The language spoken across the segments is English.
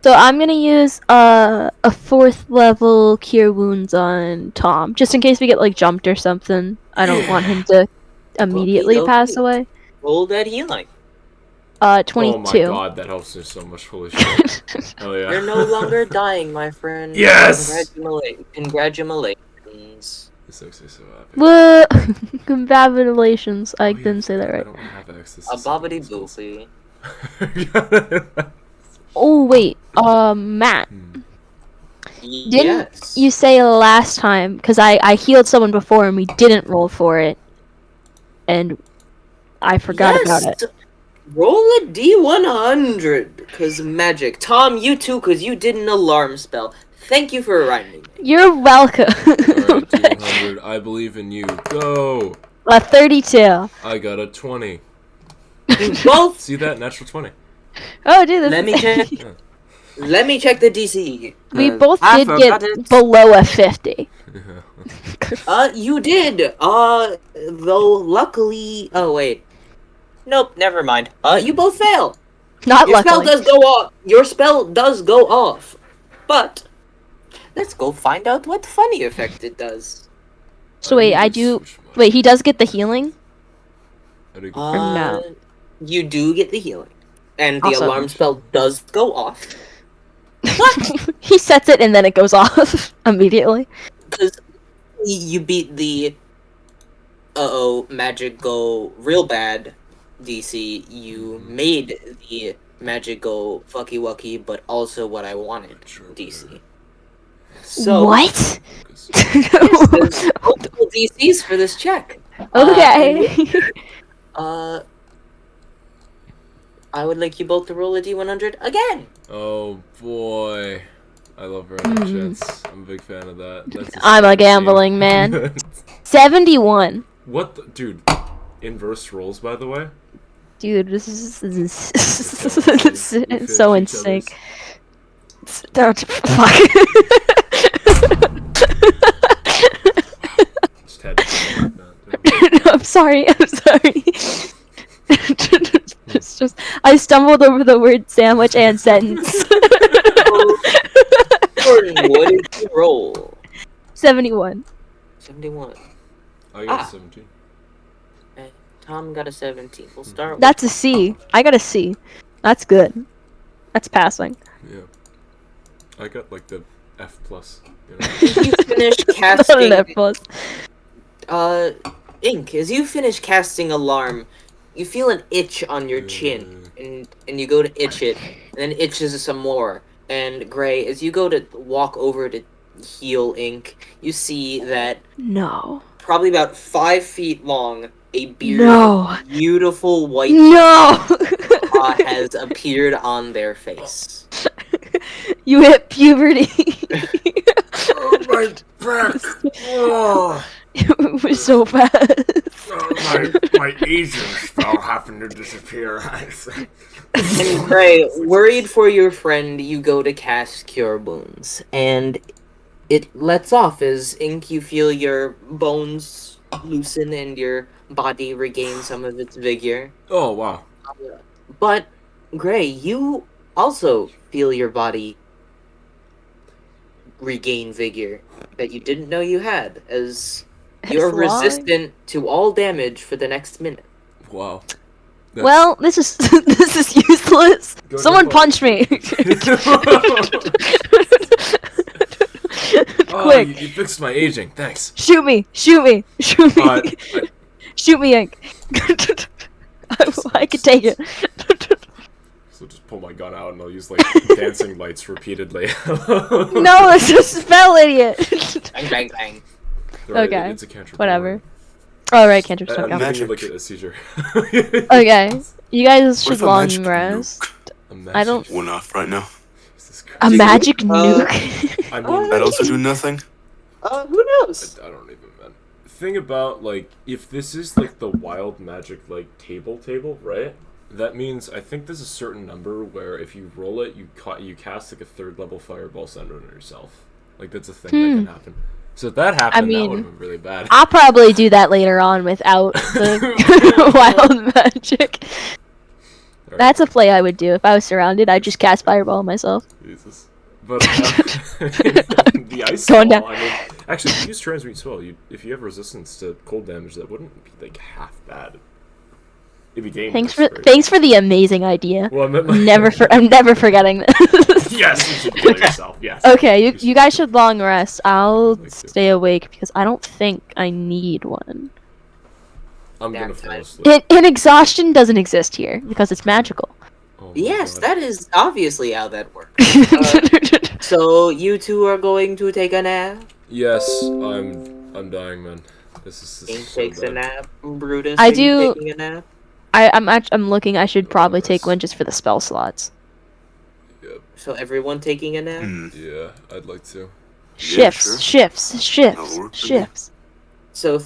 So I'm gonna use a 4th level cure wounds on Tom, just in case we get like jumped or something. I don't want him to Okie immediately pass dokie. away. Roll that healing. Oh my 22. god, that helps me so much. Holy shit. Hell yeah. You're no longer dying, my friend. Yes! Congratulations. This makes me so happy. Whoa! Congratulations. I Oh, didn't yeah, say that I right. don't have access A to some of bobbity these skills. boofy. Oh wait, Matt. Didn't Yes. you say last time, because I healed someone before and we didn't roll for it, and I forgot about it. Roll a D100, because magic. Tom, you too, because you did an alarm spell. Thank you for reminding me. You're welcome. Alright, D100, I believe in you. Go! A 32. I got a 20. Both. See that? Natural 20. Oh, dude, this Let me check. Yeah. Let me check the DC. We both I did forgot get it. below a 50. You did. Though luckily. Oh wait. Nope. Never mind. You both fail. Not Your spell luckily. does go off. Your spell does go off. But let's go find out what funny effect it does. So wait, need I to do. switch my- Wait, he does get the healing? How do you get Or no? You do get the healing, and the Awesome. alarm spell does go off. He sets it and then it goes off immediately. Because you beat the magic go real bad DC. You made the magic go fucky wucky, but also what I wanted DC. So What? there's multiple DCs for this check. Okay. I would like you both to roll a D100 again. Oh boy. I love random chance. I'm a big fan of that. That's I'm a 17. gambling man. 71. What the, dude? Inverse rolls, by the way? Dude, this is We so in finish each sync. other's- Don't fuck. Just had to do that. I'm sorry. I'm sorry. It's just I stumbled over the word sandwich and sentence. Jordan, what did you roll? 71. 71. I got 17. Okay, Tom got a 17. We'll start with That's a C. I got a C. That's good. That's passing. Yeah. I got like the F plus. You know? as you finish Left casting plus. Ink, as you finish casting alarm, you feel an itch on your chin, and you go to itch it, and then it itches some more. And Gray, as you go to walk over to heal Ink, you see that No. probably about 5 feet long, a beard No. of beautiful white No. has appeared on their face. You hit puberty. Oh my back! Oh, It was so fast. my aging spell happened to disappear. And Gray, worried for your friend, you go to cast Cure Wounds, and it lets off as Ink, you feel your bones loosen and your body regain some of its vigor. Oh wow. But, Gray, you also feel your body regain vigor that you didn't know you had, as you're resistant to all damage for the next minute. Wow. Well, this is this is useless. Go Someone to- punch me. Oh, Quick. you fixed my aging. Thanks. Shoot me! Shoot me! Shoot me! I- Shoot me, Ink. I can take it. So just pull my gun out and I'll use like dancing lights repeatedly. No, it's a spell, idiot. Bang, bang, bang. Right, Okay. It's a cantrip. Whatever. Alright, cantrips don't I'm count. thinking like a seizure. Okay. You guys should if a long magic rest. A I don't- magic- One off right now. Jesus A Christ. magic nuke. I mean, That also do nothing. Who knows? I don't even, man. Thing about, like, if this is, like, the wild magic, like, table, right? That means, I think there's a certain number where if you roll it, you cast, like, a 3rd level fireball center on yourself. Like, that's a thing that can happen. So if that happened, that mean, would have been really bad. I'll probably do that later on without the wild magic. Alright, That's a play I would do if I was surrounded. I'd just cast fireball myself. Jesus. But the ice Going spell, down. I mean, actually, if you use transmute spell, if you have resistance to cold damage, that wouldn't be like half bad. It'd be dangerous. Right? Thanks for the amazing idea. Well, I meant I'm never forgetting this. Yes, you should kill yourself. Yes. Okay, you guys should long rest. I'll Like to. stay awake because I don't think I need one. I'm gonna Nap fall time. asleep. And exhaustion doesn't exist here because it's magical. Oh my Yes, God. that is obviously how that works. So you two are going to take a nap? Yes, I'm dying, man. This Ink is so takes a bad. nap. Brutus, I are you do- taking a nap? I'm looking. I should probably take Yes. one just for the spell slots. Yep. So everyone taking a nap? Yeah, I'd like to. Shifts, sure. shifts, That'll work for me. shifts. So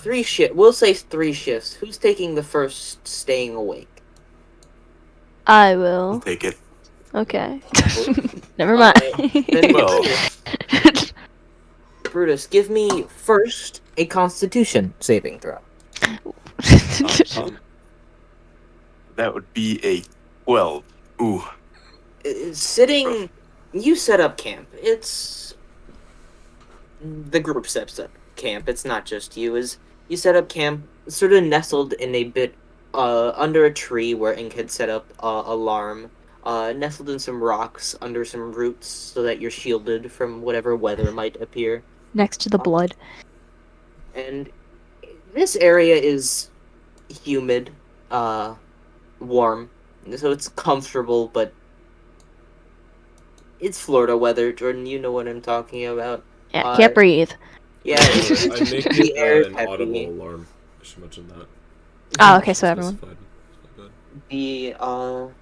we'll say 3 shifts. Who's taking the first staying awake? I I'll will. take it. Okay. Never mind. Then Well. Brutus, give me first a Constitution saving throw. That would be a 12. Ooh. Sitting, you set up camp. It's the group sets up camp. It's not just you. Is you set up camp, sort of nestled in a bit under a tree where Ink had set up alarm. Nestled in some rocks under some roots so that you're shielded from whatever weather might appear. Next to the blood. And this area is humid, warm, so it's comfortable, but it's Florida weather. Jordan, you know what I'm talking about. Yeah, can't breathe. Yeah, I it's, make the air it is an audible heavy. alarm. I should mention that. Oh, okay, so everyone. Specified. My bad.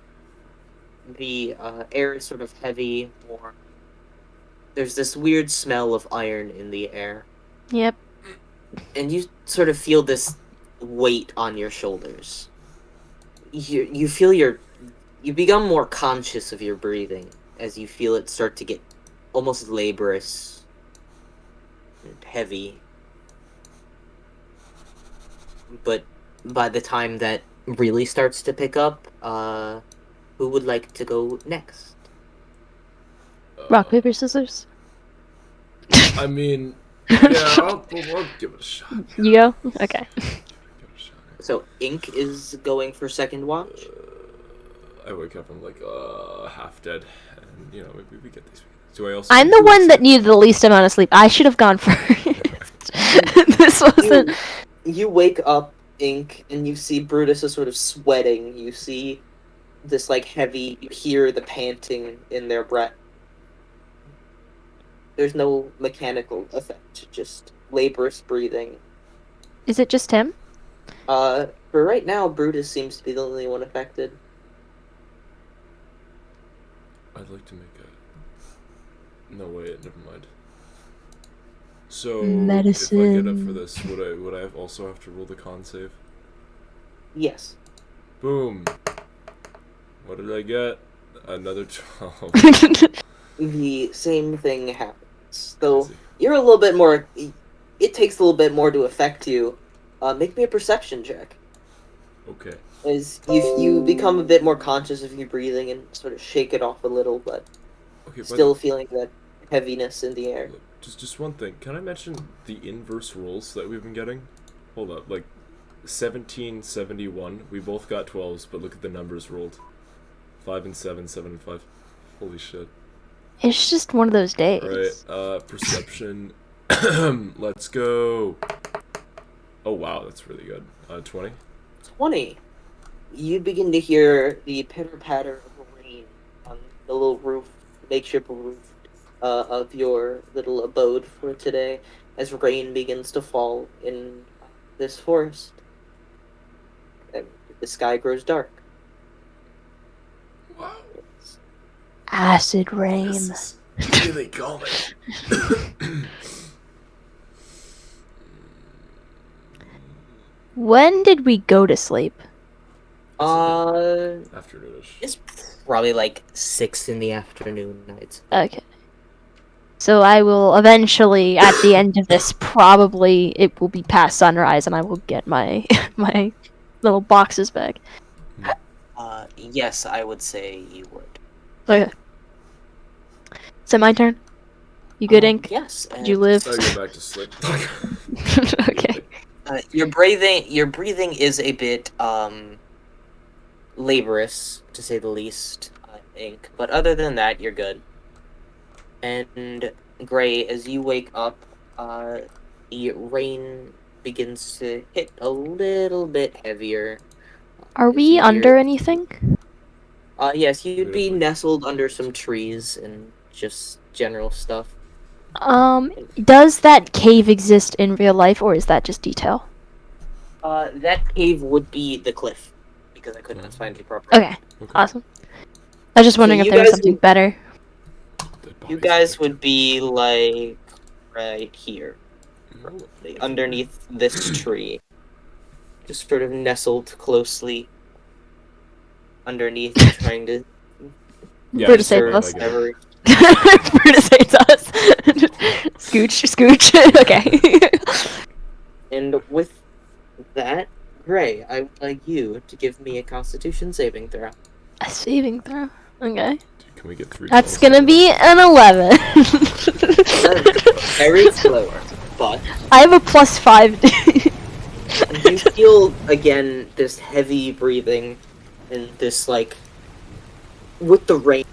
The air is sort of heavy, warm. There's this weird smell of iron in the air, Yep. and you sort of feel this weight on your shoulders. You feel you become more conscious of your breathing as you feel it start to get almost laborious and heavy. But by the time that really starts to pick up, who would like to go next? Rock, paper, scissors. I mean, yeah, I'll give it a shot. You go? Okay. Give it a shot. So Ink is going for second watch. I wake up, I'm like, half dead, and you know, we get these. Do I also? I'm the one that needed the least amount of sleep. I should have gone first. This wasn't. You wake up, Ink, and you see Brutus is sort of sweating. You see this like heavy. You hear the panting in their breath. There's no mechanical effect, just laborious breathing. Is it just him? For right now, Brutus seems to be the only one affected. I'd like to make a. No wait, never mind. So Medicine. if I get up for this, would I also have to roll the con save? Yes. Boom. What did I get? Another 12. The same thing happens. Though Crazy. you're a little bit more. It takes a little bit more to affect you. Make me a perception check. Okay. As you become a bit more conscious of your breathing and sort of shake it off a little, but Okay. still feeling that heaviness in the air. Look, just one thing. Can I mention the inverse rolls that we've been getting? Hold up, like 17, 71. We both got 12s, but look at the numbers rolled. 5 and 7, 7 and 5. Holy shit. It's just one of those days. Alright, perception. Let's go. Oh wow, that's really good. 20. 20. You begin to hear the pitter-patter of rain on the little roof, makeshift roof, of your little abode for today, as rain begins to fall in this forest. And the sky grows dark. Wow. Acid rain. This is really calming. When did we go to sleep? Afternoonish. It's probably like 6 in the afternoon nights. Okay. So I will eventually, at the end of this, probably it will be past sunrise, and I will get my my little boxes back. Yes, I would say you would. Okay. Is it my turn? You good, Ink? Yes. Did you live? So I go back to sleep. Okay. Your breathing is a bit laborious, to say the least, Ink. But other than that, you're good. And Gray, as you wake up, the rain begins to hit a little bit heavier. Are as we you hear- under anything? Yes, you'd be Little bit. nestled under some trees and just general stuff. Does that cave exist in real life, or is that just detail? That cave would be the cliff, because I couldn't find the proper. Okay, Okay. awesome. I was just wondering So if you there was guys something would- better. Dead You bodies guys detected. would be like right here, No, underneath this tree, just sort of nestled closely underneath, trying to Yeah, For to just save right, us. I get it. ever. For to save us. Scooch, scooch. Okay. And with that, Gray, I would like you to give me a Constitution saving throw. A saving throw. Okay. Dude, can we get 3? That's gonna be an 11. Very close, but I have a +5. you feel again this heavy breathing and this like with the rain.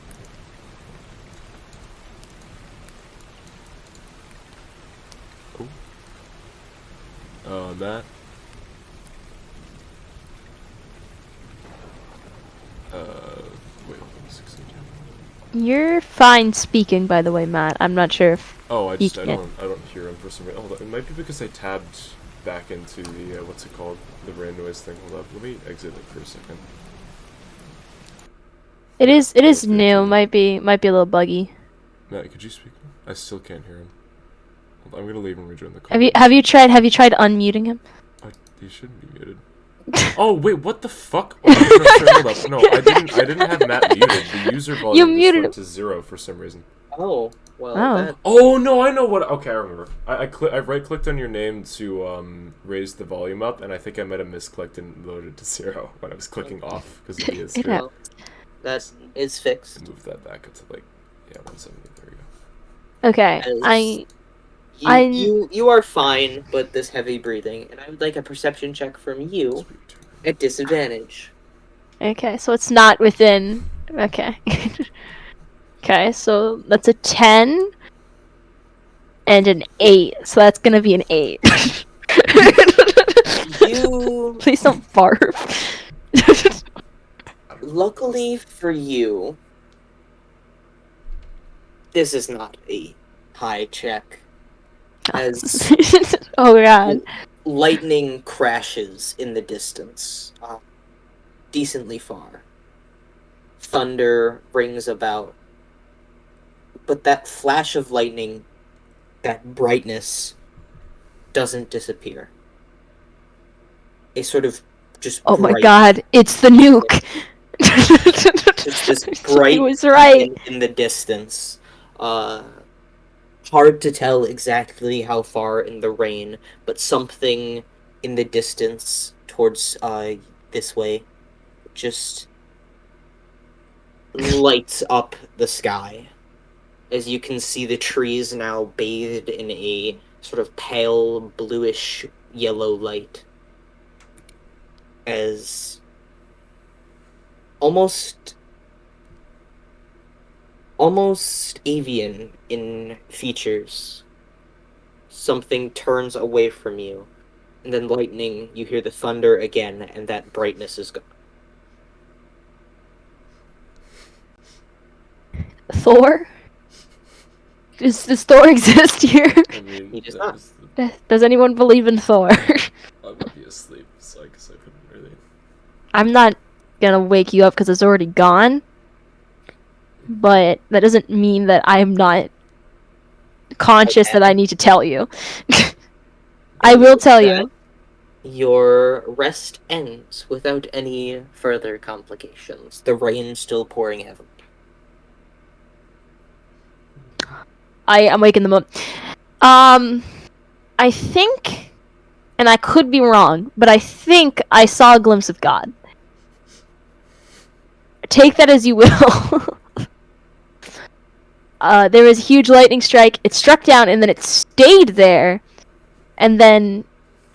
That. Wait, 16. You're fine speaking, by the way, Matt. I'm not sure if Oh, I You just I can't. don't hear him for some reason. Hold on, it might be because I tabbed back into the what's it called, the rain noise thing. Hold up, let me exit it for a second. it is Yes, new. yes, yes. Might be a little buggy. Matt, could you speak? I still can't hear him. Hold on, I'm gonna leave and rejoin the call. Have you tried unmuting him? He shouldn't be muted. Oh wait, what the fuck? Oh, no, sorry, hold up. No, I didn't have Matt muted. The user volume just muted went to 0 for some reason. Oh well, Oh. that Oh no, I know what. Okay, I remember. I right clicked on your name to raise the volume up, and I think I might have misclicked and loaded to 0 when I was clicking off because of the It screen. happened. that is fixed. Move that back up to like 170. There we go. Okay. As I- you are fine, but this heavy breathing, and I would like a perception check from you Sweet. at disadvantage. Okay, so it's not within. Okay. Okay, so that's a 10 and an 8. So that's gonna be an 8. You, Please don't barf. luckily for you, this is not a high check. As Oh god. lightning crashes in the distance, decently far. Thunder rings about. But that flash of lightning, that brightness, doesn't disappear. A sort of just Oh my bright, god, it's the nuke. just this bright He was right. in the distance. Hard to tell exactly how far in the rain, but something in the distance towards this way just lights up the sky. As you can see, the trees now bathed in a sort of pale bluish yellow light. As almost avian in features, something turns away from you, and then lightning, you hear the thunder again, and that brightness is gone. Thor? Does Thor exist here? I mean, He does that not. was the, Does anyone believe in Thor? I would be asleep, so I guess I couldn't really. I'm not gonna wake you up because it's already gone. But that doesn't mean that I'm not conscious Okay. that I need to tell you. I will tell you. Your rest ends without any further complications. The rain still pouring heavily. I'm waking them up. I think, and I could be wrong, but I think I saw a glimpse of God. take that as you will. There was a huge lightning strike. It struck down, and then it stayed there. And then,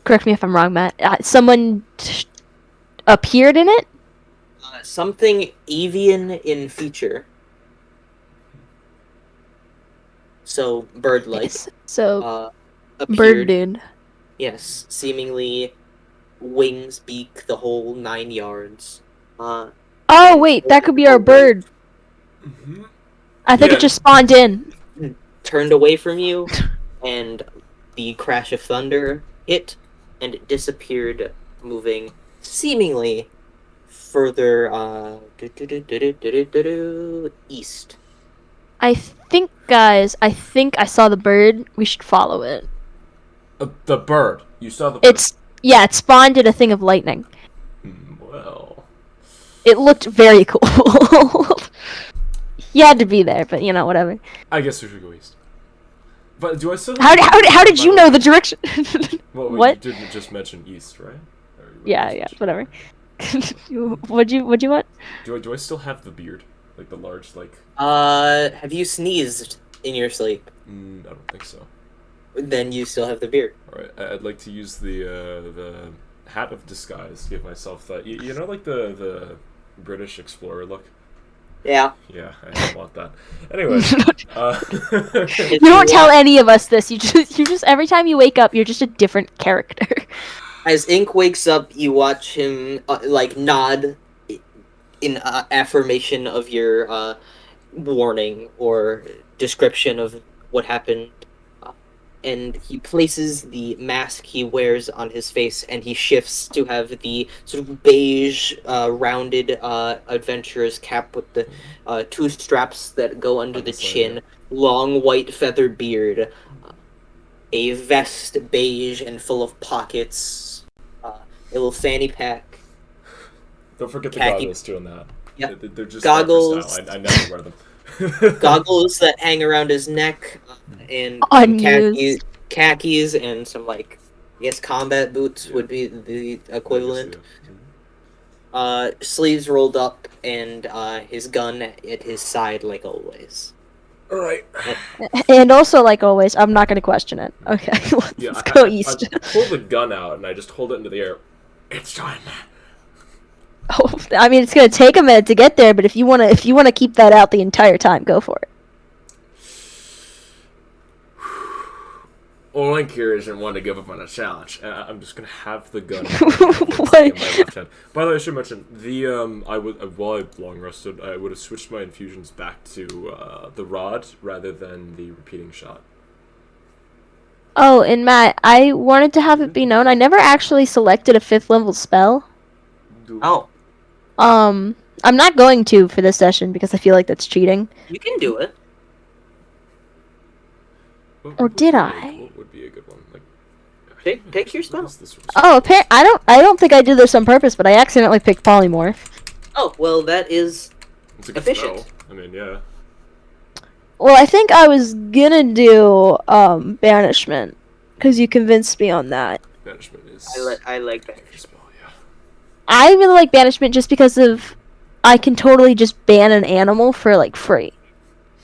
correct me if I'm wrong, Matt. Someone appeared in it. Something avian in feature. So bird-like. Yes. So bird Appeared. dude. Yes, seemingly wings, beak, the whole 9 yards. Oh wait, that could be our bird. Mm-hmm. I think Yeah. it just spawned in. Turned away from you, and the crash of thunder hit, and it disappeared, moving seemingly further east. I think, guys. I think I saw the bird. We should follow it. The bird. You saw the bird. It spawned in a thing of lightning. Well. It looked very cool. He had to be there, but whatever. I guess we should go east. But do I still? How did you know the direction? Well, What? you didn't just mention east, right? Or you Yeah, just- whatever. What'd you want? Do I still have the beard, like the large, like? Have you sneezed in your sleep? I don't think so. Then you still have the beard. All right, I'd like to use the hat of disguise to give myself that. You know, like the British explorer look. Yeah. Yeah, I don't want that. Anyway, You don't tell any of us this. You just every time you wake up, you're just a different character. As Ink wakes up, you watch him nod in affirmation of your warning or description of what happened, and he places the mask he wears on his face, and he shifts to have the sort of beige, rounded adventurer's cap with the two straps that go under the chin, long white feather beard, a vest beige and full of pockets, a little fanny pack. don't forget the khaki- goggles too on that. Yep. They're just Goggles. Style. I never wear them. Goggles that hang around his neck, and Unused. khakis, and some I guess combat boots would be the equivalent. Sleeves rolled up, and his gun at his side like always. All right. And also, like always, I'm not gonna question it. Okay, Yeah, let's go I east. pull the gun out and I just hold it into the air. It's time. Oh, I mean, it's gonna take a minute to get there, but if you wanna keep that out the entire time, go for it. Link here isn't one to give up on a challenge. I'm just gonna have the gun What? in my left hand. By the way, I should mention the I would while I long rested, I would have switched my infusions back to the rod rather than the repeating shot. Oh, and Matt, I wanted to have it be known I never actually selected a 5th level spell. Oh, I'm not going to for this session because I feel like that's cheating. you can do it. What Or would did be I? What would be a good one? Like, Pick your what spell. is this sort of Oh, I don't think I did this on purpose, but I accidentally picked polymorph. Oh, well, that is It's a good efficient. spell. I mean, yeah. Well, I think I was gonna do banishment because you convinced me on that. Banishment is. I like that. Your spell, yeah. I really like banishment just because of I can totally just ban an animal for free.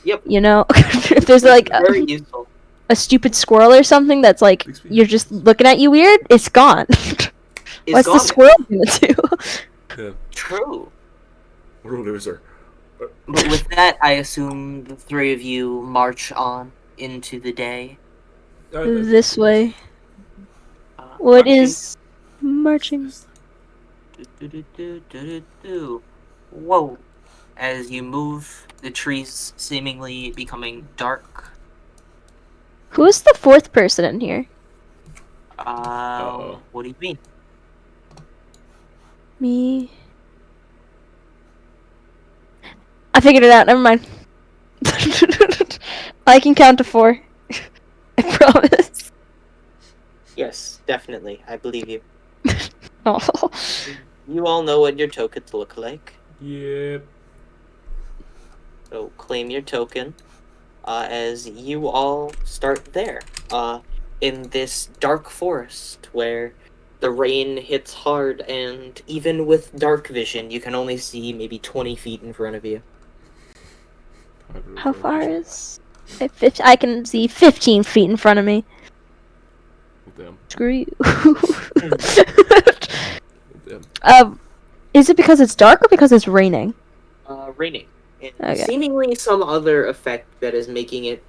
Yep. You know, if there's Very useful. a stupid squirrel or something that's you're just looking at you weird, it's gone. It's What's gone. the squirrel gonna do? Yeah. True. What a loser. But with that, I assume the three of you march on into the day. This way. marching. What is marching? Whoa. As you move, the trees seemingly becoming dark. Who's the 4th person in here? Uh-oh. What do you mean? Me. I figured it out. Never mind. I can count to 4. I promise. Yes, definitely. I believe you. Oh. You all know what your tokens look like. Yep. So claim your token as you all start there in this dark forest where The rain hits hard, and even with dark vision, you can only see maybe 20 feet in front of you. How far is... I can see 15 feet in front of me. Damn. Screw you. Damn. Is it because it's dark or because it's raining? Raining. And Okay. seemingly some other effect that is making it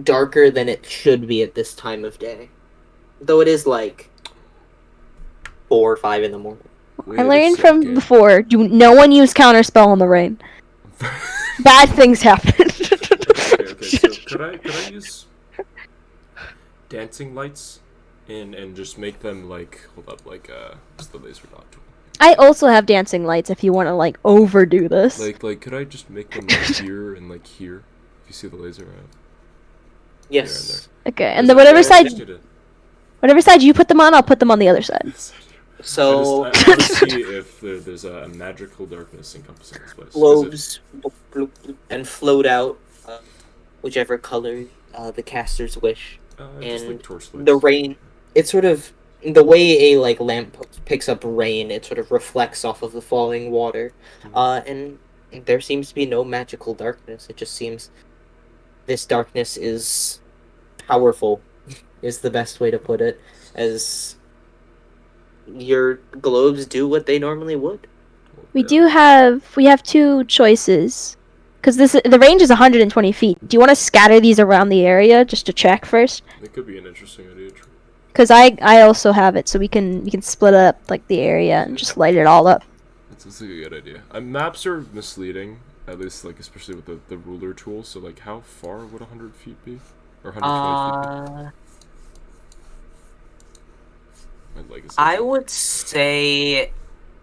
darker than it should be at this time of day. Though it is like 4 or 5 in the morning. Wait I a learned from second. before, no one use counterspell in the rain. Bad things happen. Okay, so could I use dancing lights and just make them like what's the laser dot tool? I also have dancing lights if you want to like overdo this. Like could I just make them like here and like here? If you see the laser right? Yes. Okay, and then whatever side you put them on, I'll put them on the other side. So I want to see if there's a magical darkness encompassing this place. globes and float out whichever color the casters wish. Just like And torch the lights. rain, it's sort of the way a like lamp picks up rain. It sort of reflects off of the falling water, and there seems to be no magical darkness. It just seems this darkness is powerful, is the best way to put it. As your globes do what they normally would. We have two choices. Because the range is 120 feet. Do you want to scatter these around the area just to check first? It could be an interesting idea. True. Because I also have it, so we can split up like the area and just light it all up. That's a good idea. Maps are misleading, at least like especially with the ruler tool. So like, how far would 100 feet be, or 120 feet be? I would say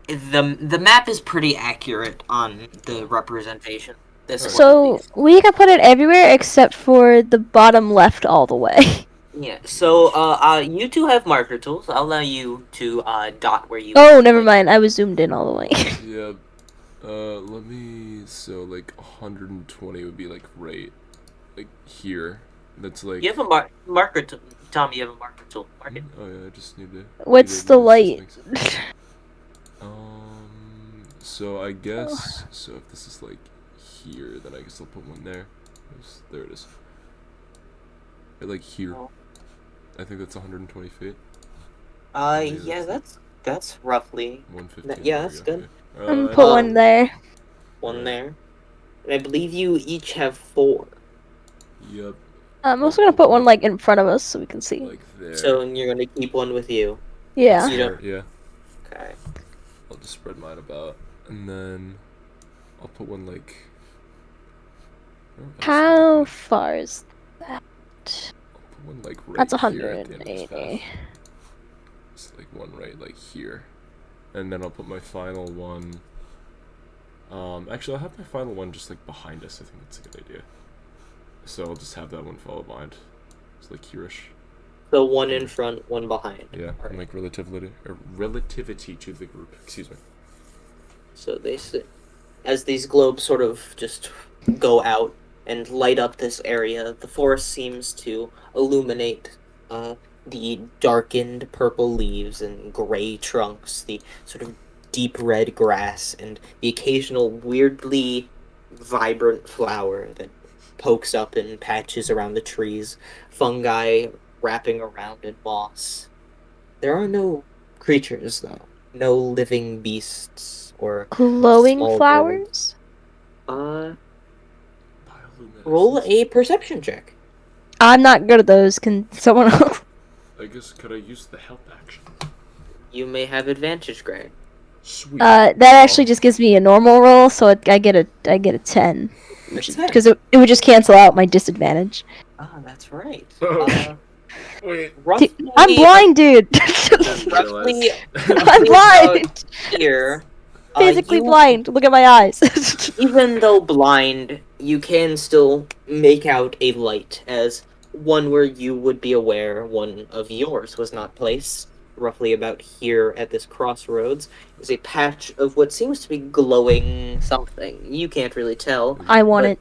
the map is pretty accurate on the representation. So we can put it everywhere except for the bottom left all the way. Yeah. So you two have marker tools. I'll allow you to dot where you. Oh, never mind. I was zoomed in all the way. Yeah. Let me. So like 120 would be like right, like here. That's like. You have a marker tool. Tom, you have a marker tool. Mark it. Oh yeah, I just need to. What's the light? So I guess so. If this is like here, then I guess I'll put one there. There it is. Right, like here. I think that's 120 feet. Yeah, that's roughly. 150. Yeah, that's good. Okay. I'm gonna put one there. One there. And I believe you each have 4. Yep. I'm also gonna put one like in front of us so we can see. Like there. So you're gonna keep one with you. Yeah. You don't. Yeah. Okay. I'll just spread mine about, and then I'll put one like. How far is that? I'll put one like right That's here at the end of this 180. path. Just like one right like here, and then I'll put my final one. Actually, I'll have my final one just like behind us. I think that's a good idea. So I'll just have that one follow behind. It's like here-ish. So one in front, one behind. Yeah, All right. like relativity to the group. Excuse me. So they sit as these globes sort of just go out and light up this area. The forest seems to illuminate the darkened purple leaves and gray trunks, the sort of deep red grass, and the occasional weirdly vibrant flower that pokes up in patches around the trees, fungi wrapping around in moss. There are no creatures, though. No living beasts or Glowing small flowers? birds. Roll a perception check. I'm not good at those. Can someone else? I guess could I use the help action? You may have advantage, Greg. Sweet. That actually just gives me a normal roll, so I get a 10. Because it would just cancel out my disadvantage. Ah, that's right. Wait. Roughly, I'm blind, dude. roughly I'm blind. here. Physically you- blind. Look at my eyes. Even though blind, you can still make out a light, as one where you would be aware one of yours was not placed. Roughly about here at this crossroads is a patch of what seems to be glowing something. You can't really tell. I want But it.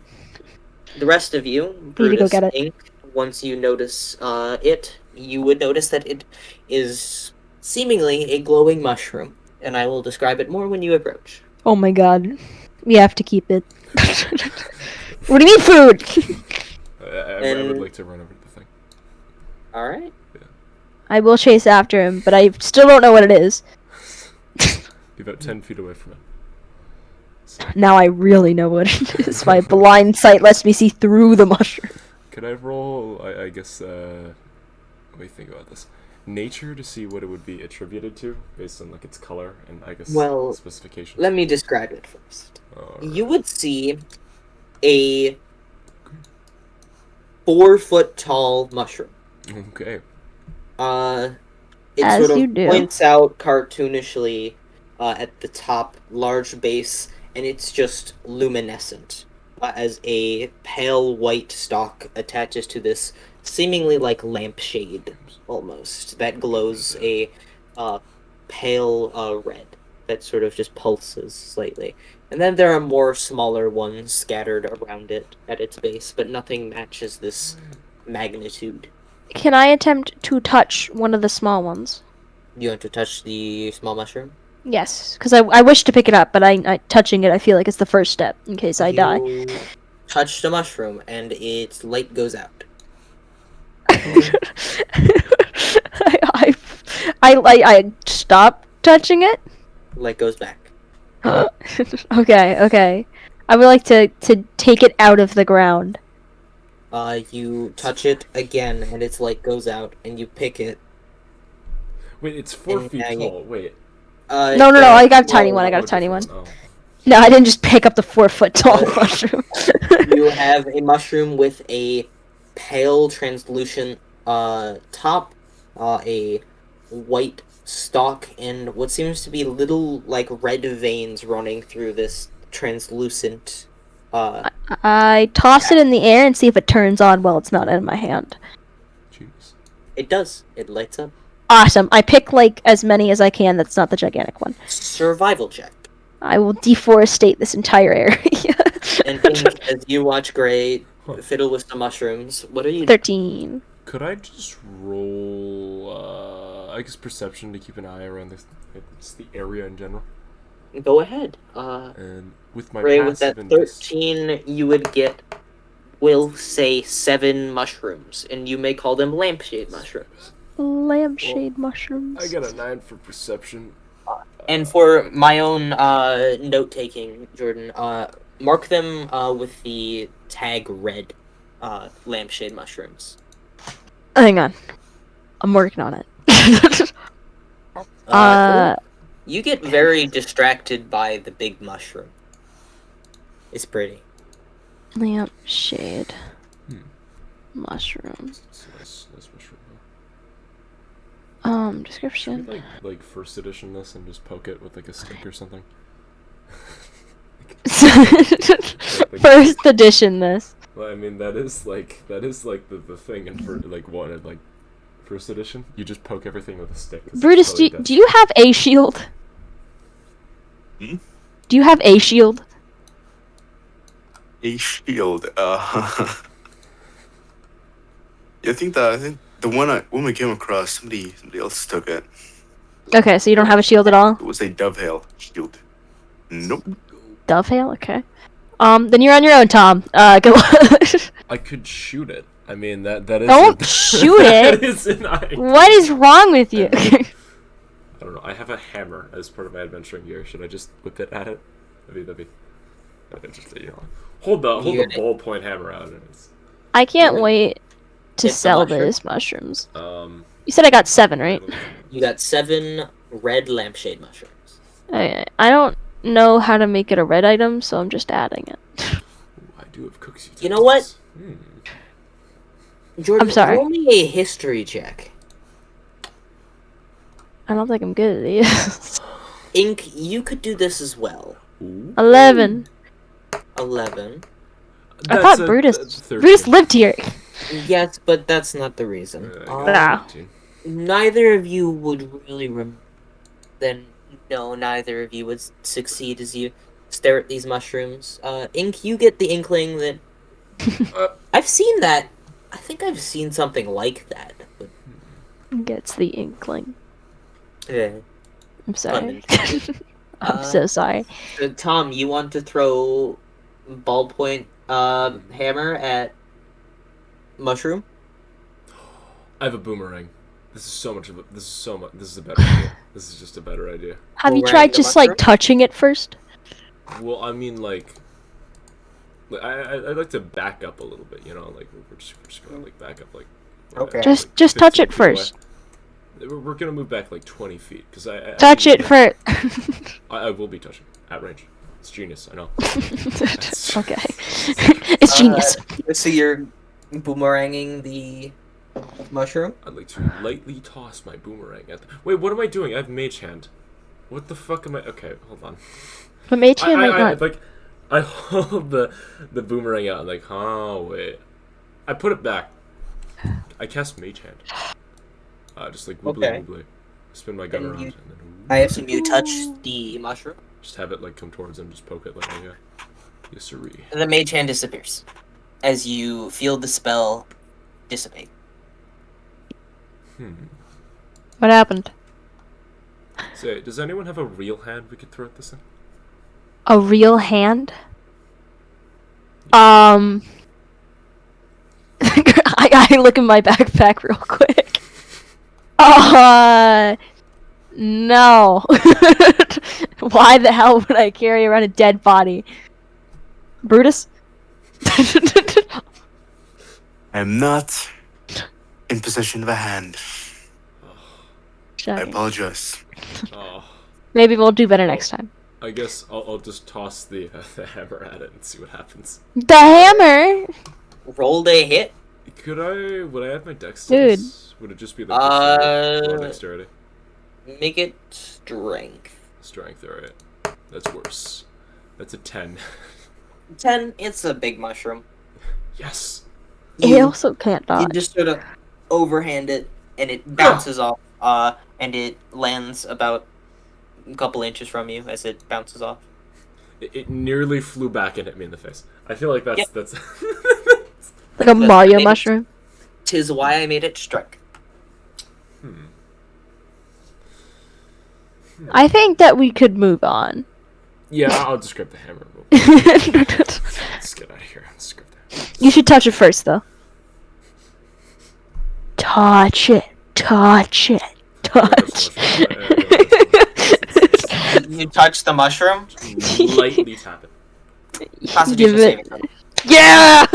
The rest of you, Need to go Brutus, get it. Ink, once you notice it, you would notice that it is seemingly a glowing mushroom, and I will describe it more when you approach. Oh my god. We have to keep it. What do you mean food? I would like to run over the thing. All right. I will chase after him, but I still don't know what it is. Be about 10 feet away from it. Now I really know what it is. My blind sight lets me see through the mushroom. Could I roll, I guess, what do you think about this? Nature to see what it would be attributed to, based on, like, its color and, I guess, Well, specifications? let me describe it first. Alright. You would see a 4-foot tall mushroom. Okay. It As sort you of do. points out cartoonishly at the top, large base, and it's just luminescent as a pale white stalk attaches to this seemingly like lampshade almost that glows a pale red that sort of just pulses slightly. And then there are more smaller ones scattered around it at its base, but nothing matches this magnitude. Can I attempt to touch one of the small ones? You want to touch the small mushroom? Yes, because I wish to pick it up, but I touching it, I feel like it's the first step in case I die. You touch the mushroom, and its light goes out. I stop touching it. Light goes back. Okay. I would like to take it out of the ground. You touch it again, and its light goes out, and you pick it. Wait, it's 4 And feet now you- tall. Wait. No, I got a tiny one. I got a Oh, tiny one. different. Oh. No, I didn't just pick up the 4-foot tall mushroom. You have a mushroom with a pale, translucent top, a white stalk, and what seems to be little, like, red veins running through this translucent. I toss it in the air and see if it turns on while it's not in my hand. Jeez. It does. It lights up. Awesome. I pick like as many as I can. That's not the gigantic one. Survival check. I will deforestate this entire area. And Ink, as you watch Gray fiddle with the mushrooms, what are you 13. Could I just roll, I guess, perception to keep an eye around the area in general? Go ahead. And with my Gray, with that passive 13, you would get, we'll say, 7 mushrooms, and you may call them lampshade mushrooms. Lampshade mushrooms. I got a 9 for perception. And for my own note-taking, Jordan, mark them with the tag red lampshade mushrooms. Hang on. I'm working on it. You get very distracted by the big mushroom. It's pretty. Lampshade mushroom. It's a nice mushroom. Description. Should we like first edition this and just poke it with like a stick or something? First edition this. Well, I mean that is like the thing in like first edition. You just poke everything with a stick. 'cause it's Brutus, totally do dead. you have a shield? Hmm? Do you have a shield? A shield. Yeah, I think the one we came across, somebody else took it. Okay, so you don't have a shield at all? It was a dovetail shield. Nope. Dovetail? Okay. Then you're on your own, Tom. Go. I could shoot it. I mean that is. Don't shoot it. That is an idea. What is wrong with you? I don't know. I have a hammer as part of my adventuring gear. Should I just whip it at it? That'd be interesting. You know, hold the ballpoint hammer out. And it's, I can't wait to It's a sell mushroom. these mushrooms. um. You said I got 7, right? You got 7 red lampshade mushrooms. I don't know how to make it a red item, so I'm just adding it. Ooh, I do have cooks. You know what? Jordan, I'm sorry. roll me a history check. I don't think I'm good at these. Ink, you could do this as well. 11. 11. I thought Brutus lived here. Yes, but that's not the reason. Nah. Neither of you would really then no, neither of you would succeed as you stare at these mushrooms. Ink, you get the inkling that I've seen that. I think I've seen something like that. But Gets the inkling. Yeah. I'm sorry. Pun I'm so sorry. Tom, you want to throw ballpoint hammer at mushroom? I have a boomerang. This is a better idea. This is just a better idea. Have you Boomerang tried the just mushroom? like touching it first? Well, I mean, like I'd like to back up a little bit, you know, like we're just gonna like back up like. Okay. Just touch 15 it feet away. first. We're gonna move back like 20 feet because I Touch think it first. I will be touching at range. It's genius. I know. Okay. It's genius. So you're boomeranging the mushroom? I'd like to lightly toss my boomerang at. Wait, what am I doing? I have mage hand. What the fuck am I? Okay, hold on. But mage hand might I not. like. I hold the boomerang out. I'm like, oh wait. I put it back. I cast mage hand. Just like wibbly Okay. wibbly. Spin my gun And around. you- And then, I assume you touch the mushroom, just have it like come towards him. Just poke it like yeah. Yes, sirree. and the mage hand disappears as you feel the spell dissipate. What happened? Say, does anyone have a real hand we could throw at this thing? A real hand? I look in my backpack real quick. No. Why the hell would I carry around a dead body? Brutus? I am not in possession of a hand. I Shocking. apologize. Oh, Maybe we'll do better next time. I guess I'll just toss the hammer at it and see what happens. The hammer! Rolled a hit. Would I add my dex? Dude. Would it just be like raw Uh, dexterity? Make it strength. Strength, alright. That's worse. That's a 10. 10. It's a big mushroom. Yes! He also can't You dodge. just sort of overhand it, and it bounces off. And it lands about a couple inches from you as it bounces off. It nearly flew back and hit me in the face. I feel like that's Yep. that's Like a Mario maybe- mushroom. 'Tis why I made it strike. I think that we could move on. Yeah, I'll just grab the hammer. Let's get out of here. Let's grab the hammer. You should touch it first, though. Touch it. Touch it. Touch. You touch the mushroom. Lightly tap it. Constitution Give it- saving throw. Yeah!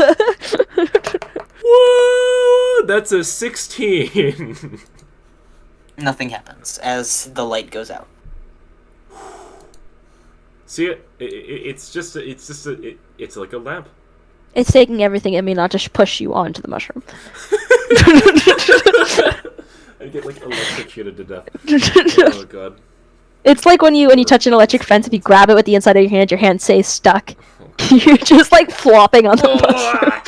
Woo! That's a 16. Nothing happens as the light goes out. See it? It's like a lamp. It's taking everything in me not to push you onto the mushroom. I get like electrocuted to death. Oh god. It's like when you touch an electric fence, if you grab it with the inside of your hand stays stuck. You're just like flopping on the mushroom.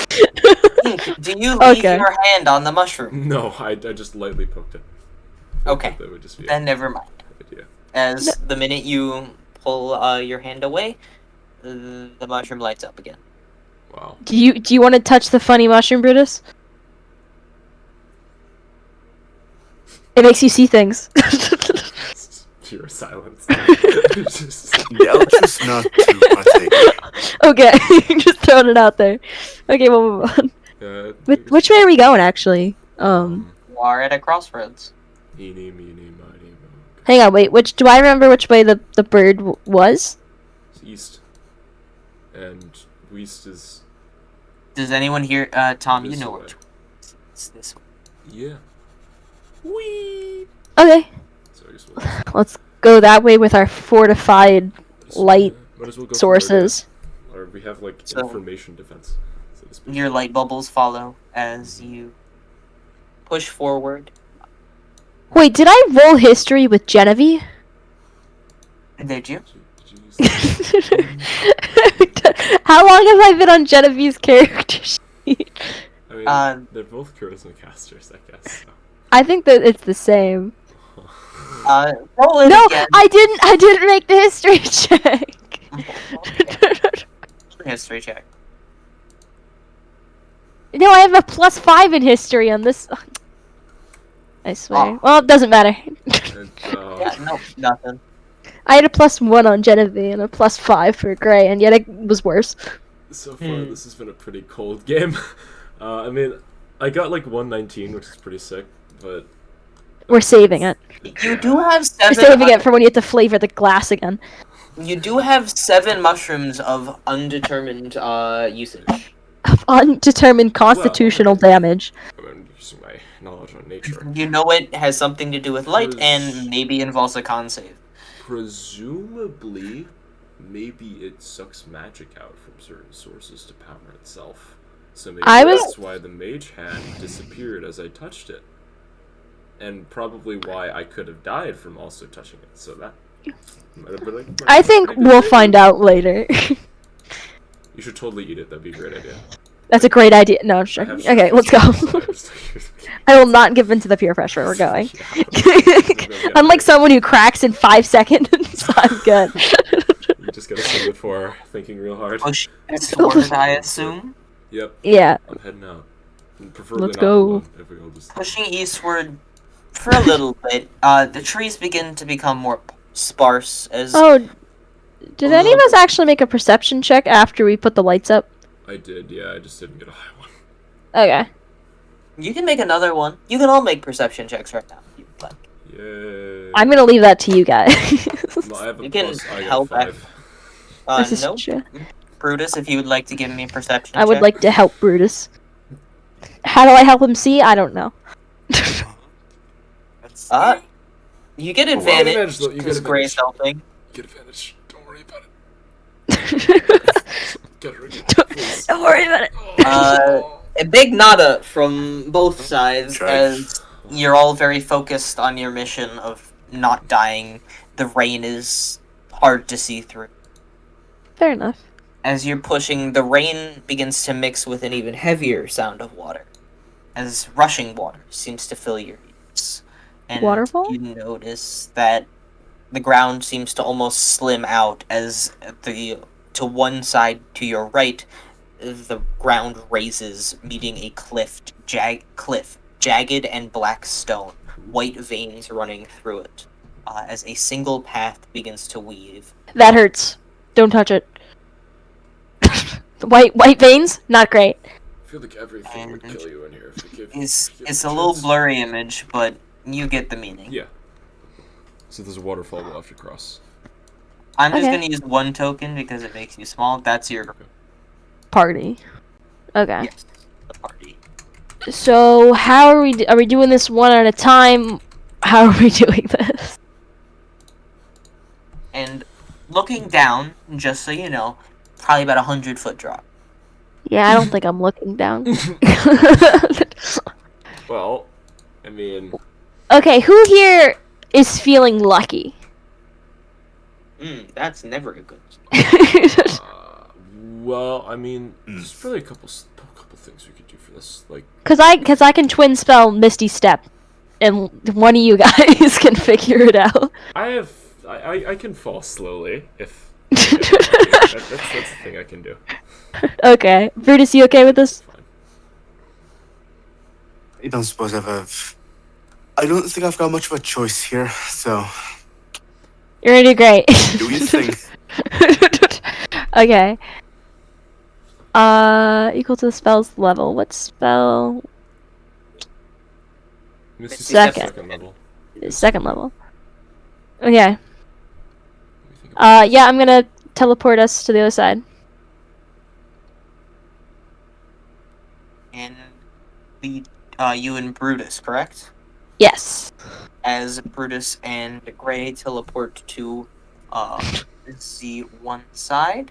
Do you leave Okay. your hand on the mushroom? No, I just lightly poked it. Okay. That would just be Then never mind. a good idea. As the minute you pull your hand away, the mushroom lights up again. Wow. Do you want to touch the funny mushroom, Brutus? It makes you see things. Pure silence. Just- I'll choose not to partake. Okay, just throwing it out there. Okay, we'll move on. Which way are we going, actually? You are at a crossroads. Eeny, meeny, miny, moe. Hang on, wait. Do I remember which way the bird was? It's east. And west is Does anyone hear? Tom, you this know way. which. It's this way. Yeah. Whee! Okay, So I guess we'll let's go that way with our fortified just, light might as well go sources. forward, or we have like So- information defense. So to speak. Your light bubbles follow as you push forward. Wait, did I roll history with Genevieve? Did you? Did you use that? How long have I been on Genevieve's character sheet? I mean, they're both charisma casters, I guess. So. I think that it's the same. Roll it No, again. I didn't make the history check. History check. No, I have a +5 in history on this. I swear. Oh. Well, it doesn't matter. And, Yeah, no, nothing. I had a +1 on Genevieve and a +5 for Gray, and yet it was worse. so far, this has been a pretty cold game. I mean, I got like 119, which is pretty sick, but We're saving it. You do have We're 7. saving it for when you have to flavor the glass again. You do have 7 mushrooms of undetermined usage. Undetermined constitutional damage. I'm using my knowledge on nature. You know it has something to do with light Pres- and maybe involves a con save. Presumably, maybe it sucks magic out from certain sources to power itself. So maybe that's why the mage hand disappeared as I touched it. And probably why I could have died from also touching it. So that might have been like... I think we'll find out later. You should totally eat it. That'd be a great idea. That's a great idea. No, I'm sure. Okay, let's go. I will not give in to the peer pressure. We're going. Unlike someone who cracks in 5 seconds, I'm good. You just gotta save it for thinking real hard. Push sword, I assume. Yep. Yeah. I'm heading out. Preferably Let's not go. alone, if we go just... Pushing eastward for a little bit, the trees begin to become more sparse as... Oh, did any of us actually make a perception check after we put the lights up? I did, yeah. I just didn't get a high one. Okay. You can make another one. You can all make perception checks right now. If you'd like. Yay. I'm gonna leave that to you guys. No, I have a You can plus. I got help a 5. This is No. true. Brutus, if you would like to give me a perception I would check. like to help Brutus. How do I help him see? I don't know. That's You get advantage, advantage though. You get because Gray's advantage. helping. Get advantage. Don't worry about it. Get her again, please. Don't worry about it. A big nada from both sides Try. as you're all very focused on your mission of not dying. The rain is hard to see through. Fair enough. As you're pushing, the rain begins to mix with an even heavier sound of water, as rushing water seems to fill your ears. And Waterfall? you notice that the ground seems to almost slim out as to one side to your right, the ground raises, meeting a jagged and black stone, white veins running through it, as a single path begins to weave. That hurts. Don't touch it. The white veins? Not great. I feel like everything would kill you in here if you give It's a little blurry image, but you get the meaning. Yeah. So there's a waterfall we'll have to cross. I'm just Okay. gonna use one token because it makes you small. That's your Party. Okay. yes, the party. So how are we doing this one at a time? How are we doing this? And looking down, just so you know, probably about 100-foot drop. Yeah, I don't think I'm looking down. Well, I mean, Okay, who here is feeling lucky? That's never a good. well, I mean, there's probably a couple things we could do for this. Like, Cause I can twin spell Misty Step, and one of you guys can figure it out. I can fall slowly if. That's the thing I can do. Okay, Brutus, you okay with this? Fine. I don't suppose I don't think I've got much of a choice here, so You're gonna do great. do your thing. Okay. Equal to the spell's level. What spell? Misty Second. Second level. Second level. Okay. Let me think about Yeah, I'm gonna teleport us to the other side. And you and Brutus, correct? Yes. As Brutus and Gray teleport to the one side.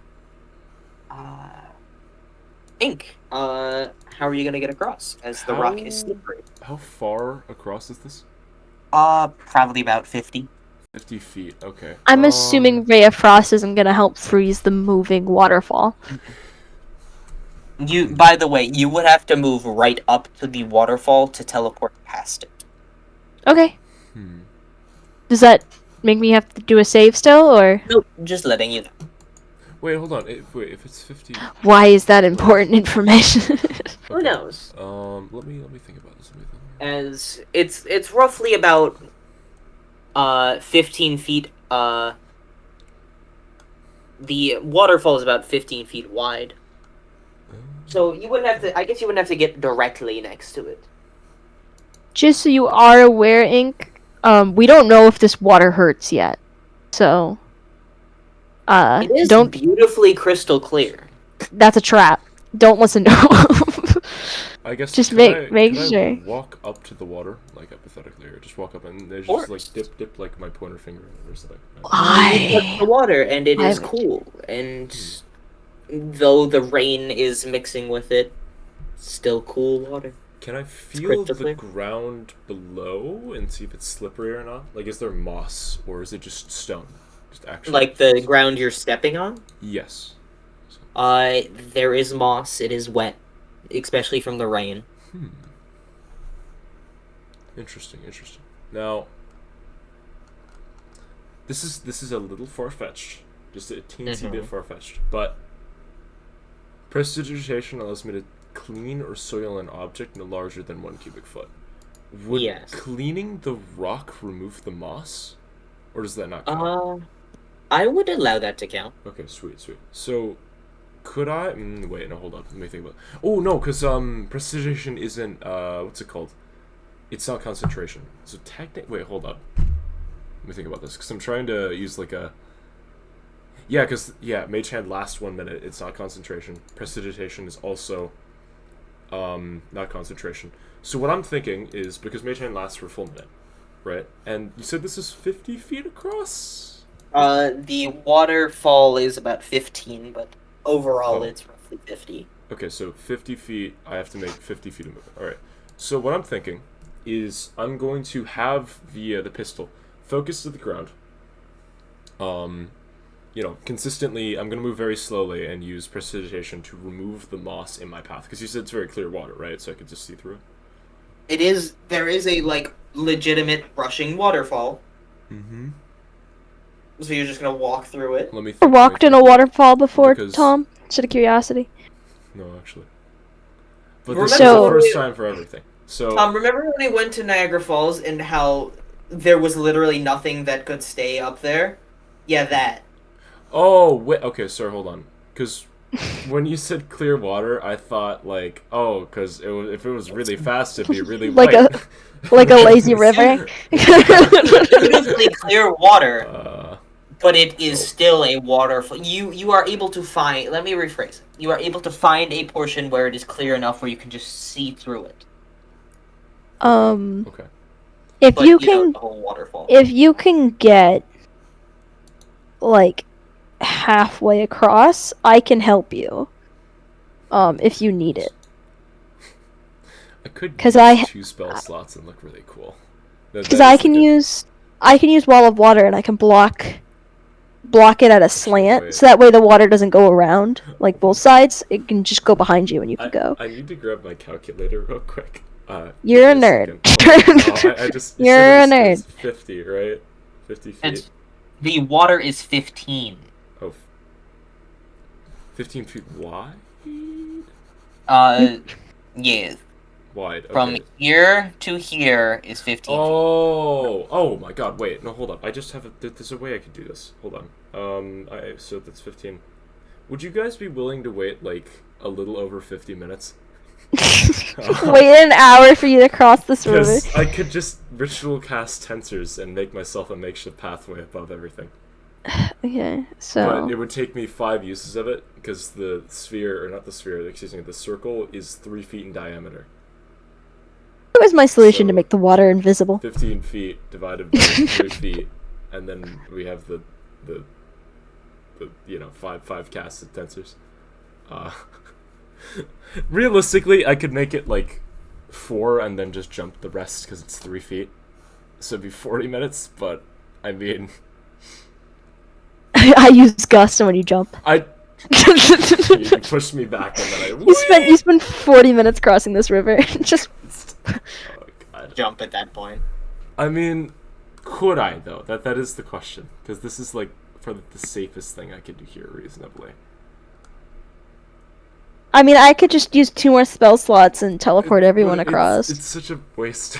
Ink. How are you gonna get across? As the rock is slippery. How far across is this? Probably about 50. 50 feet. Okay. I'm assuming Ray of Frost isn't gonna help freeze the moving waterfall. By the way, you would have to move right up to the waterfall to teleport past it. Okay. Hmm. Does that make me have to do a save still, or Nope, just letting you know. Wait, hold on. Wait, if it's 50. why is that important information? Who Okay. knows? Let me think about this. As it's roughly about 15 feet. The waterfall is about 15 feet wide. So you wouldn't have to. I guess you wouldn't have to get directly next to it. Just so you are aware, Ink, we don't know if this water hurts yet. So, It is don't. beautifully crystal clear. That's a trap. Don't listen to him. I guess Just could make I sure. walk up to the water, like hypothetically, or just walk up and there's Of just like dip like my pointer finger or something. You touch the water, and it Why is would- cool. And though the rain is mixing with it, still cool water. Can I feel crystal the clear. ground below and see if it's slippery or not? Like, is there moss or is it just stone? Just actually. Like the ground you're stepping on. Yes. There is moss. It is wet, especially from the rain. Interesting. Now, this is a little far fetched, just a teensy bit far fetched, but prestidigitation allows me to clean or soil an object no larger than 1 cubic foot. Would Yes. cleaning the rock remove the moss, or does that not count? I would allow that to count. Okay, sweet. So, could I? Wait, no, hold up. Let me think about. Oh no, because prestidigitation isn't what's it called? It's not concentration. So wait, hold up. Let me think about this, because I'm trying to use like a. Yeah, Mage Hand lasts 1 minute. It's not concentration. Prestidigitation is also not concentration. So what I'm thinking is, because Mage Hand lasts for a full minute, right? And you said this is 50 feet across? The waterfall is about 15, but overall Oh. it's roughly 50. Okay, so 50 feet, I have to make 50 feet of movement. Alright, so what I'm thinking is I'm going to have the pistol focused to the ground. Consistently, I'm going to move very slowly and use prestidigitation to remove the moss in my path. Because you said it's very clear water, right? So I could just see through it. There is a, legitimate rushing waterfall. Mm-hmm. So you're just gonna walk through it. Let me I think. walked in a waterfall before, Because- Tom. Just out of curiosity. No, actually. But Remember this is So- the first time for everything. So, Remember when I went to Niagara Falls and how there was literally nothing that could stay up there? Yeah, that. oh, wait, okay, sorry, hold on. Because when you said clear water, I thought, because if it was really fast, it'd be really Like white. Like a lazy river. Beautifully clear water, but it is oh. still a waterfall. You are able to find. Let me rephrase. You are able to find a portion where it is clear enough where you can just see through it. Okay. If But you know, can, the whole waterfall. if you can get like halfway across, I can help you. If you need it. I could 'Cause use 2 spell slots and look really cool. Because I can use Wall of Water and I can block it at a slant, Wait. so that way the water doesn't go around like both sides. It can just go behind you and you can go. I need to grab my calculator real quick. You're a give me nerd. second. No, I just you You're said a it's 50, right? 50 feet. The water is 15. Oh. 15 feet wide? Yeah. Wide. Okay. From here to here is 15. Oh my god, wait, no, hold up. I just have there's a way I could do this. Hold on. So that's 15. Would you guys be willing to wait, a little over 50 minutes? Wait an hour for you to cross this river. Because I could just ritual cast tensors and make myself a makeshift pathway above everything. Okay, so But it would take me 5 uses of it, because the circle is 3 feet in diameter. what was my solution to so- make the water invisible? 15 feet divided by 3 feet, and then we have the five casted tensors. Realistically, I could make it 4 and then just jump the rest because it's 3 feet. So it'd be 40 minutes, but I mean, I use gust when you jump. you pushed me back and then You spend 40 minutes crossing this river. Just Oh god. Jump at that point. I mean, could I though? That is the question, because this is for the safest thing I could do here reasonably. I mean, I could just use 2 more spell slots and teleport everyone across. It's such a waste.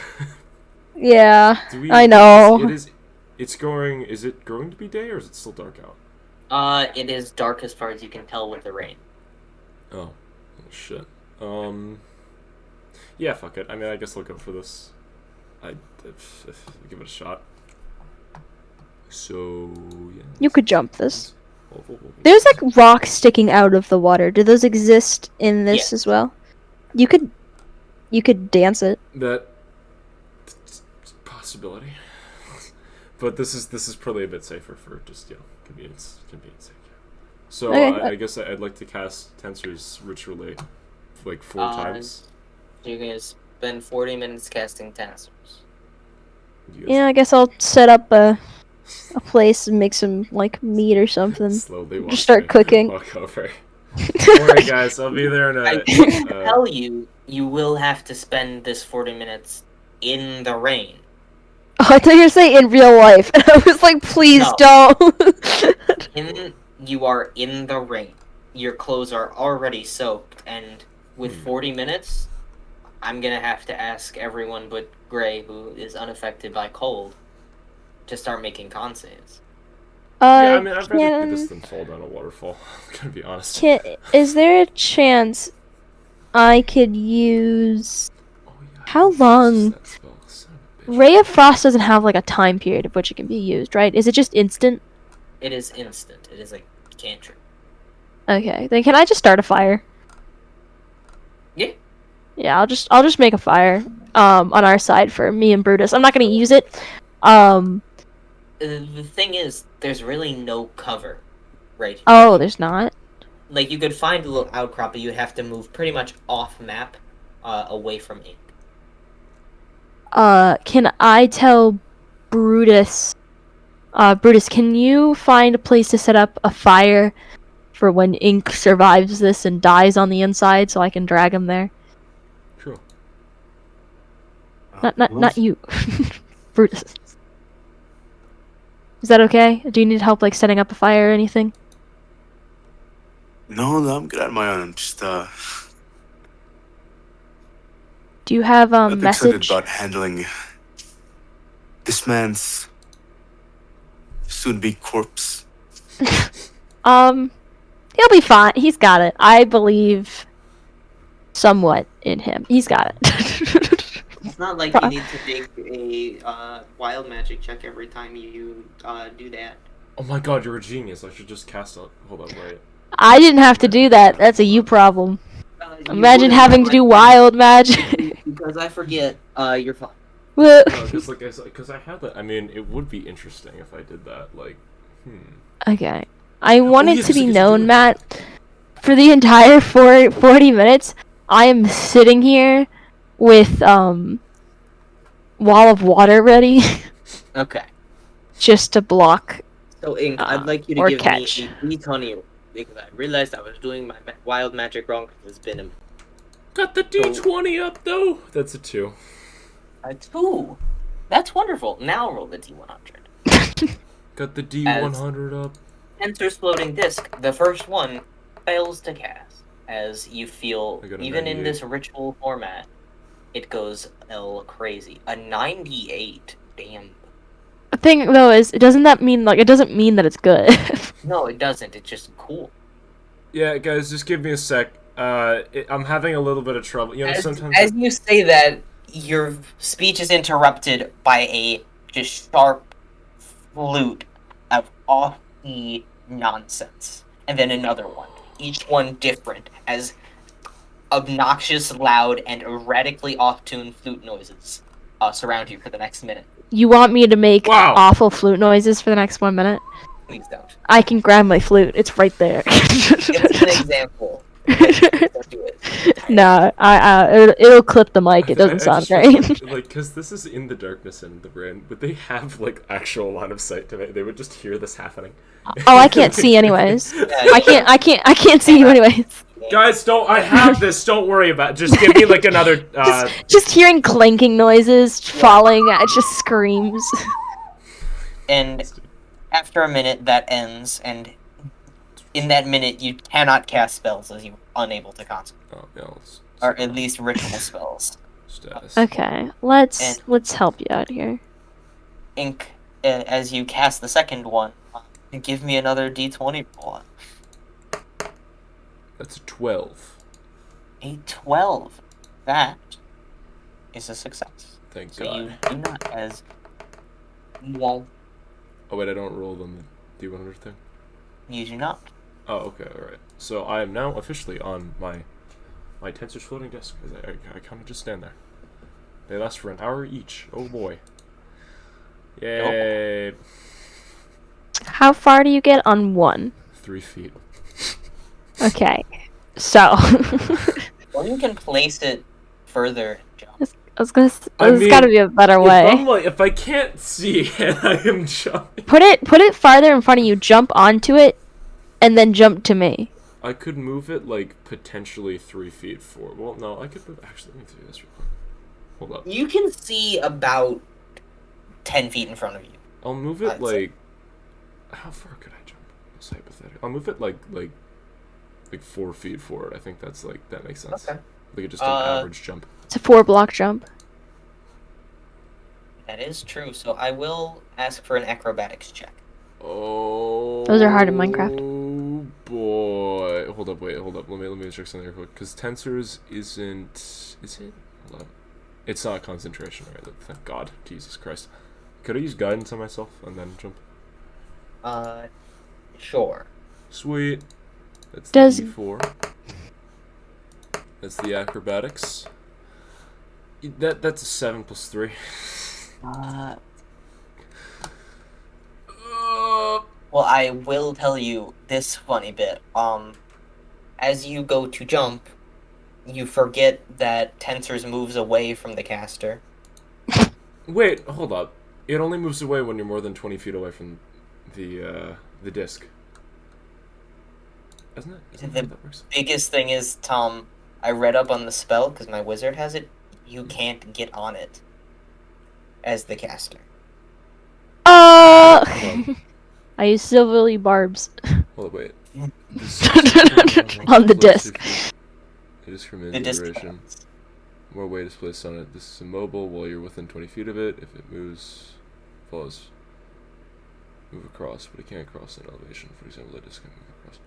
Yeah, Do we- I know. It is It's going. Is it going to be day or is it still dark out? It is dark as far as you can tell with the rain. Oh, shit. Yeah, fuck it. I mean, I guess I'll go for this. Give it a shot. So yeah. You could jump this. We'll There's like rocks sticking out of the water. Do those exist in this Yes. as well? You could dance it. that possibility. But this is probably a bit safer for just convenience sake. So Okay. I guess I'd like to cast Tensor's ritually like 4 times. You're gonna spend 40 minutes casting tensors. You guys Yeah, I guess I'll set up a place and make some like meat or something. slowly walk Just start me- cooking. Walk over. Don't worry, guys. I'll be there in I a. can tell you, you will have to spend this 40 minutes in the rain. Oh, I thought you were saying in real life. And I was like, please No. don't. You are in the rain. Your clothes are already soaked, and with 40 minutes, I'm gonna have to ask everyone but Gray, who is unaffected by cold, to start making con saves. Yeah, I mean, I'd rather do can, this than fall down a waterfall. I'm gonna be honest. is there a chance I could use... Oh, yeah, How I long- used that spell. Son of a bitch. Ray of Frost doesn't have like a time period of which it can be used, right? Is it just instant? It is instant. It is a cantrip. Okay, then can I just start a fire? Yeah. Yeah, I'll just make a fire on our side for me and Brutus. I'm not gonna use it. The thing is, there's really no cover, right? Oh, there's not. Like, you could find a little outcrop, but you have to move pretty much off map, away from ink. Can I tell Brutus? Brutus, can you find a place to set up a fire for when Ink survives this and dies on the inside, so I can drag him there? Sure. Not you, Brutus. Is that okay? Do you need help like setting up a fire or anything? No, I'm good on my own. I'm just Do you have I'm excited message? about handling this man's soon-to-be corpse. He'll be fine. He's got it. I believe somewhat in him. He's got it. It's not like you need to make a wild magic check every time you do that. Oh my god, you're a genius. I should just cast a. Hold on, wait. I didn't have to do that. That's a you problem. Imagine having to do wild magic. Because I forget, you're fine. Whoa. No, because I had that. I mean, it would be interesting if I did that. Like, Okay. I want it yes, to be yes, do known, it. Matt, for the entire 40 minutes, I am sitting here with, Wall of Water ready, Okay. just to block. So, Ink, I'd like you to or give catch. me a D20 because I realized I was doing my wild magic wrong because it's been got the D20 up though. That's a 2. a 2. That's wonderful. Now roll the D100. Got the D100 up. Tensor's floating disc, the first one, fails to cast. As you feel, I got a even in 98. this ritual format, it goes crazy. A 98. Damn. The thing, though, is, it doesn't mean that it's good. No, it doesn't. It's just cool. Yeah, guys, just give me a sec. I'm having a little bit of trouble. You know, sometimes. As you say that, your speech is interrupted by a just sharp flute of off-key nonsense. And then another one. Each one different, as obnoxious, loud, and erratically off-tune flute noises surround you for the next minute. You want me to make Wow. awful flute noises for the next 1 minute? Please don't. I can grab my flute. It's right there. It's an example. Don't do it. No, it'll clip the mic. It doesn't sound great. Like, because this is in the darkness and the rain, would they have, like, actual line of sight to it? They would just hear this happening. Oh, I can't see anyways. Yeah, I can't see you anyways. Guys, I have this, don't worry about it. Just give me, like, another, Just hearing clanking noises, falling, it just screams. And after a minute, that ends, and in that minute, you cannot cast spells as you're unable to concentrate. Oh, yeah, let's Or at least ritual spells. status. Okay, let's help you out here. Ink, as you cast the second one, give me another d20 roll. That's a 12. A 12. That is a success. Thank So God. you do not as well. Oh wait, I don't roll on the D100 thing? You do not. Oh, okay, alright. So I am now officially on my Tensor's floating disc. I kind of just stand there. They last for an hour each. Oh boy. Yay. How far do you get on one? 3 feet. Okay. So. Or you can place it further, John. I was gonna. I There's mean, gotta be a better way. If I can't see and I am jumping, Put it farther in front of you. Jump onto it, and then jump to me. I could move it like potentially 3 feet forward. Well, no, I could move. Actually, let me do this real quick. Hold up. You can see about 10 feet in front of you. I'll move it I'd say. like. How far could I jump? It's hypothetical. I'll move it like 4 feet forward. I think that makes sense. Okay. Like just an average jump. It's a 4-block jump. That is true, so I will ask for an acrobatics check. Oh. Those are hard in Minecraft. Oh boy! Hold up, wait, hold up. Let me check something real quick. Because tensors isn't. Is it? Hold up. It's not concentration, right? Thank God. Jesus Christ. Could I use guidance on myself and then jump? Sure. Sweet. That's Does- the D4. That's the acrobatics. That's a 7 plus 3. Well, I will tell you this funny bit. As you go to jump, you forget that Tensors moves away from the caster. Wait, hold up. It only moves away when you're more than 20 feet away from the disc. Isn't it? Isn't that how that works? Biggest thing is, Tom, I read up on the spell, because my wizard has it, you can't get on it as the caster. Hold I use silvery barbs Hold up, wait. on the disc. It is from The disc. inspiration. More weight is placed on it. This is immobile while you're within 20 feet of it. If it moves, follows, move across, but it can't cross an elevation. For example, the disc can move across.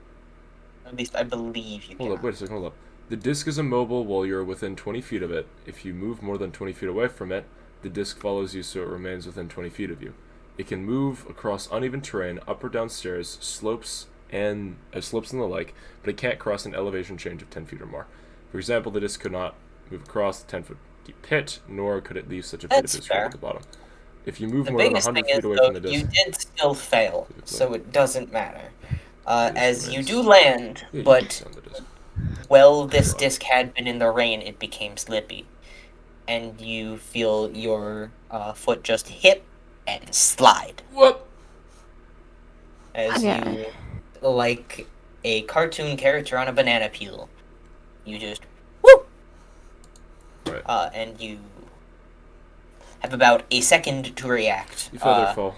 At least I believe you can. Hold up, wait a second, hold up. The disc is immobile while you're within 20 feet of it. If you move more than 20 feet away from it, the disc follows you so it remains within 20 feet of you. It can move across uneven terrain, up or down stairs, slopes and the like, but it can't cross an elevation change of 10 feet or more. For example, the disc could not move across the 10-foot deep pit, nor could it leave such a pit That's if it's at the bottom. If you move The more than biggest 100 thing is, feet away though, from the disc, you did still fail, so it doesn't matter. It As you remains- do land, yeah, you can but sound the disc. well, this disc had been in the rain, it became slippy. And you feel your foot just hit and slide. What? As Okay. you, like a cartoon character on a banana peel, you just, whoop! Right. And you have about a second to react. You feather fall.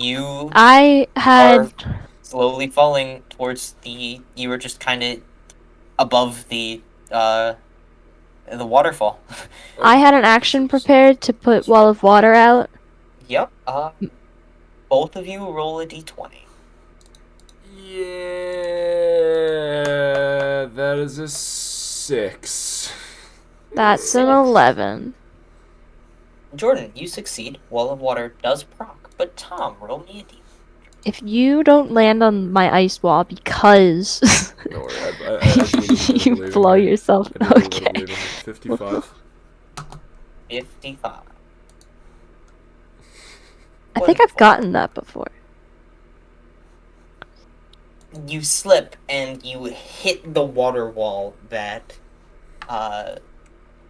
You I had. slowly falling towards you were just kind of above the waterfall. I had an action prepared to put Wall of Water out. Yep. Both of you roll a d20. Yeah, that is a 6. That's an 11. Jordan, you succeed. Wall of Water does proc, but Tom, roll me a d. If you don't land on my ice wall because Don't worry, I do you believe in blow me. yourself. I do believe Okay. in me. 55. 55. I think I've gotten that before. You slip and you hit the water wall that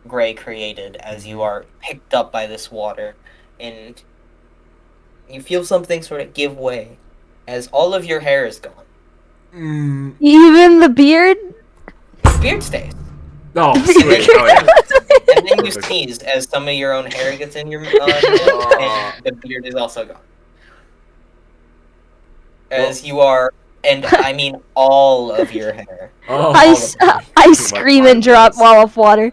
Gray created as you are picked up by this water, and you feel something sort of give way as all of your hair is gone. Even the beard? Beard stays. Oh, sweet. Oh, yeah. And then you Perfect. sneezed as some of your own hair gets in your head, and the beard is also gone. As you are, and I mean all of your hair. Oh, I scream and drop Wall of Water.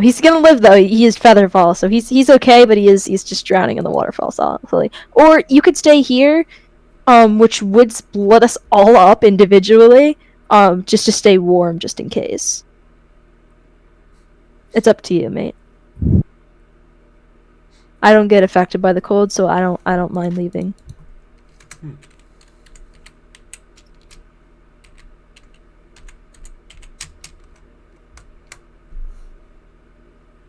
He's gonna live though. He is Featherfall, so he's okay, but he's just drowning in the waterfall solidly. Or you could stay here, which would split us all up individually, just to stay warm, just in case. It's up to you, mate. I don't get affected by the cold, so I don't mind leaving.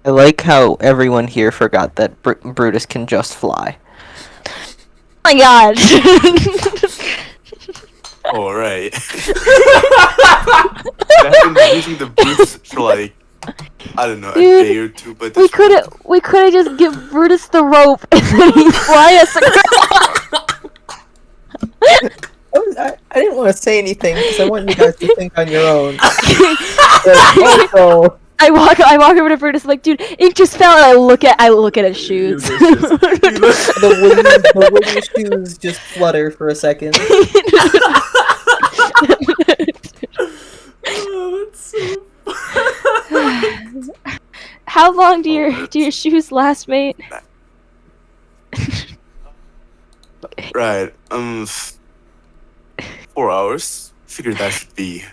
I like how everyone here forgot that Brutus can just fly. Oh my god! All right. I've been using the boots for like, I don't know, Dude, a day or two, but we could have just give Brutus the rope and then he'd fly us across. I didn't want to say anything because I want you guys to think on your own. But also, I walk over to Brutus like, dude, ink just fell, and I look at his shoes. the wooden shoes just flutter for a second. Oh, that's so. How long do your shoes last, mate? right. 4 hours. Figured that should be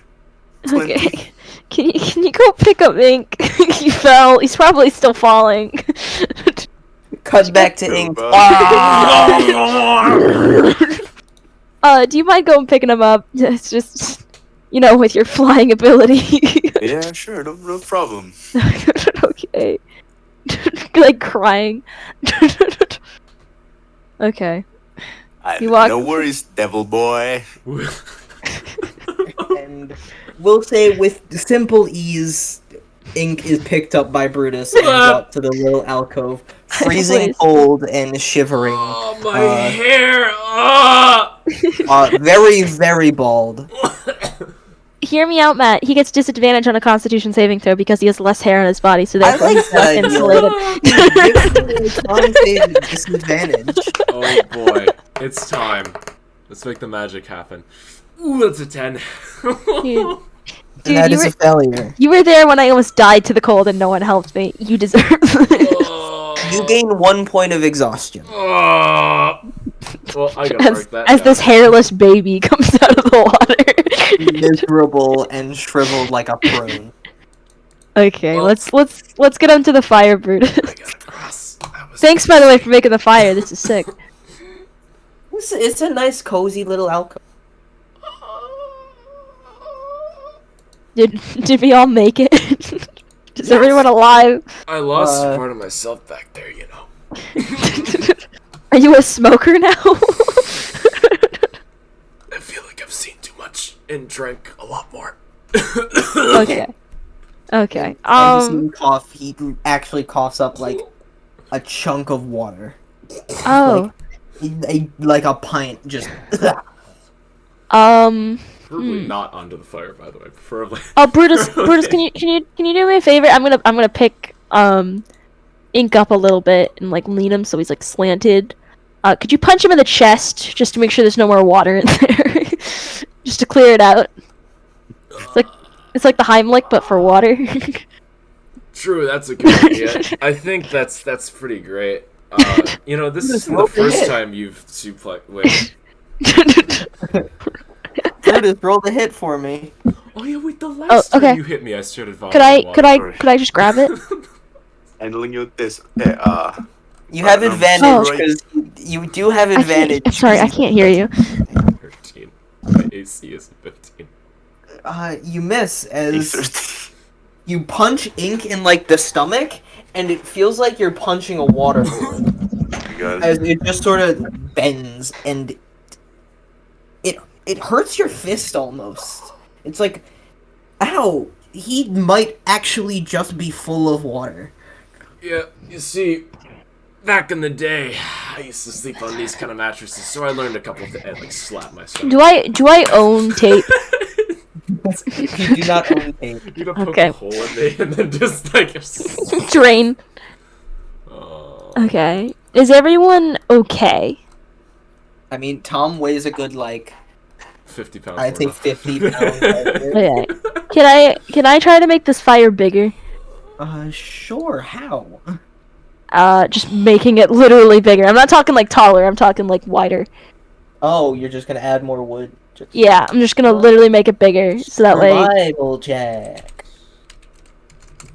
20. Okay. Can you go pick up Ink? He fell. He's probably still falling. Cut back to ink. Do you mind going picking him up? It's just, with your flying ability. Yeah, sure, no problem. Okay. Like crying. Okay. You walk- No worries, devil boy. And we'll say with simple ease, Ink is picked up by Brutus and brought to the little alcove, freezing cold and shivering. Oh, my hair! Very, very bald. Hear me out, Matt. He gets disadvantage on a Constitution saving throw because he has less hair on his body, so I therefore like he's less that idea. insulated. Disadvantage. Oh boy, it's time. Let's make the magic happen. Ooh, that's a 10. Dude, And that is a failure. you were there when I almost died to the cold and no one helped me. You deserve it. You gain 1 point of exhaustion. Well, I gotta break that as down. this hairless baby comes out of the water. Miserable and shriveled like a prune. Okay, Well- let's get onto the fire, Brutus. I got grass. That was Thanks, by the way, for making the fire. This is sick. It's a nice, cozy little alcove. Did we all make it? Is everyone alive? I lost part of myself back there, you know. Are you a smoker now? I feel like I've seen too much and drank a lot more. Okay. Okay. I just see him cough. He actually coughs up like a chunk of water, Oh. like a pint. Just. Preferably not onto the fire, by the way. Preferably. Oh, Brutus, can you do me a favor? I'm gonna pick Ink up a little bit and like lean him so he's like slanted. Could you punch him in the chest just to make sure there's no more water in there, just to clear it out? It's like the Heimlich but for water. True, that's a good idea. I think that's pretty great. This isn't the first time you've suplexed. Wait. Brutus, roll the hit for me. Oh yeah, wait. The last okay. time you hit me, I started vomiting water. Could I just grab it? Handling you with this. Okay, You have Oh. advantage because you do have advantage. Sorry, I can't hear you. 13. My AC is 15. You miss as 13. you punch Ink in like the stomach, and it feels like you're punching a water balloon. As it just sort of bends, and it hurts your fist almost. It's like, ow! He might actually just be full of water. Yeah, you see, back in the day, I used to sleep on these kind of mattresses, so I learned a couple of and like slap my stomach. Do I own tape? You do not own tape. You gotta poke Okay. a hole in me and then just like. Drain. Oh. Okay. Is everyone okay? I mean, Tom weighs a good 50 pounds. I think more. 50 pounds. Okay. Can I try to make this fire bigger? Sure. How? Just making it literally bigger. I'm not talking like taller. I'm talking like wider. Oh, you're just gonna add more wood. Yeah, I'm just gonna literally make it bigger so that way. Survival check.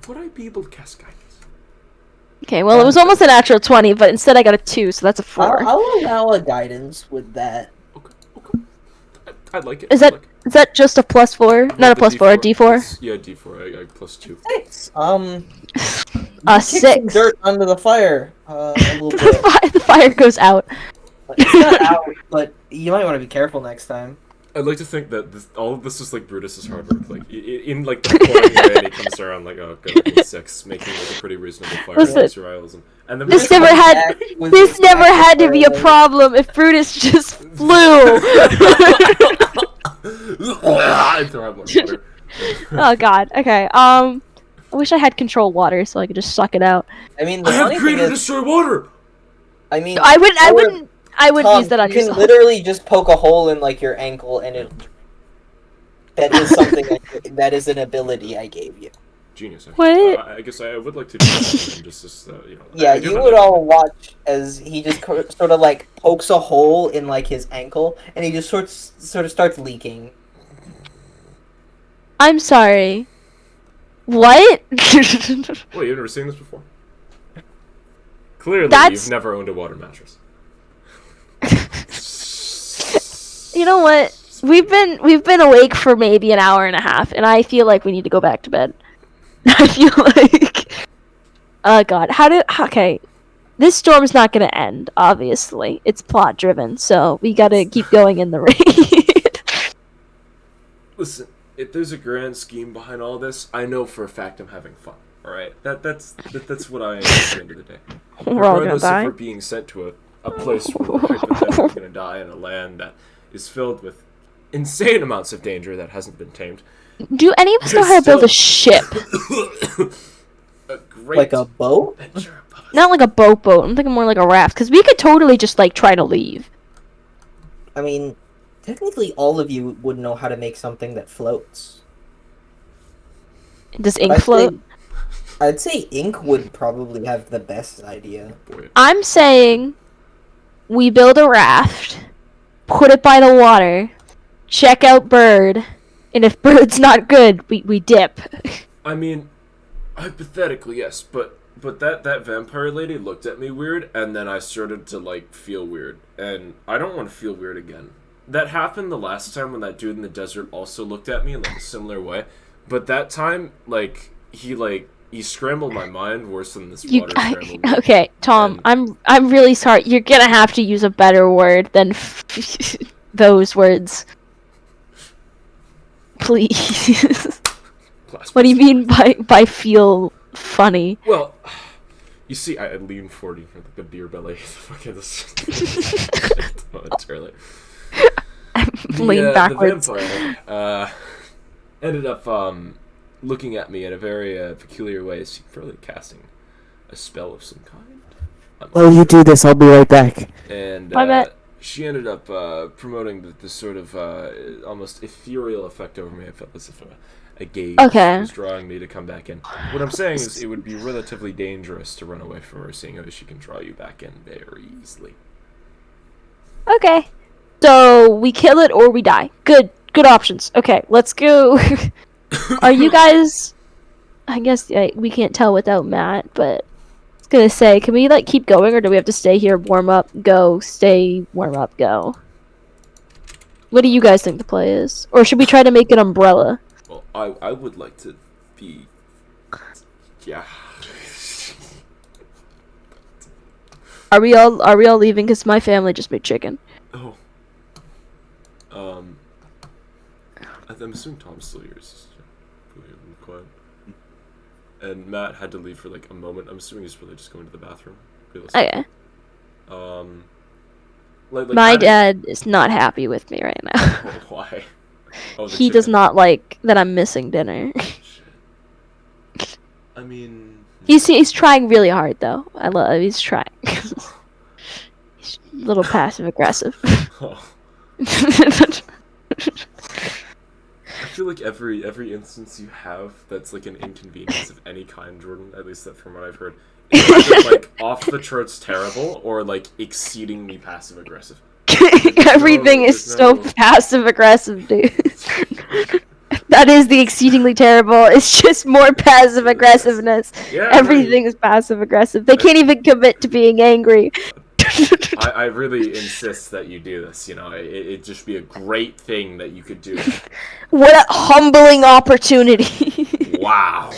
Would I be able to cast guidance? Okay, well it was almost a natural 20, but instead I got a 2, so that's a 4. I'll allow a guidance with that. Okay. I'd like it. Is that just a +4? Not a +4, a D4. Yeah, D4. I +2. 6. A Kick some 6. dirt under the fire. A little bit. The fire goes out. It's not out, but you might want to be careful next time. I'd like to think that all of this is like Brutus's hard work. Like in like the pouring rain, he comes around like, oh, good, 6, making like a pretty reasonable fire Listen, survivals. And then this never had to be a problem if Brutus just flew. I throw out more water. Oh god. Okay. I wish I had control water so I could just suck it out. I mean, the I have funny thing created is, destroy water. I mean, I wouldn't Tom, use that on you can yourself. literally just poke a hole in like your ankle, and that is something that is an ability I gave you. Genius. What? I guess I would like to do that. Just you know. Yeah, you would all watch as he just sort of like pokes a hole in like his ankle, and he just sort of starts leaking. I'm sorry. What? Wait, you've never seen this before? Clearly, you've never owned a water mattress. You know what? We've been awake for maybe an hour and a half, and I feel like we need to go back to bed. I feel like, oh god, okay, this storm's not gonna end. Obviously, it's plot driven, so we gotta keep going in the raid. Listen, if there's a grand scheme behind all this, I know for a fact I'm having fun. All right, that's what I am at the end of the day. We're all gonna Regardless die. if we're being sent to a place where we're hypothetically gonna die in a land that is filled with insane amounts of danger that hasn't been tamed. Do any of us know how to build a ship? A great Like a boat? adventure above us. Not like a boat. I'm thinking more like a raft, because we could totally just like try to leave. I mean, technically, all of you would know how to make something that floats. Does ink float? I'd say Ink would probably have the best idea. Boy. I'm saying we build a raft, put it by the water, check out Bird, and if Bird's not good, we dip. I mean, hypothetically, yes, but that vampire lady looked at me weird, and then I started to like feel weird, and I don't want to feel weird again. That happened the last time when that dude in the desert also looked at me in like a similar way, but that time he scrambled my mind worse than this water scrambled me. Okay, Tom, I'm really sorry. You're gonna have to use a better word than those words. Please. What do you mean by feel funny? Well, you see, I leaned forward for like a beer belly. Fucking this. Entirely. Lean backwards. The vampire ended up looking at me in a very peculiar way, probably casting a spell of some kind. While you do this, I'll be right back. And I bet. she ended up promoting this sort of almost ethereal effect over me. I felt as if a gaze was drawing me to come back in. What I'm saying is it would be relatively dangerous to run away from her, seeing as she can draw you back in very easily. Okay. So we kill it or we die. Good options. Okay, let's go. Are you guys? I guess we can't tell without Matt, but I was gonna say, can we like keep going, or do we have to stay here, warm up, go, stay, warm up, go? What do you guys think the play is, or should we try to make an umbrella? Well, I would like to be, yeah. Are we all leaving? Cause my family just made chicken. Oh. I'm assuming Tom's still here. Quiet. And Matt had to leave for like a moment. I'm assuming he's really just going to the bathroom. Okay. My dad is not happy with me right now. Oh, why? Oh, He does not like that I'm missing dinner. Shit. I mean, he's trying really hard though. He's trying. He's a little passive aggressive. oh. I feel like every instance you have that's like an inconvenience of any kind, Jordan, at least that from what I've heard, is either like off the charts terrible or like exceedingly passive aggressive. Everything is so passive aggressive, dude. That is the exceedingly terrible. It's just more passive aggressiveness. Yeah, Everything is passive aggressive. They can't even commit to being angry. I really insist that you do this. You know, it'd just be a great thing that you could do. What a humbling opportunity. Wow.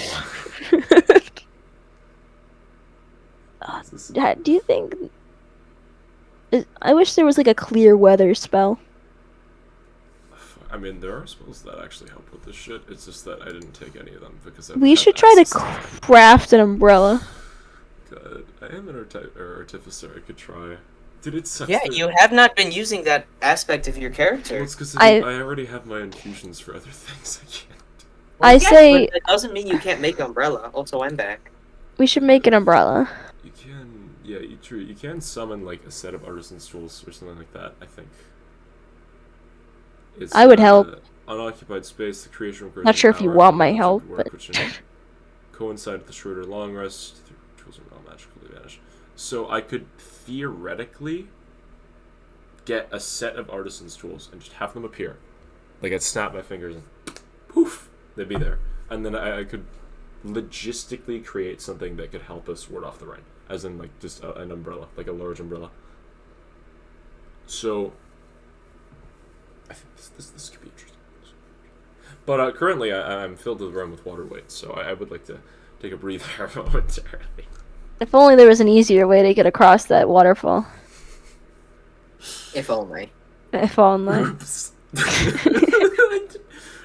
Do you think? I wish there was like a clear weather spell. I mean, there are spells that actually help with this shit. It's just that I didn't take any of them because I. We should try to craft an umbrella. Good. I am an artificer. I could try. Dude, it sucks. Yeah, you have not been using that aspect of your character. Well, it's because I already have my infusions for other things. I can't. Well, I say. But it doesn't mean you can't make umbrella. Also, I'm back. We should make an umbrella. You can. Yeah, true. You can summon like a set of artisan's tools or something like that. I think. It's, I would help. Unoccupied space, the creation of Not sure if you want my help, but which coincide with the shorter long rest. Tools are not magically vanished. So I could theoretically get a set of artisan's tools and just have them appear. Like I'd snap my fingers and poof, they'd be there. And then I could logistically create something that could help us ward off the rain. As in like just an umbrella, like a large umbrella. So I think this could be interesting. But currently I'm filled to the rim with water weight, so I would like to take a breather momentarily. If only there was an easier way to get across that waterfall. If only. If only. I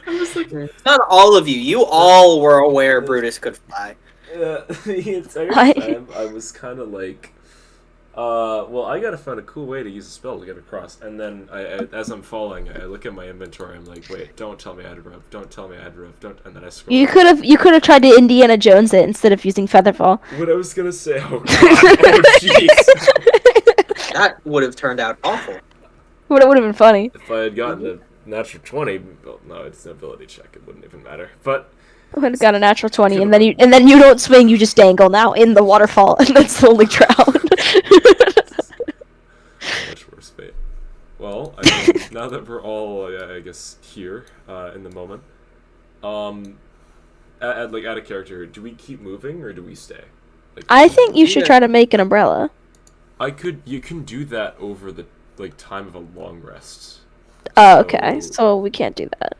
was like, Not all of you. You all were aware Brutus could fly. the entire time I was kind of like, well, I gotta find a cool way to use a spell to get across. And then, as I'm falling, I look at my inventory. I'm like, wait, don't tell me I had rope. Don't tell me I had rope. Don't. And then I scroll. You could have tried to Indiana Jones it instead of using Featherfall. What I was gonna say. Oh god. Oh jeez. That would have turned out awful. Would have been funny. If I had gotten a natural 20, well, no, it's an ability check. It wouldn't even matter. But. Would have got a natural 20, and then you don't swing. You just dangle now in the waterfall, and then slowly drown. Much worse fate. Well, I mean, now that we're all, I guess, here in the moment, out of character, do we keep moving or do we stay? Like, I think you should try to make an umbrella. You can do that over the time of a long rest. Oh, okay. So we can't do that.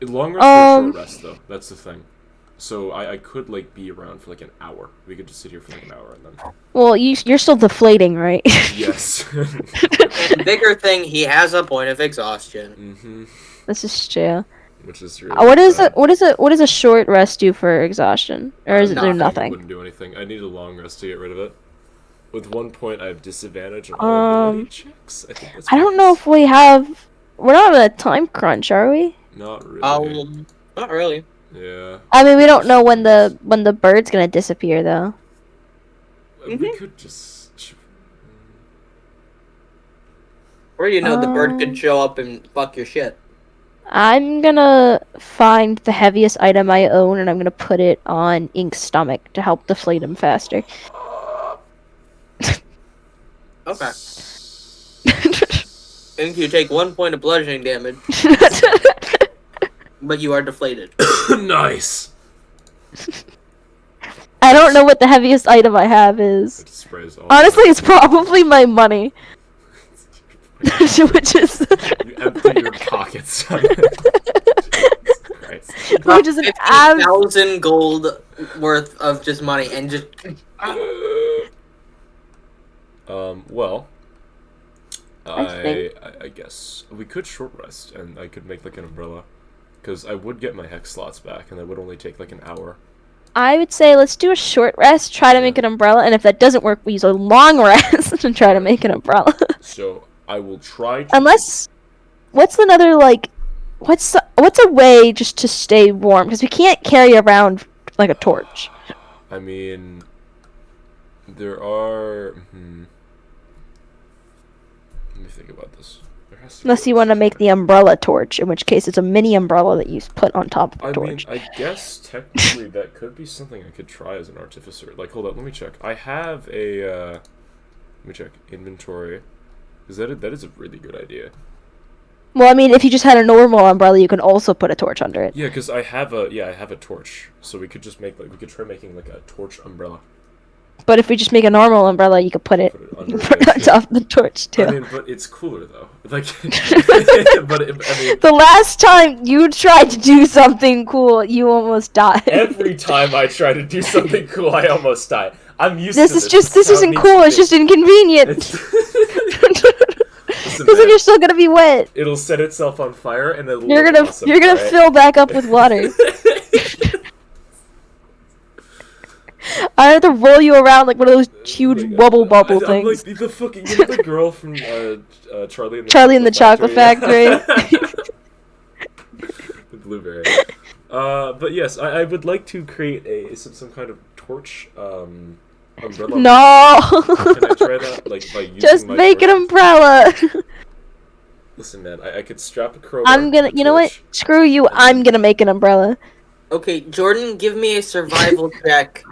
Long rest or short rest, though. That's the thing. So I could be around for an hour. We could just sit here for an hour and then. Well, you're still deflating, right? Yes. And bigger thing, he has a point of exhaustion. Mm-hmm. This is true. Which is really What sad. does a short rest do for exhaustion, or is it do It nothing? wouldn't do anything. I need a long rest to get rid of it. With 1 point, I have disadvantage on all ability checks. I think that's. I don't know if we have. We're not on a time crunch, are we? Not really. Not really. Yeah. I mean, we don't know when the bird's gonna disappear, though. We could just. Or the bird could show up and fuck your shit. I'm gonna find the heaviest item I own, and I'm gonna put it on Ink's stomach to help deflate him faster. Okay. Ink, you take 1 point of bludgeoning damage, but you are deflated. Nice. I don't know what the heaviest item I have is. It sprays all Honestly, it's probably my money. Which is You empty your pockets. Christ. which is an ab 50,000 gold worth of just money and just. Well, I I guess we could short rest, and I could make an umbrella, because I would get my hex slots back, and that would only take an hour. I would say let's do a short rest, try to make an umbrella, and if that doesn't work, we use a long rest and try to make an umbrella. So I will try to. Unless, what's another what's a way just to stay warm? Because we can't carry around a torch. I mean, there are. Let me think think about this. There has to be Unless you want to make the umbrella torch, in which case it's a mini umbrella that you put on top of the I torch. mean, I guess technically that could be something I could try as an artificer. Like, hold up, let me check. I have a, let me check. Inventory. That is a really good idea. Well, I mean, if you just had a normal umbrella, you can also put a torch under it. Yeah, because I have a torch. So we could just make, like, we could try making, like, a torch umbrella. But if we just make a normal umbrella, you could put it Under on top of the torch, too. I mean, but it's cooler, though. Like, but, I mean... The last time you tried to do something cool, you almost died. Every time I try to do something cool, I almost die. I'm used This to is this. just, this isn't cool, it's just inconvenient. Listen, Because then man, you're still gonna be wet. it'll set itself on fire, and then You're gonna right? fill back up with water. I have to roll you around like one of those huge wubble bubble I'm things. like the fucking, you know, the girl from Charlie and the Charlie and the Chocolate Factory. The blueberry. But yes, I would like to create some kind of torch umbrella. No. Can I try that? Like by using Just my make an torch? umbrella. Listen, man, I could strap a crowbar. I'm gonna. a You know what? torch. Screw you. I'm gonna make an umbrella. Okay, Jordan, give me a survival check.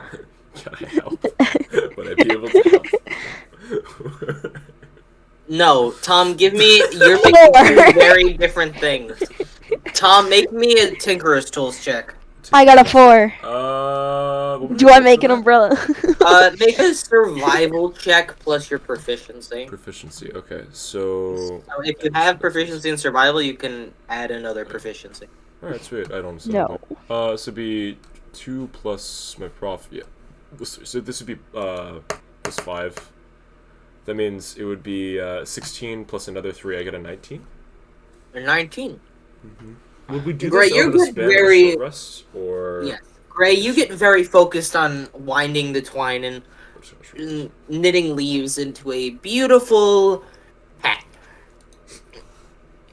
Can I help? Would I be able to help? No, Tom, give me. You're making two very different things. Tom, make me a Tinkerer's Tools check. I got a 4. What would Do you I do make for an that? umbrella? Make a survival check plus your proficiency. Proficiency. Okay, so. So if you have proficiency in survival, you can add another proficiency. All right, sweet. I don't. No. This would be 2 plus my prof. Yeah. So this would be plus 5. That means it would be 16 plus another 3. I get a 19. You're 19. Would we do Great, this you over the get span very- of a short rest, or? Yes. Gray, you get very focused on winding the twine and knitting leaves into a beautiful hat.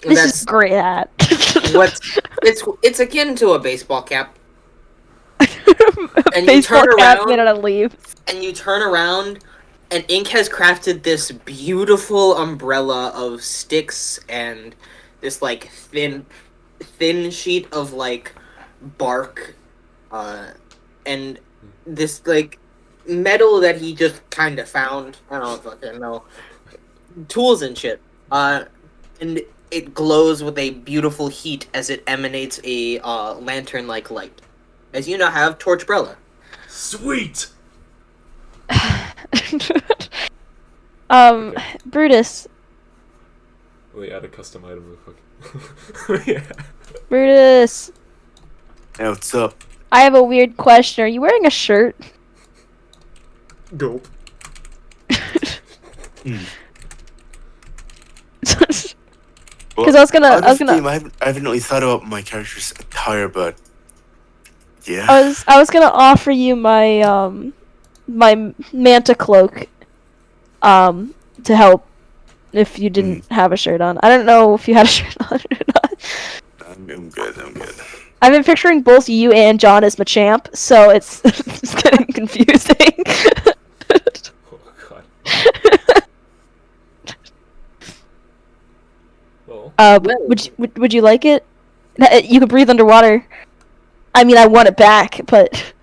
This is great hat. It's akin to a baseball cap. And you Baseball turn cap around- made out of leaves. And you turn around, and Ink has crafted this beautiful umbrella of sticks and this like thin sheet of like bark, and this like metal that he just kind of found. I don't fucking know. Tools and shit. And it glows with a beautiful heat as it emanates a lantern-like light. As you now have Torchbrella. Sweet. Brutus. Really add a custom item real quick. Yeah. Brutus. Hey, what's up? I have a weird question. Are you wearing a shirt? Go. Because I was gonna. I haven't really thought about my character's attire, but yeah. I was gonna offer you my my manta cloak to help if you didn't have a shirt on. I don't know if you had a shirt on or not. I'm good. I'm good. I've been picturing both you and John as Machamp, so it's it's getting confusing. Oh god. Well. Would you like it? You could breathe underwater. I mean, I want it back, but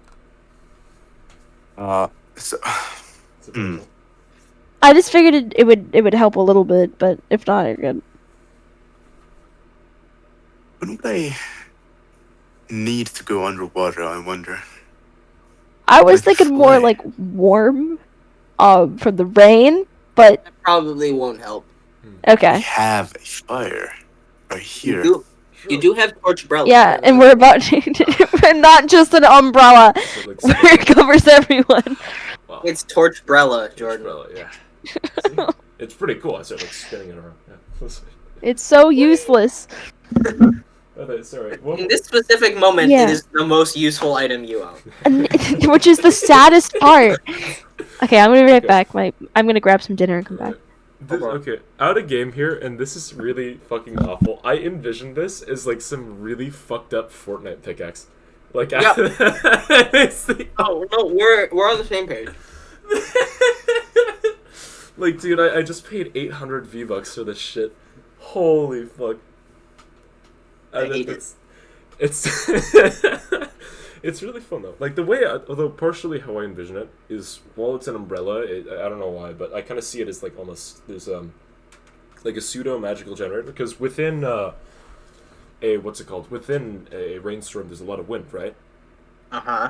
So, It's a bit of I just figured it would help a little bit. But if not, you're good. wouldn't I need to go underwater? I wonder. I was Like thinking more flame. like warm, from the rain. But That probably won't help. I okay, have a fire right here. You do have Torchbrella. yeah, and we're about to. We're not just an umbrella. So, like, Where it covers everyone. wow. It's Torchbrella, Jordan. Umbrella, yeah. See? It's pretty cool. I started like spinning it around. Yeah. It's so useless. Sorry. What? In this specific moment, Yeah. it is the most useful item you own. And, which is the saddest part. Okay, I'm gonna be right back. I'm gonna grab some dinner and come back. Okay, out of game here, and this is really fucking awful. I envisioned this as like some really fucked up Fortnite pickaxe. Like, Yeah. it's the- Oh no, we're on the same page. Like, dude, I just paid 800 V-Bucks for this shit. Holy fuck. I hate it. It's it's really fun though. Like the way, although partially how I envision it is, while it's an umbrella, I don't know why, but I kind of see it as like almost there's like a pseudo magical generator because within within a rainstorm there's a lot of wind, right?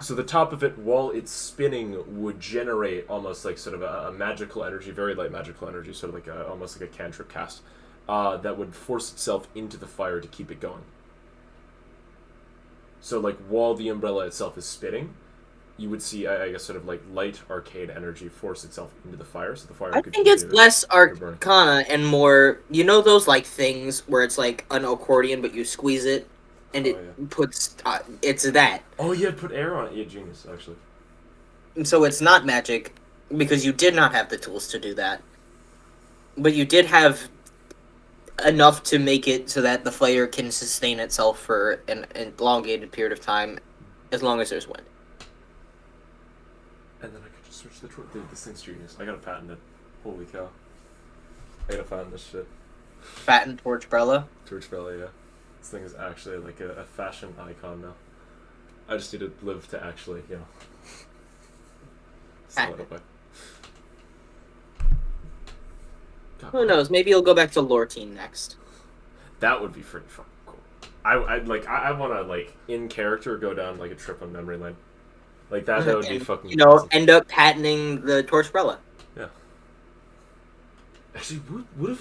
So the top of it, while it's spinning, would generate almost like sort of a magical energy, very light magical energy, sort of like almost like a cantrip cast, that would force itself into the fire to keep it going. So like while the umbrella itself is spinning, you would see, I guess, sort of like light arcane energy force itself into the fire, so the fire. I think it's less arcana and more, you know, those like things where it's like an accordion, but you squeeze it. And it puts, it's that. Oh, yeah, put air on it. Yeah, genius, actually. And so it's not magic, because you did not have the tools to do that. But you did have enough to make it so that the fire can sustain itself for an elongated period of time, as long as there's wind. And then I could just switch the torch. Dude, this thing's genius. I gotta patent it. Holy cow. I gotta patent this shit. Patent Torchbrella? Torchbrella, yeah. This thing is actually like a fashion icon now. I just need to live to actually, you know, sell it away. Who knows? Maybe you'll go back to Lortine next. That would be pretty fucking cool. I want to like in character go down like a trip on memory lane, like that. That would be fucking. You know, awesome. end up patenting the Torchbrella. Yeah. Actually, would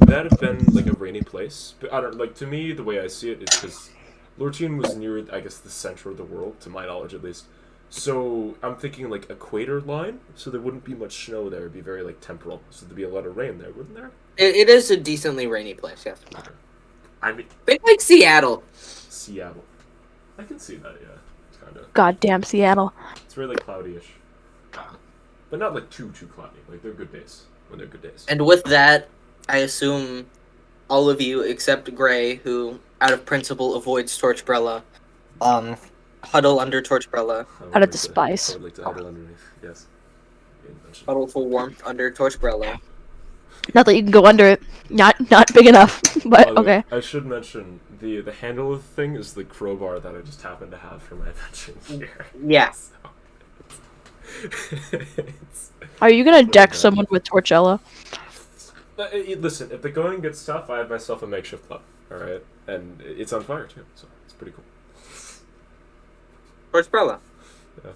that have been like a rainy place? But I don't like. To me, the way I see it is because Lortine was near, I guess, the center of the world, to my knowledge at least. So I'm thinking like equator line, so there wouldn't be much snow there. It'd be very like temporal, so there'd be a lot of rain there, wouldn't there? It is a decently rainy place, yes. Okay. I mean, think like Seattle. Seattle. I can see that, yeah. Kind of. Goddamn Seattle. It's very like cloudy-ish. But not like too cloudy. Like they're good days when they're good days. And with that, I assume all of you except Gray, who out of principle avoids Torchbrella, huddle under Torchbrella. Out of despise. I would like to huddle underneath. Yes. Huddle for warmth under Torchbrella. Not that you can go under it. Not big enough. But okay. I should mention the handle of the thing is the crowbar that I just happen to have for my invention here. Yes. Are you gonna deck someone with Torchella? Listen, if the going gets tough, I have myself a makeshift club. All right, and it's on fire too, so it's pretty cool. Torchbrella. Yeah.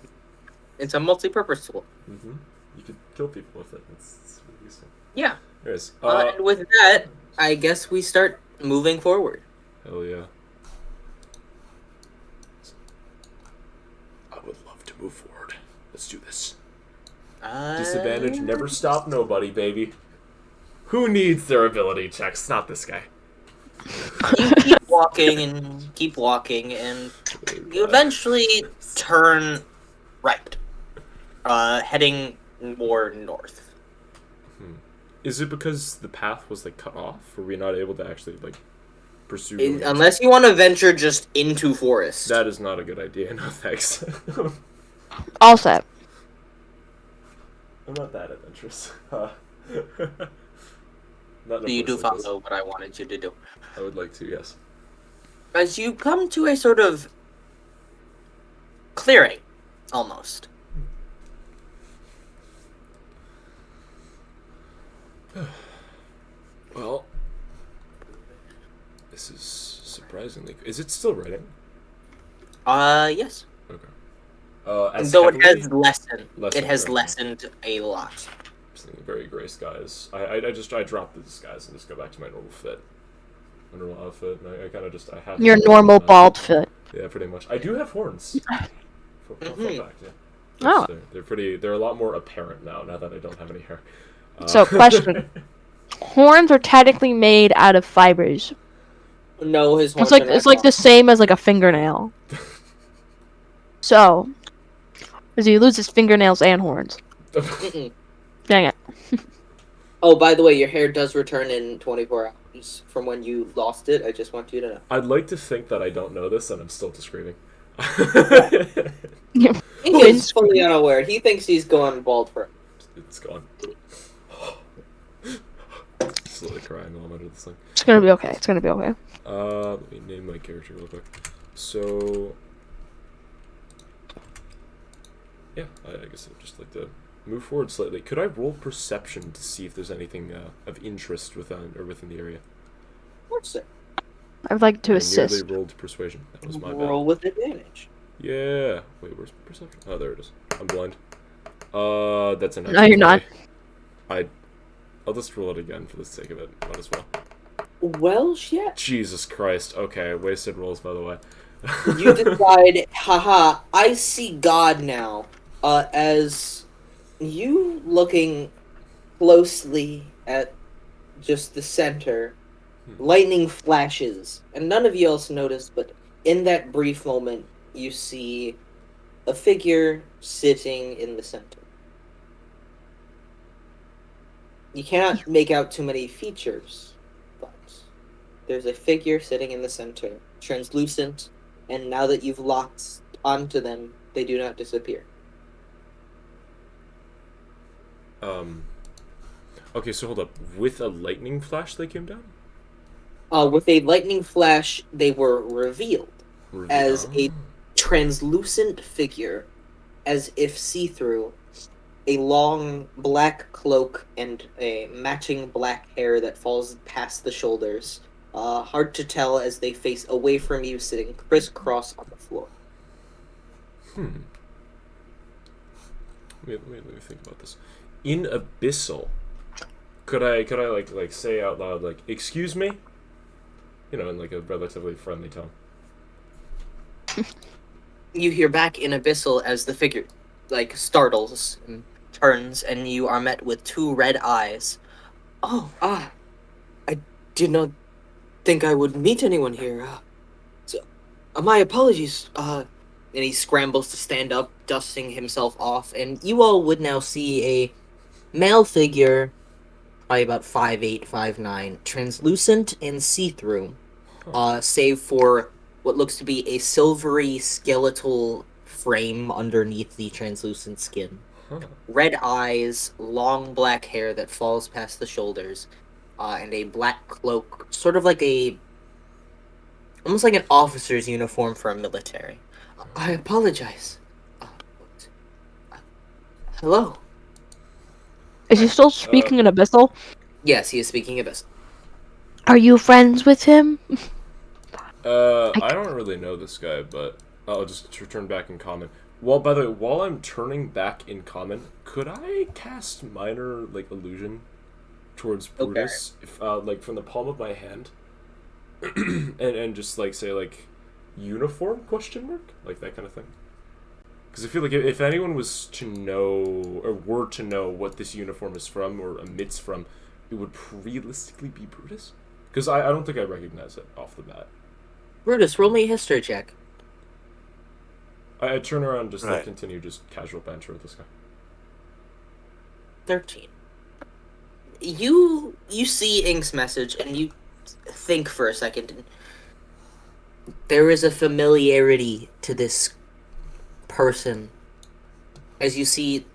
It's a multi-purpose tool. Mm-hmm. You could kill people with it. It's really useful. Yeah. Anyways, and with that, I guess we start moving forward. Hell yeah. I would love to move forward. Let's do this. Disadvantage, never stop nobody, baby. Who needs their ability checks? Not this guy. You keep walking, and you eventually turn right, heading more north. Is it because the path was like cut off? Were we not able to actually like pursue? Unless you want to venture just into forest. That is not a good idea. No thanks. All set. I'm not that adventurous. You do follow what I wanted you to do. I would like to, yes. As you come to a sort of clearing, almost. Well, this is surprisingly. Is it still raining? Yes. Okay. Though it has lessened. It has lessened a lot. Very gray skies. I drop the disguise and just go back to my normal fit. My normal outfit. And I kind of just I have your normal bald fit. Yeah, pretty much. I do have horns. Fun fact, yeah. Oh. They're pretty. They're a lot more apparent now that I don't have any hair. So, question: horns are technically made out of fibers. No, his horns. It's like the same as like a fingernail. So, he loses fingernails and horns. Dang it. Oh, by the way, your hair does return in 24 hours from when you lost it. I just want you to know. I'd like to think that I don't know this and I'm still just screaming. He is fully unaware. He thinks he's going bald for. it's gone. Slowly crying while I'm under this thing. It's gonna be okay. It's gonna be okay. Let me name my character real quick. So, yeah, I guess I'd just like to move forward slightly. Could I roll perception to see if there's anything of interest within the area? Of course, sir. I'd like to I assist. nearly rolled persuasion. That was my bad. Roll with advantage. Yeah. Wait, where's perception? Oh, there it is. I'm blind. That's a No, you're not. I'll just roll it again for the sake of it. Might as well. Well, shit. Jesus Christ. Okay, wasted rolls, by the way. You decide, haha, I see God now. As you looking closely at just the center, lightning flashes, and none of you else notice, but in that brief moment, you see a figure sitting in the center. You cannot make out too many features, but there's a figure sitting in the center, translucent, and now that you've locked onto them, they do not disappear. Okay, so hold up. With a lightning flash they came down? With a lightning flash, they were revealed as a translucent figure, as if see-through, a long black cloak and a matching black hair that falls past the shoulders. Hard to tell as they face away from you, sitting crisscross on the floor. Let me think about this. In Abyssal, could I like say out loud like, "Excuse me"? You know, in like a relatively friendly tone. You hear back in Abyssal as the figure, like, startles and turns, and you are met with two red eyes. Oh, I did not think I would meet anyone here. My apologies. And he scrambles to stand up, dusting himself off, and you all would now see a male figure, probably about 5'8", 5'9", translucent and see-through, save for what looks to be a silvery skeletal frame underneath the translucent skin. Red eyes, long black hair that falls past the shoulders, and a black cloak, sort of like almost like an officer's uniform for a military. I apologize. Hello. Is he still speaking in Abyssal? Yes, he is speaking Abyssal. Are you friends with him? I don't really know this guy, but I'll just return back in common. Well, by the way, while I'm turning back in common, could I cast minor like illusion towards Brutus, if like from the palm of my hand, and just like say like uniform question mark, like that kind of thing? Because I feel like if anyone was to know or were to know what this uniform is from or emits from, it would realistically be Brutus. Because I don't think I recognize it off the bat. Brutus, roll me a history check. I turn around and just Right. like continue just casual banter with this guy. 13. You see Ink's message and you think for a second. And there is a familiarity to this person, as you see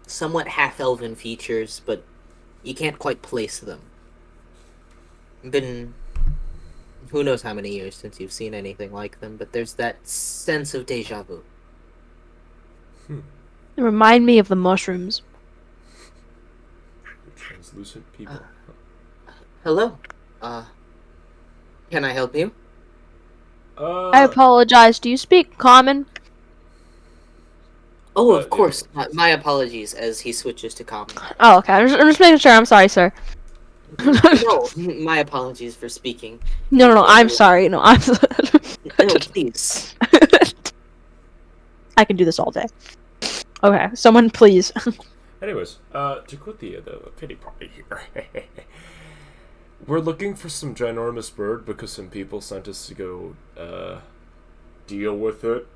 somewhat half-elven features, but you can't quite place them. Been who knows how many years since you've seen anything like them, but there's that sense of deja vu. They remind me of the mushrooms. Translucent people. Hello. Can I help you? I apologize. Do you speak common? Oh, of yeah. course. My apologies, as he switches to common. Oh, okay. I'm just making sure. I'm sorry, sir. No, my apologies for speaking. No. I'm sorry. No, I'm. No, please. I can do this all day. Okay, someone please. Anyways, to quit the pity party here. We're looking for some ginormous bird because some people sent us to go deal with it.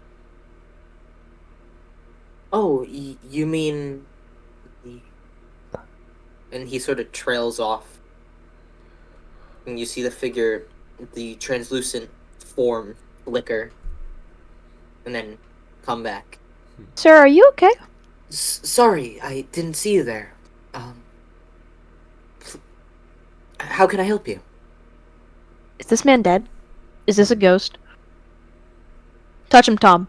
Oh, you mean... And he sort of trails off. And you see the figure, the translucent form, flicker. And then come back. Sir, are you okay? Sorry, I didn't see you there. Um, how can I help you? Is this man dead? Is this a ghost? Touch him, Tom.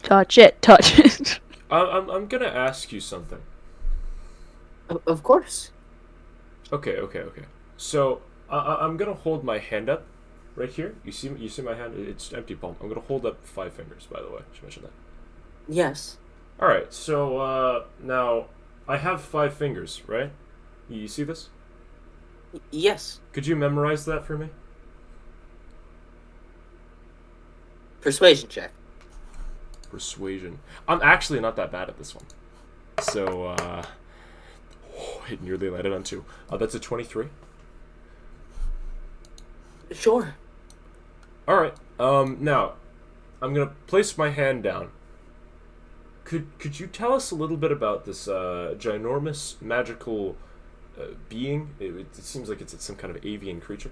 Touch it. Touch it. I'm gonna ask you something. Of course. Okay. So I'm gonna hold my hand up, right here. You see my hand? It's empty palm. I'm gonna hold up 5 fingers. By the way, should mention that. Yes. All right. So now I have 5 fingers, right? You see this? Yes. Could you memorize that for me? Persuasion check. Persuasion. I'm actually not that bad at this one. So it nearly landed on 2. That's a 23. Sure. All right. Now, I'm gonna place my hand down. Could you tell us a little bit about this ginormous magical being? It seems like it's some kind of avian creature.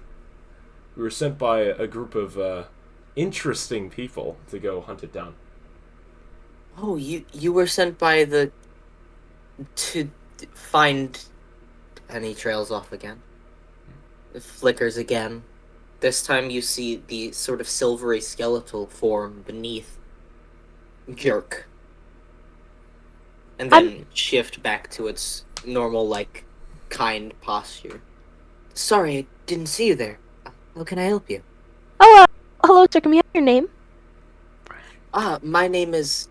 We were sent by a group of interesting people to go hunt it down. Oh, you were sent by to find, and he trails off again. It flickers again. This time you see the sort of silvery skeletal form beneath jerk. And then shift back to its normal, kind posture. Sorry, I didn't see you there. How can I help you? Oh, hello, sir. Can we have your name? My name is...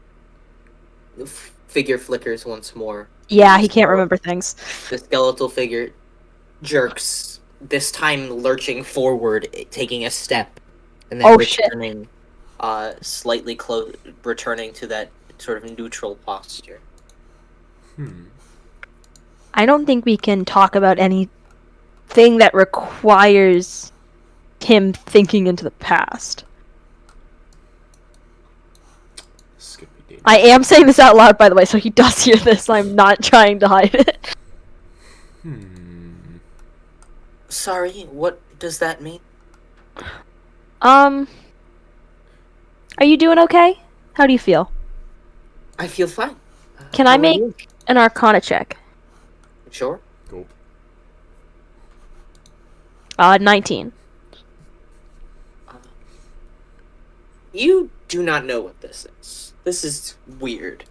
Figure flickers once more. Yeah, he can't remember things. The skeletal figure jerks, this time lurching forward, taking a step, and then returning, slightly returning to that sort of neutral posture. I don't think we can talk about anything that requires him thinking into the past. I am saying this out loud, by the way, so he does hear this. I'm not trying to hide it. Sorry, what does that mean? Are you doing okay? How do you feel? I feel fine. Can I make an Arcana check? Sure. Go. 19. You do not know what this is. This is weird.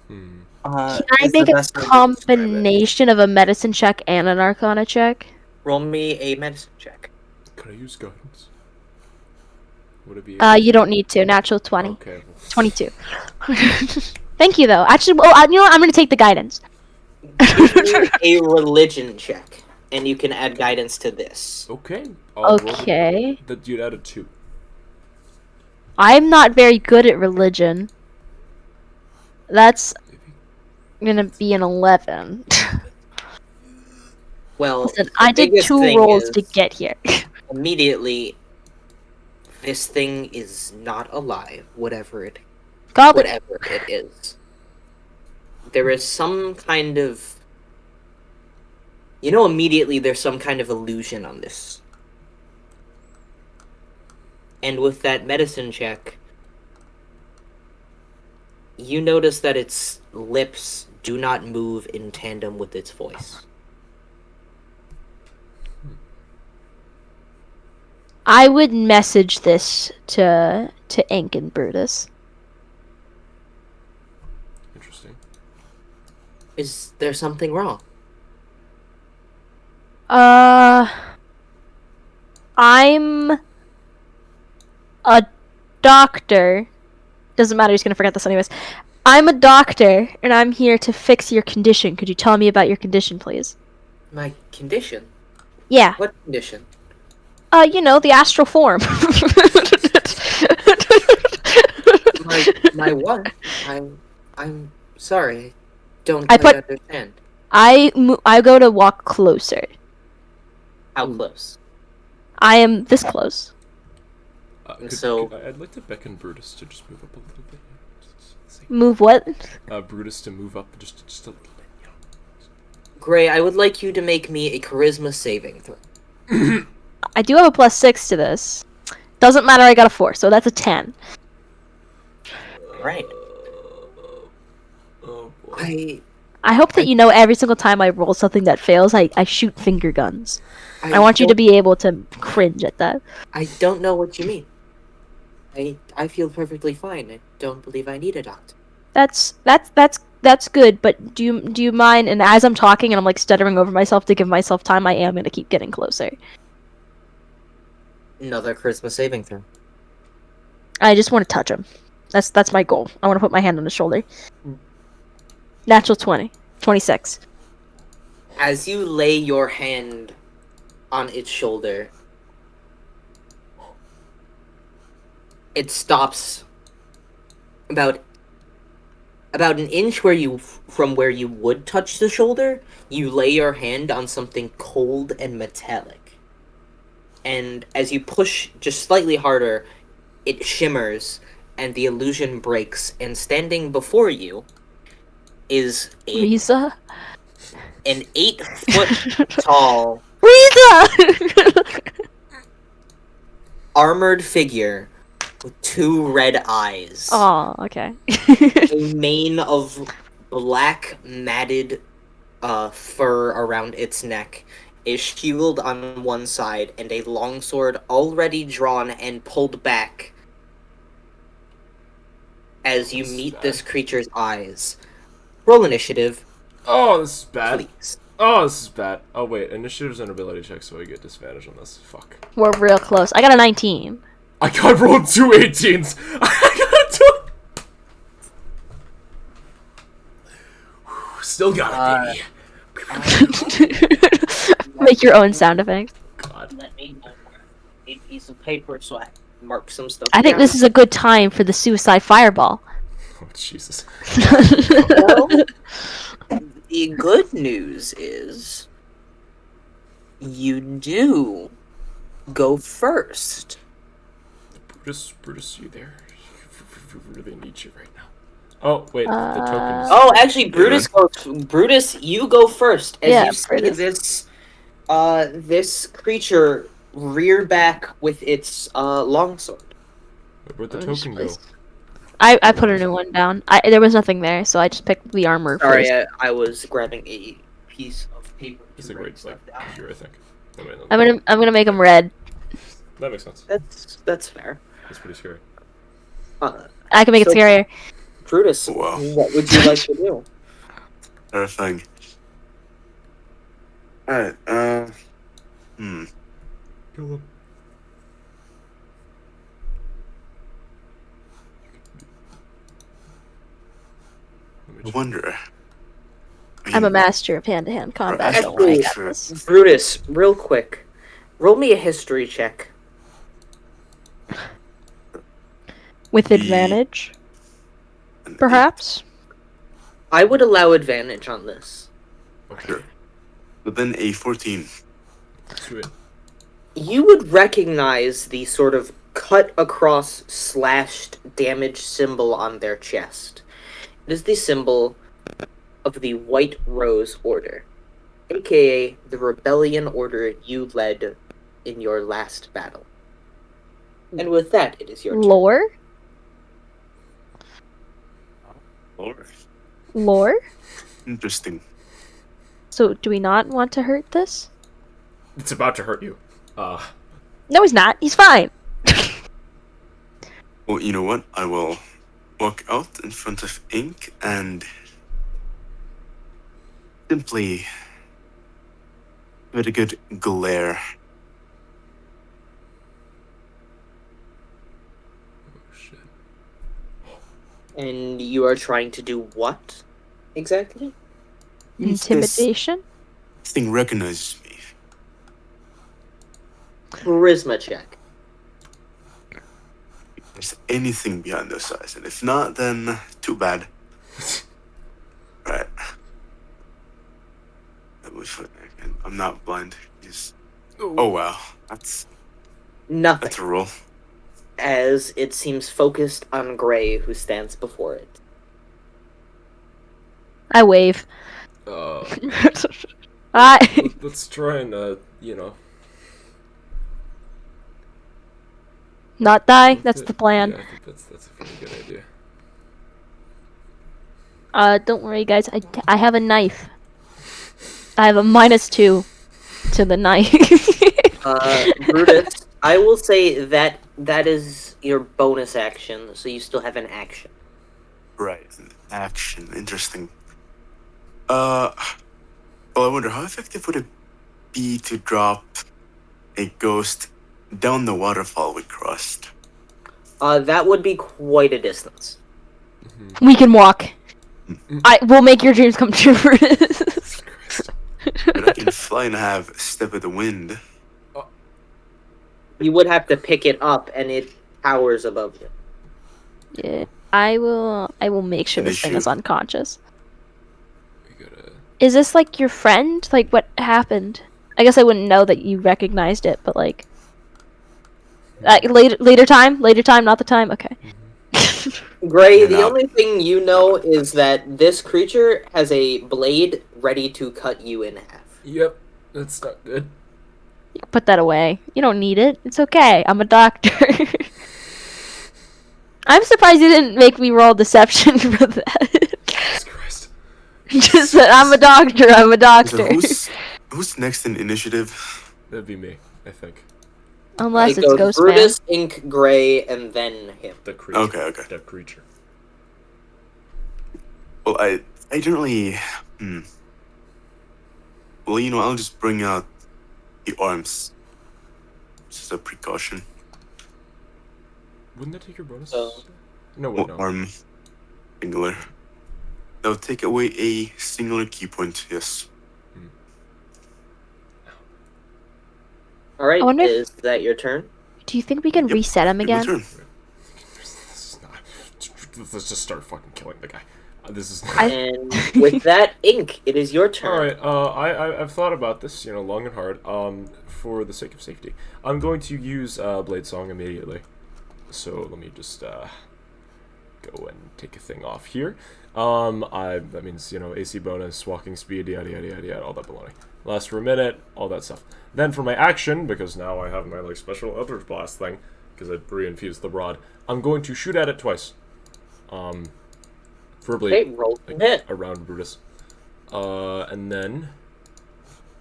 Can I make a combination of a medicine check and an Arcana check? Roll me a medicine check. Could I use guidance? Would it be? You don't need to. Natural 20. Okay. 22. Thank you, though. Actually, you know what? I'm going to take the guidance. Give me a religion check, and you can add guidance to this. Okay. Okay. That you'd add a 2. I'm not very good at religion. That's gonna be an 11. Well, listen, I did 2 rolls to get here. Immediately, this thing is not alive, whatever it is. There is some kind of... immediately there's some kind of illusion on this. And with that medicine check, you notice that its lips do not move in tandem with its voice. I would message this to Ink and Brutus. Interesting. Is there something wrong? I'm a doctor. Doesn't matter, he's gonna forget this anyways. I'm a doctor, and I'm here to fix your condition. Could you tell me about your condition, please? My condition? Yeah. What condition? The astral form. my what? I'm sorry. I don't quite understand. I go to walk closer. How close? I am this close. I'd like to beckon Brutus to just move up a little bit. Move what? Brutus to move up just a little bit. Gray, I would like you to make me a charisma saving throw. I do have a +6 to this. Doesn't matter, I got a 4, so that's a 10. Right. Oh I I hope that you know every single time I roll something that fails, I shoot finger guns. I, I want you to don't- be able to cringe at that. I don't know what you mean. I feel perfectly fine. I don't believe I need a doctor. That's good. But do you mind? And as I'm talking and I'm like stuttering over myself to give myself time, I am gonna keep getting closer. Another charisma saving throw. I just want to touch him. That's my goal. I want to put my hand on his shoulder. Natural 20. 26. As you lay your hand on its shoulder, it stops about an inch from where you would touch the shoulder. You lay your hand on something cold and metallic, and as you push just slightly harder, it shimmers and the illusion breaks, and standing before you is Riza? an 8-foot tall Riza! armored figure with 2 red eyes, Oh, okay. a mane of black matted fur around its neck, a shield on one side, and a longsword already drawn and pulled back as you meet this creature's eyes. Roll initiative, Oh, this is bad. please. Oh, this is bad. Oh, wait. Initiative's an ability check, so I get disadvantage on this. Fuck. We're real close. I got a 19. I got rolled 2 18s. I got Still got it, baby. Make your own sound effects. God. Let me know a piece of paper so I can mark some stuff I think down. this is a good time for the suicide fireball. Oh, Jesus. Well, the good news is you do go first. Brutus, you there? We really need you right now. Oh, wait. The tokens. Oh, actually, Brutus, you go first as Yeah, you see Brutus. this creature rear back with its longsword. Where'd the Oh, token go? please. I put a new one down. There was nothing there, so I just picked the armor. Sorry, first. I was grabbing a piece of paper. It's to a write great, stuff down. here, I think. Oh, wait, no, I'm gonna make him red. That makes sense. That's fair. That's pretty scary. I can make So- it scarier. Brutus, Wow. what would you like to do? Terrifying. Alright, Kill him. I wonder. I'm a master of hand-to-hand combat. Right. Don't worry, I got Sure. this. Brutus, real quick, roll me a history check. With advantage, perhaps. I would allow advantage on this. Sure. Within a 14. Sweet. You would recognize the sort of cut across slashed damage symbol on their chest. It is the symbol of the White Rose Order, aka the rebellion order you led in your last battle. And with that, it is your turn. Lore? Lord. Lore? Interesting. So, do we not want to hurt this? It's about to hurt you. No, he's not. He's fine. Well, you know what? I will walk out in front of Ink and simply give it a good glare. Oh, shit. And you are trying to do what exactly? Intimidation? This thing recognizes me. Charisma check. If there's anything beyond their size, and if not, then too bad. Right. I'm not blind. Just... Oh wow, that's Nothing, a roll. as it seems focused on Gray, who stands before it. I wave. I. Let's try and, you know. Not die? That's the plan. Yeah, I think that's a pretty good idea. Don't worry, guys. I have a knife. I have a -2 to the knife. Brutus, I will say that that is your bonus action, so you still have an action. Right. Action. Interesting. Well, I wonder how effective would it be to drop a ghost down the waterfall we crossed? That would be quite a distance. We can walk. We'll make your dreams come true. But I can fly and have step of the wind. You would have to pick it up, and it towers above you. Yeah, I will make sure An this thing issue. is unconscious. We gotta. Is this like your friend? Like what happened? I guess I wouldn't know that you recognized it, but like later time, not the time. Okay. Gray, Yeah, the no. only thing you know is that this creature has a blade ready to cut you in half. Yep, that's not good. Put that away. You don't need it. It's okay. I'm a doctor. I'm surprised you didn't make me roll deception for that. Jesus Christ. Just that I'm a doctor. I'm a doctor. So who's next in initiative? That'd be me, I think. Unless It it's goes Ghost Brutus, Ink, Gray, and then him. The creature. Okay. The creature. Well, I don't really. Well, I'll just bring out the arms. Just a precaution. Wouldn't that take your bonus? So- No, Well, wait, no. arm. Singular. That'll take away a singular key point, yes. Alright, I wonder if- is that your turn? Man. Do you think we can Yep. reset him Your again? turn. This is not- Let's just start fucking killing the guy. This is. And with that, Ink, it is your turn. Alright, I've thought about this, long and hard, for the sake of safety. I'm going to use Blade Song immediately. So let me just go and take a thing off here. That means, AC bonus, walking speed, yada yada yada yada, all that baloney. Lasts for a minute, all that stuff. Then for my action, because now I have my special Eldritch Blast thing, because I re-infused the rod, I'm going to shoot at it twice. Verbally, Okay, roll to hit. around Brutus. And then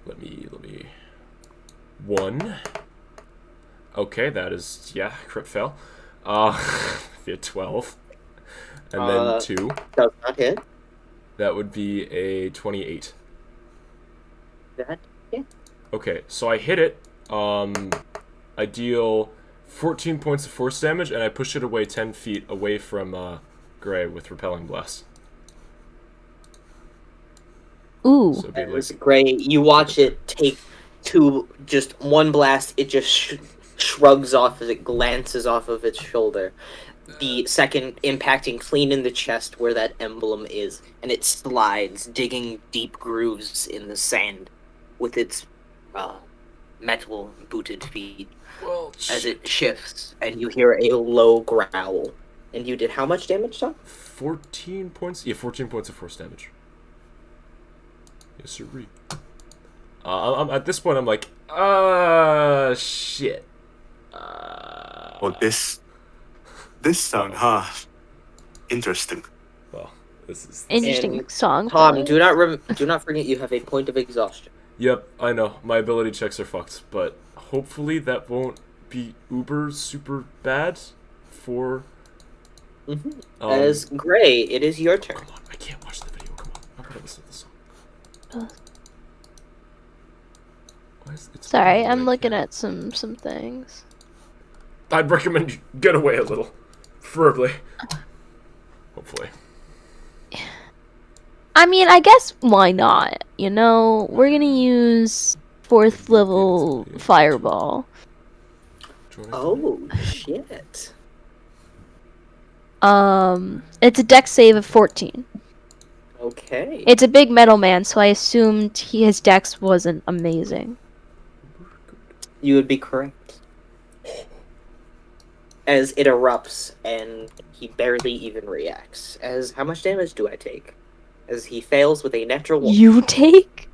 let me 1. Okay, that is crit fail. Be a 12. And then 2. Does not hit. That would be a 28. That Okay, so I hit it. I deal 14 points of force damage, and I push it away 10 feet away from Gray with Repelling Blast. Ooh. So it'd be was like, great. You watch it take just one blast. It just shrugs off as it glances off of its shoulder. The second impacting clean in the chest where that emblem is, and it slides, digging deep grooves in the sand with its metal booted feet well, as it shifts, and you hear a low growl. And you did how much damage, Tom? 14 points? Yeah, 14 points of force damage. Yes, sir. I'm at this point, I'm like, shit. Well, this song, interesting. Well, this is. Interesting And song. Tom, do not forget you have a point of exhaustion. Yep, I know. My ability checks are fucked, but hopefully that won't be uber super bad for. As Gray, it is your turn. Come on, I can't watch the video. Come on, I'm gonna listen to the song. Why is it Sorry, so I'm late looking now? at some things. I'd recommend you get away a little, preferably. Hopefully. I mean, I guess why not? We're gonna use 4th level fireball. Oh, shit. It's a dex save of 14. Okay. It's a big metal man, so I assumed his dex wasn't amazing. You would be correct. As it erupts, and he barely even reacts. As how much damage do I take? As he fails with a natural 1. You take?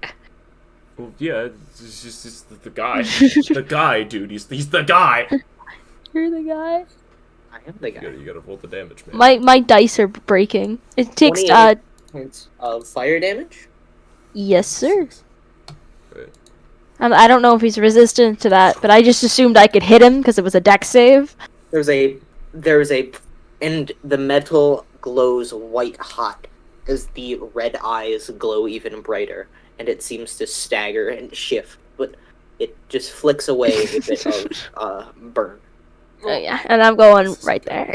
Well, yeah, it's just the guy. The guy, dude. He's the guy. You're the guy. I am the guy. You gotta roll the damage, man. My dice are breaking. It takes 28. points of fire damage. Yes, sir. Right. I don't know if he's resistant to that, but I just assumed I could hit him because it was a dex save. There's a, and the metal glows white hot as the red eyes glow even brighter, and it seems to stagger and shift, but it just flicks away a bit of burn. Oh yeah, and I'm going right there.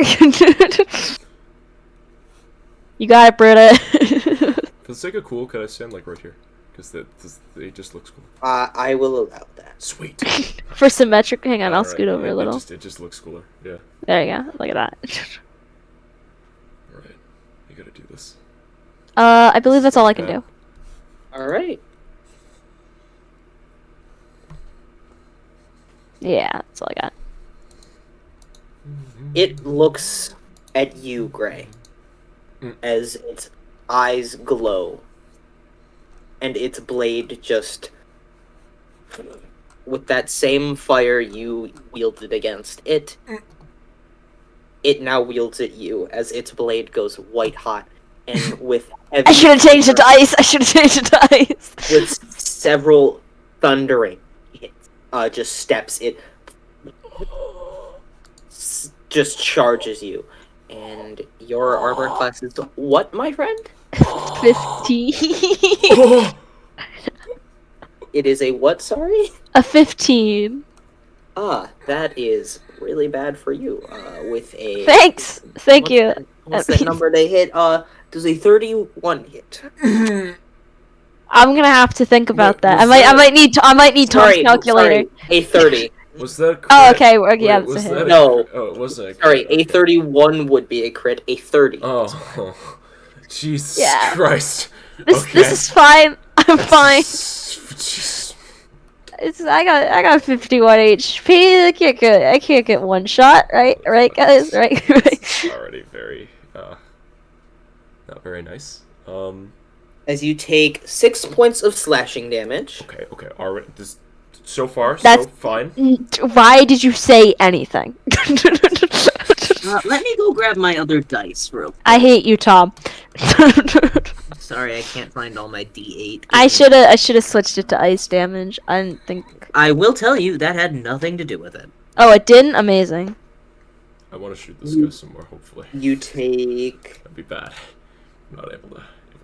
You got it, Britta. For the sake of cool, could I stand like right here? Because it just looks cool. I will allow that. Sweet. For symmetric, hang on, I'll Alright, scoot over a little. It just looks cooler. Yeah. There you go. Look at that. Alright. You gotta do this. I believe that's all I can do. Alright. Yeah, that's all I got. It looks at you, Gray, as its eyes glow, and its blade just, with that same fire you wielded against it, it now wields at you as its blade goes white hot, and with heavy I should have changed it to ice. I should have changed it to ice. with several thundering hits, just steps, it just charges you. And your armor class is what, my friend? 15. It is a what, sorry? A 15. That is really bad for you. With a... Thanks. Thank you. What's that number they hit? Does a 31 hit? I'm gonna have to think about Wait, that. was I that- might need Tom's calculator. A 30. Was that a crit? Oh, okay. Yeah, Wait, that's a was hit. that a No. crit? Oh, it wasn't a crit. Sorry, a okay. 31 would be a crit. A 30. Oh. Jesus Yeah. Christ. This Okay. is fine. I'm fine. Jeez. I got 51 HP. I can't get one shot, right? Right, guys? Right. Already very, not very nice. As you take 6 points of slashing damage. Okay. Already, this so far That's- so fine. Why did you say anything? Let me go grab my other dice real quick. I hate you, Tom. Sorry, I can't find all my D8. I should have switched it to ice damage. I didn't think. I will tell you, that had nothing to do with it. Oh, it didn't. Amazing. I want to shoot this guy some more. Hopefully, You take that'd be bad. I'm not able to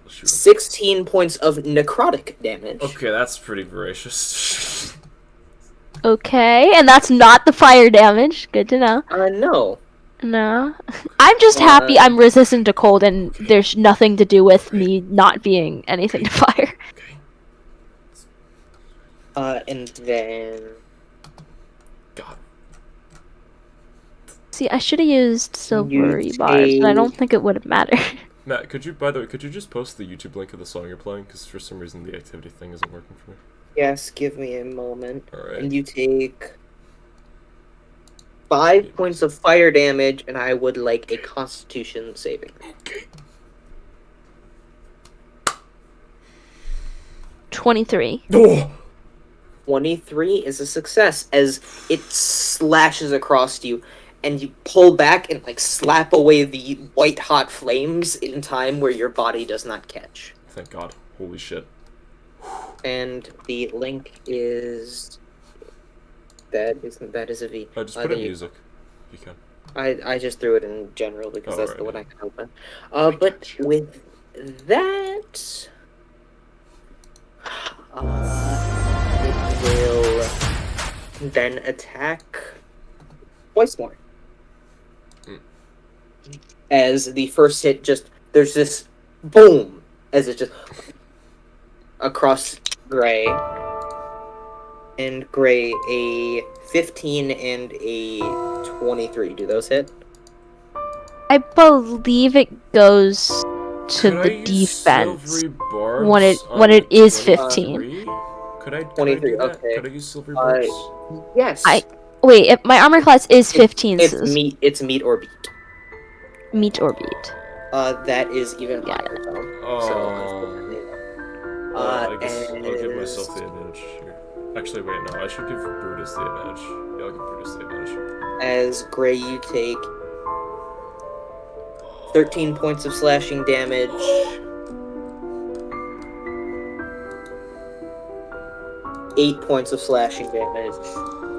shoot him. 16 points of necrotic damage. Okay, that's pretty voracious. Okay, and that's not the fire damage. Good to know. No. No, I'm just happy I'm resistant to cold, and there's nothing to do with me not being anything to fire. Okay. And then... God. See, I should have used silvery You bars, but I take- don't think it would have mattered. Matt, could you just post the YouTube link of the song you're playing? Because for some reason the activity thing isn't working for me. Yes, give me a moment. Alright. And you take 5 points of fire damage, and I would like a Constitution saving. Okay. 23. Oh! 23 is a success as it slashes across you, and you pull back and like slap away the white hot flames in time where your body does not catch. Thank God. Holy shit. And the link is that is a V. Just put then in you- music, if you can. I just threw it in general because Oh, that's right, the one yeah. I can open. But with that, it will then attack twice more. As the first hit, there's this boom as it just across Gray. And Gray, a 15 and a 23. Do those hit? I believe it goes to Could I the use defense silvery barbs when it on is 23? 15. Could I 23, do that? okay. Could I use silvery barbs? Yes. Wait, if my armor class is 15. It's so meat. It's meat or beat. meet or beat. That is even Yeah. higher though. I guess I'll give and- myself the advantage here. Actually, wait, no, I should give Brutus the advantage. Yeah, I'll give Brutus the advantage. As Gray, you take 13 points of slashing damage, 8 points of slashing damage.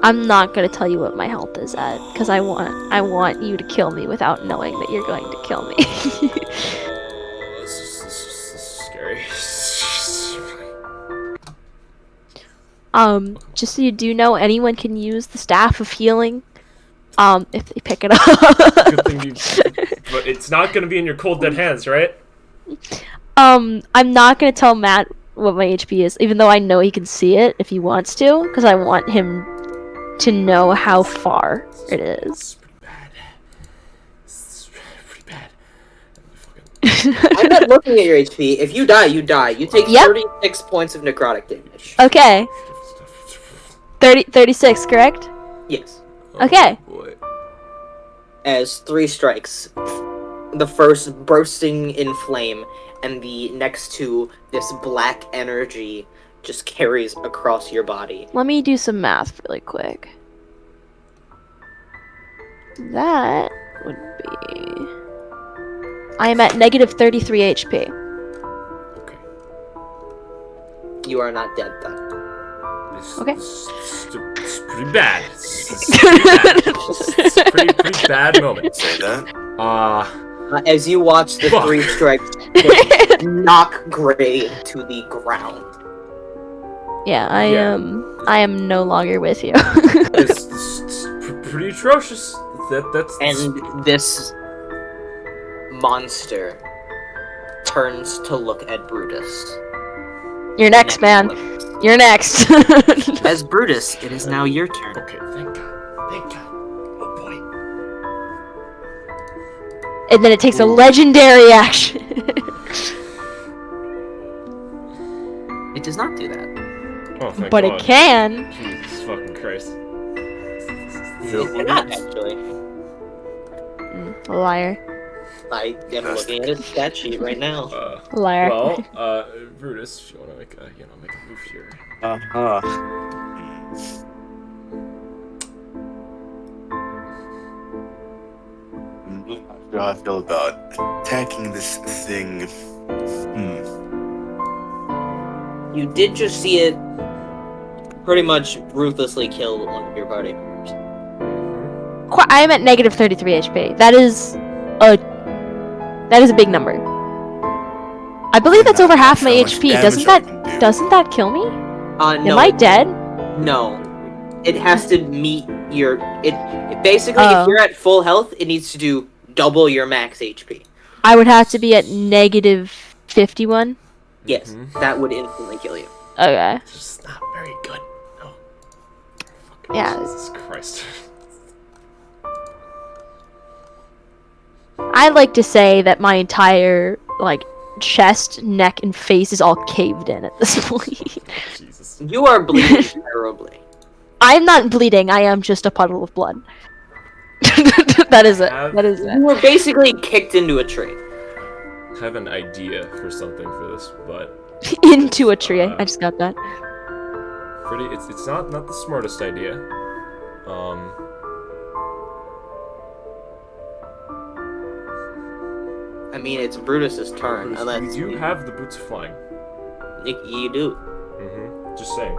I'm not gonna tell you what my health is at, because I want you to kill me without knowing that you're going to kill me. This is scary. Just so you do know, anyone can use the Staff of Healing, if they pick it up. Good thing you. But it's not gonna be in your cold dead hands, right? I'm not gonna tell Matt what my HP is, even though I know he can see it if he wants to, because I want him to know how far it is. It's pretty bad. I'm not looking at your HP. If you die, you die. You take Yep. 36 points of necrotic damage. Okay. 36, correct? Yes. Okay. Oh, boy. As 3 strikes. The first bursting in flame, and the next 2, this black energy just carries across your body. Let me do some math really quick. That would be... I am at negative 33 HP. Okay. You are not dead, then. Okay. It's pretty bad. It's a pretty bad moment. Say that. As you watch the Fuck. 3 strikes just knock Gray to the ground. Yeah, I am no longer with you. It's pretty atrocious. That's And this monster turns to look at Brutus. You're next, man. You're next. As Brutus, it is now your turn. okay. Thank God. Thank God. Oh boy. And then it takes a legendary action. It does not do that. Oh, thank But God. it can. Jesus fucking Christ. It cannot, actually. Liar. I am looking at his stat sheet right now. Liar. Well, Brutus, if you want to make a move here. I'm not sure how I feel about attacking this thing. You did just see it pretty much ruthlessly kill one of your party members. I am at negative 33 HP. That is a big number. I believe that's over half my How much HP. damage I can do. Doesn't that kill me? No, Am I dead? No. It has to meet your... It basically, Oh. if you're at full health, it needs to do double your max HP. I would have to be at negative 51. Yes, that would instantly kill you. Okay. It's just not very good. No. Fucking Yeah. Jesus Christ. I like to say that my entire chest, neck, and face is all caved in at this point. Jesus. You are bleeding terribly. I'm not bleeding. I am just a puddle of blood. That is it. That is You it. were basically kicked into a tree. I have an idea for something for this, but Into a tree. I just got that. pretty. It's not the smartest idea. I mean, it's Brutus's turn, You unless do have the boots of flying. you do. Just saying.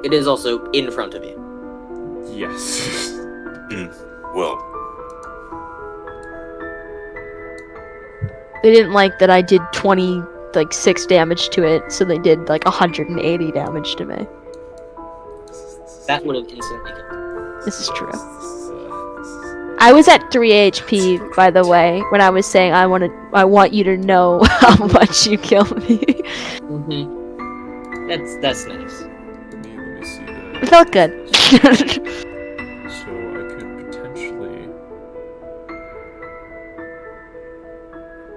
It is also in front of you. Yes. Well, They didn't like that I did 6 damage to it, so they did 180 damage to me. That would have instantly killed you. This is true. I was at 3 HP, by the way, when I was saying I want you to know how much you kill me. That's nice. Let me see It that. felt good. So I could potentially.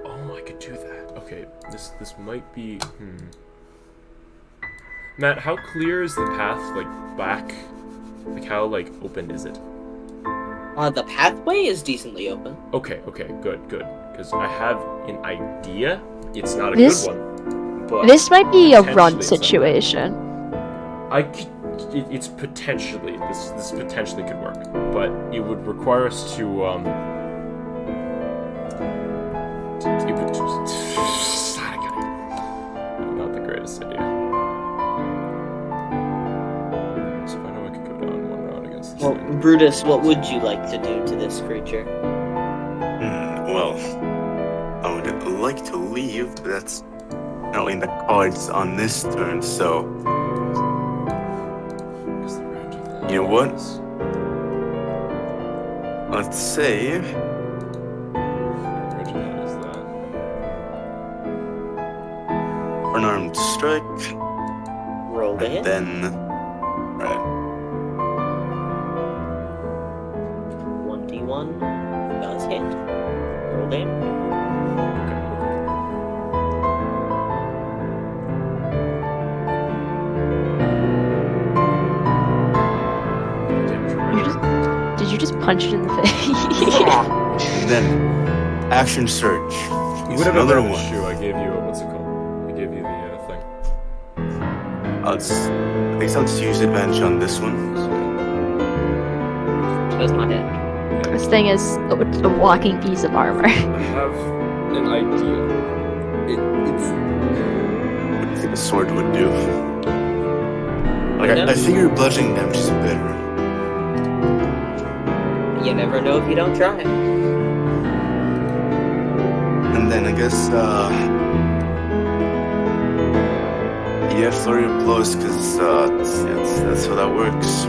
Oh, I could do that. Okay, this might be. Matt, how clear is the path back? How open is it? The pathway is decently open. Okay, good. Because I have an idea. It's not a This- good one. But This might be a potentially run it's not. situation. It's potentially this potentially could work, but it would require us to it would not the greatest idea. Well, Brutus, what would you like to do to this creature? Well, I would like to leave, but that's not in the cards on this turn, so... You know what? Let's say... Unarmed strike, Roll the hit. and then... Right. 1d1 does hit. Roll damage. Did you just punch it in the face? And then, action surge. You Use would have another another one. shoe. I gave you what's it called? I gave you the thing. I think I'll just use advantage on this one. Does not hit. This thing is a walking piece of armor. I have an idea. It's What do you think a sword would do? Like, I figure bludgeoning damage is better. You never know if you don't try. And then I guess, yeah, flurry of blows, because that's how that works.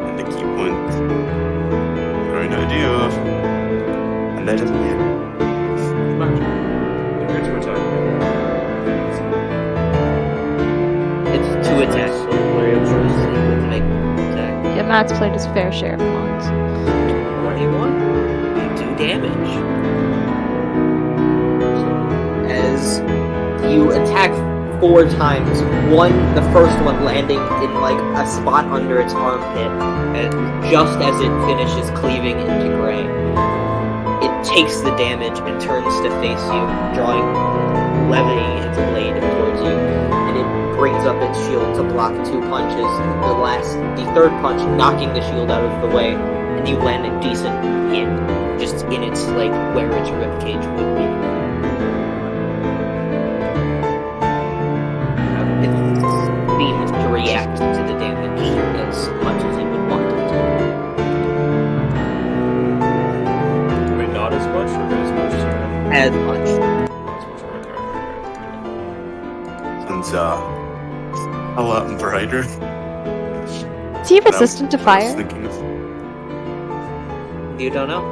And the key point, great idea. And that is it. You're to attack. It's 2 attacks. So flurry of blows to make an attack. Yeah, Matt's played his fair share of mons. 21. You do damage. As you attack 4 times, the first one landing in like a spot under its armpit, and just as it finishes cleaving into gray, it takes the damage and turns to face you, levying its blade towards you, and it brings up its shield to block 2 punches. The third punch knocking the shield out of the way, and you land a decent hit, just in its like where its ribcage would be. It seems to react to the damage as much as it would want it to. Wait, not as much or as much? Sorry. As much. As much. Right. Since, a lot brighter. Is he resistant to I was fire? thinking of. You don't know.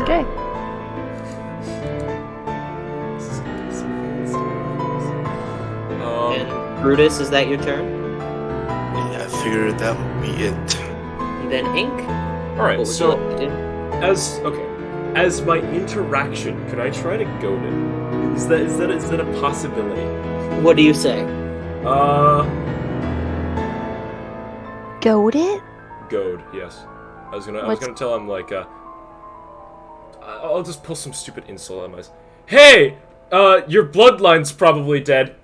Okay. And Brutus, is that your turn? Yeah, I figured that would be it. Then Ink. All What right. would So you like to do? as my interaction, can I try to goad it? Is that a possibility? What do you say? Goad it? Goad. Yes. I was gonna tell him like I'll just pull some stupid insult on myself. Hey, your bloodline's probably dead.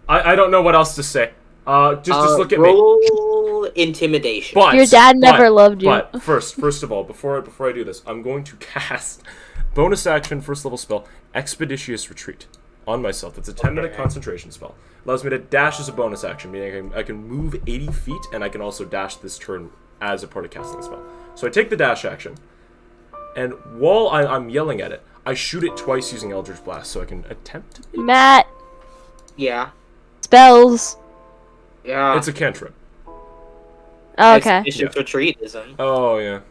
I don't know what else to say. Just look at me. Roll intimidation. But Your dad never loved you. But first of all, before I do this, I'm going to cast bonus action first level spell Expeditious Retreat on myself. It's a 10-minute concentration spell. Allows me to dash as a bonus action, meaning I can move 80 feet, and I can also dash this turn as a part of casting the spell. So I take the dash action, and while I'm yelling at it, I shoot it twice using Eldritch Blast, so I can attempt to hit. Matt, Yeah. spells. Yeah. It's a cantrip. Oh, okay. Expeditious Retreat isn't. Oh, yeah.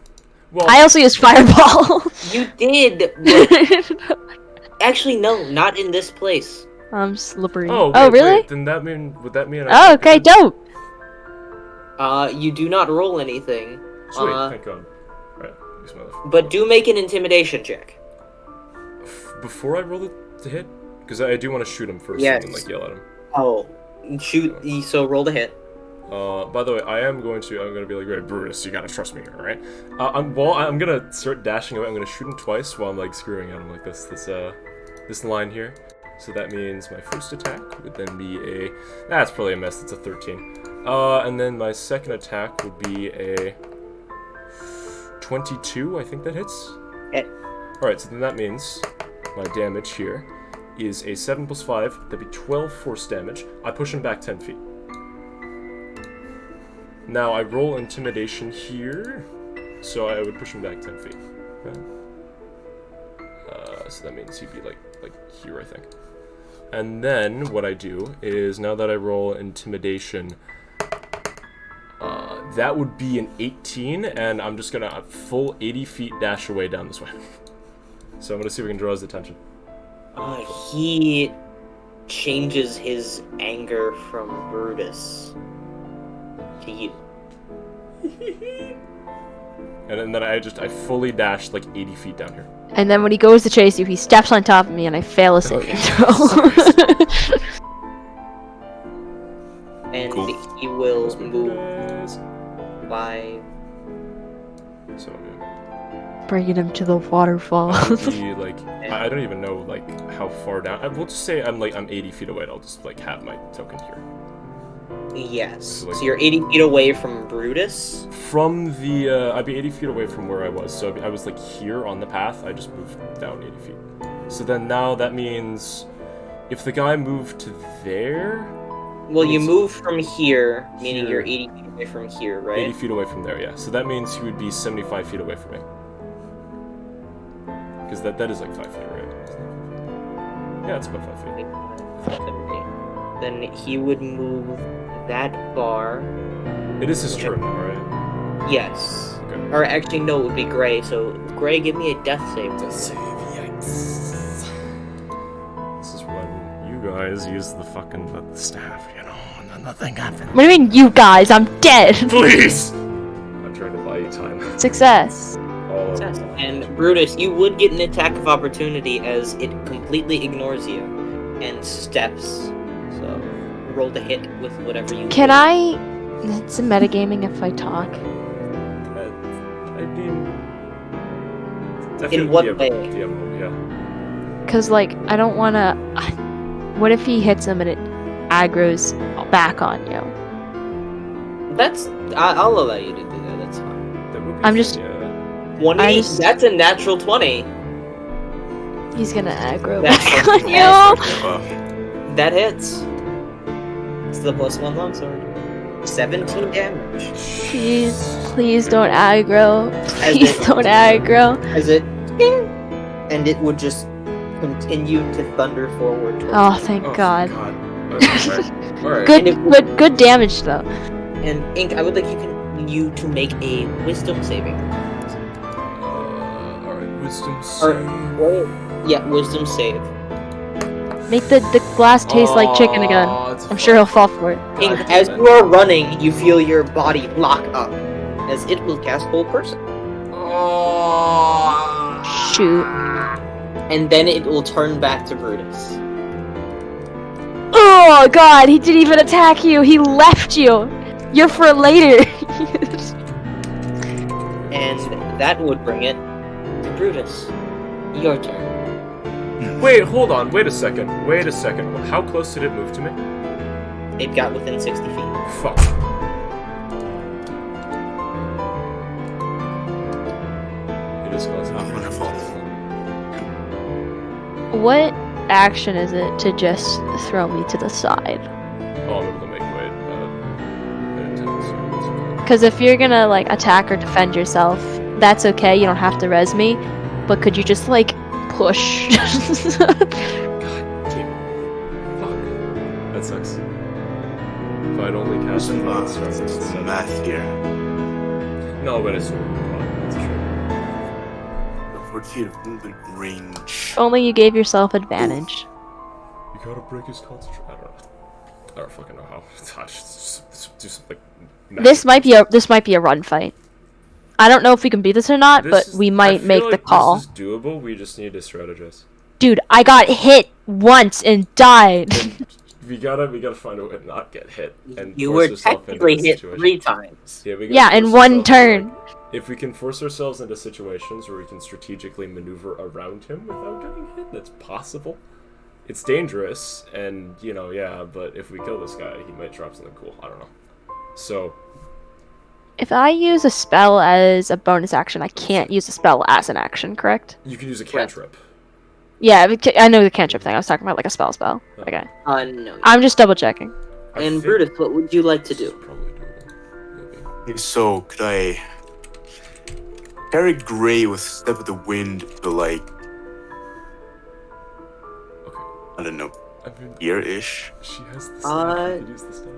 Well, I also used fireball. You did. But actually, no, not in this place. I'm slippery. oh, Oh, wait, really? Wait, then would that mean Oh, okay, dope. You do not roll anything. Sweet, thank God. Right, use my left. But do make an intimidation check. Before I roll it to hit? Because I do want to shoot him first Yes. and then like yell at him. Oh. Shoot. So roll the hit. By the way, I'm going to be like, right, Brutus, you gotta trust me here, alright? I'm gonna start dashing away. I'm gonna shoot him twice while I'm like screwing at him like this line here. So that means my first attack would then be that's probably a miss. It's a 13. And then my second attack would be a 22. I think that hits. Hit. All right. So then that means my damage here is a 7 + 5. That'd be 12 force damage. I push him back 10 feet. Now I roll intimidation here, so I would push him back 10 feet. Okay. So that means he'd be like here, I think. And then what I do is, now that I roll intimidation, that would be an 18, and I'm just gonna full 80 feet dash away down this way. So I'm gonna see if we can draw his attention. He changes his anger from Brutus to you. And then I fully dash like 80 feet down here. And then when he goes to chase you, he steps on top of me and I fail a saving throw. And Cool. he will Those big move guys. 5. So Bringing him to the waterfall. I would be like, I don't even know like how far down. We'll just say I'm 80 feet away. And I'll just like have my token here. Yes. So, like- So you're 80 feet away from Brutus. From the, I'd be 80 feet away from where I was. So I was like here on the path. I just moved down 80 feet. So then now that means if the guy moved to there, Well, you Means- move from here, meaning Here. you're 80 feet away from here, right? 80 feet away from there, yeah. So that means he would be 75 feet away from me. Because that is like 5 feet, right? Yeah, it's about 5 feet. Then he would move that far. It is his turn now, right? Yes. Okay. Or actually, no, it would be Gray. So, Gray, give me a death save. This is when you guys use the fucking staff, you know, and then nothing happens. What do you mean, you guys? I'm dead! Please! I'm trying to buy you time. Success. All of Success. And Brutus, you would get an attack of opportunity as it completely ignores you and steps. So, roll to hit with whatever you Can I... It's a metagaming if I talk. I mean... In what way? Yeah. Cause like, I don't wanna... What if he hits him and it aggro's back on you? I'll allow you to do that, that's fine. That would be I'm just- Yeah. 20? I just- That's a natural 20. He's gonna aggro That's back fucking on you! Uh, That hits. It's the +1 longsword. 17 damage. Please don't aggro. Please don't aggro. As it... And it would just continue to thunder forward. towards Oh, you. thank God. Alright. Good damage though. And Ink, I would like you to make a wisdom saving. Alright, wisdom Or, save. yeah, wisdom save. Make the glass taste like chicken again. I'm sure he'll fall for it. Ink, as you are running, you feel your body lock up, as it will cast Hold Person. Shoot. And then it will turn back to Brutus. Oh God, he didn't even attack you. He left you. You're for later. And that would bring it to Brutus. Your turn. Wait, hold on. Wait a second. How close did it move to me? It got within 60 feet. Fuck. It is close. wonderful. What action is it to just throw me to the side? Oh, I'm able to make weight. Because if you're gonna like attack or defend yourself, that's okay. You don't have to res me. But could you just like push? Fuck. That sucks. If I'd only cast Some it. math here. No, but it's that's true. 40 feet of movement range. Only you gave yourself advantage. You gotta break his concentration. I don't know. I don't fucking know how. Do something. This might be a run fight. I don't know if we can beat this or not, but we might make the call. This is doable. We just need to strategize. Dude, I got hit once and died. And we gotta find a way to not get hit. And You force were yourself into technically the hit situation. 3 times. Yeah, we gotta Yeah, in force one ourselves turn. into, like, if we can force ourselves into situations where we can strategically maneuver around him without getting hit, that's possible. It's dangerous, and yeah. But if we kill this guy, he might drop something cool. I don't know. So. If I use a spell as a bonus action, I can't use a spell as an action, correct? You can use a cantrip. Yeah, I know the cantrip thing. I was talking about like a spell. Okay. No. I'm just double checking. I And think Brutus, what would you like to this is do? probably doable. Maybe. So could I carry Gray with Step of the Wind to like Okay. I don't know, I mean, year-ish? she has the staff. You could use the staff.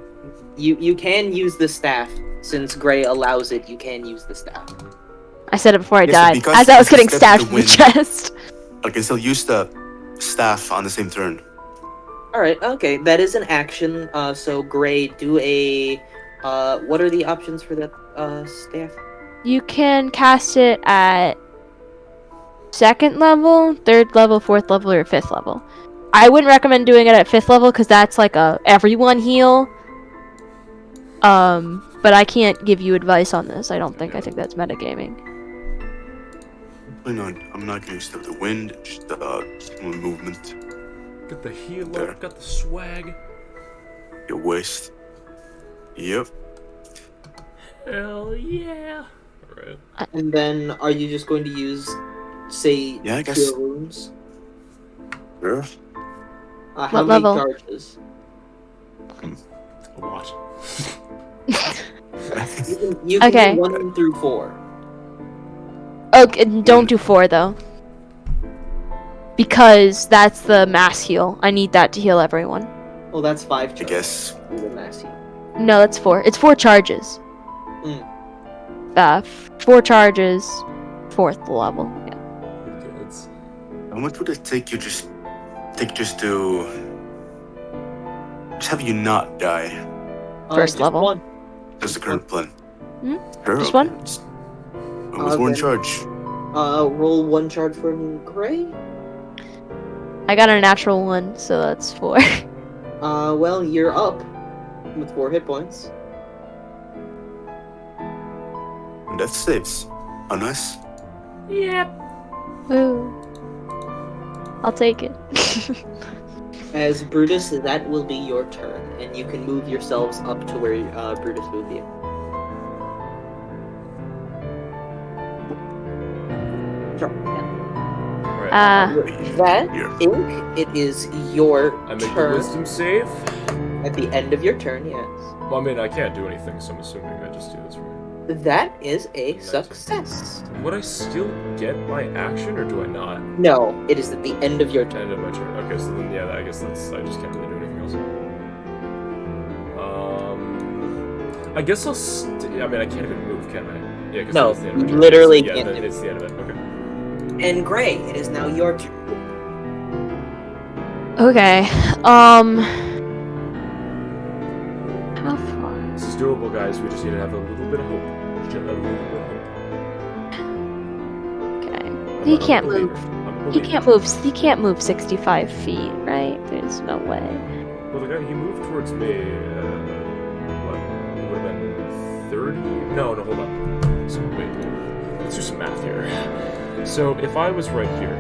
You can use the staff since Gray allows it. You can use the staff. I said it before I Yes, died. because As I was it's a getting step stabbed to in the win. chest. I can still use the staff on the same turn. All right. Okay, that is an action. So Gray, do a. What are the options for that staff? You can cast it at 2nd level, 3rd level, 4th level, or 5th level. I wouldn't recommend doing it at 5th level because that's like a everyone heal. But I can't give you advice on this. I don't think. I think that's metagaming. Why not? I'm not gonna use Step of the Wind, just movement. Got the heal There. up, got the swag. Your waist. Yep. Hell yeah. Alright. And then, are you just going to use, say, Yeah, I guess. Cure Wounds? Sure. How What many level? charges? A lot. You can Okay. do 1 through 4. Okay, don't do 4 though. Because that's the mass heal. I need that to heal everyone. Well, that's 5 I charges. guess. For the mass heal. No, that's 4. It's 4 charges. Mm. 4 charges, 4th level. Yeah. Okay, it's How much would it take you just to have you not die? First just level. 1. That's the current plan. Hmm? Sure, Just okay. one? It's almost one then- charge. Roll 1 charge for me, Gray. I got a natural 1, so that's 4. Well, you're up with 4 hit points. And death saves. Oh, nice. Woo. I'll take it. As Brutus, that will be your turn, and you can move yourselves up to where Brutus moved you. Sure. Yeah. alright. That, Here. Ink, it is your I make a turn. wisdom save. At the end of your turn, yes. Well, I mean, I can't do anything, so I'm assuming I just do this right. That is a success. Would I still get my action, or do I not? No, it is at the end of your turn. End of my turn. Okay, so then yeah, I guess that's. I just can't really do anything else. I guess I'll. I mean, I can't even move, can I? Yeah, because No, it's the end of my you turn. literally Yeah, can't then move. it's the end of it. Okay. And Gray, it is now your turn. Okay. How far? This is doable, guys. We just need to have a little bit of hope. Just a little bit of hope. Okay. I'm He a can't believer. move. I'm a He believer. can't move. He can't move 65 feet, right? There's no way. Well, the guy he moved towards me. What? It would have been 30. No, hold on. So wait. Let's do some math here. So if I was right here,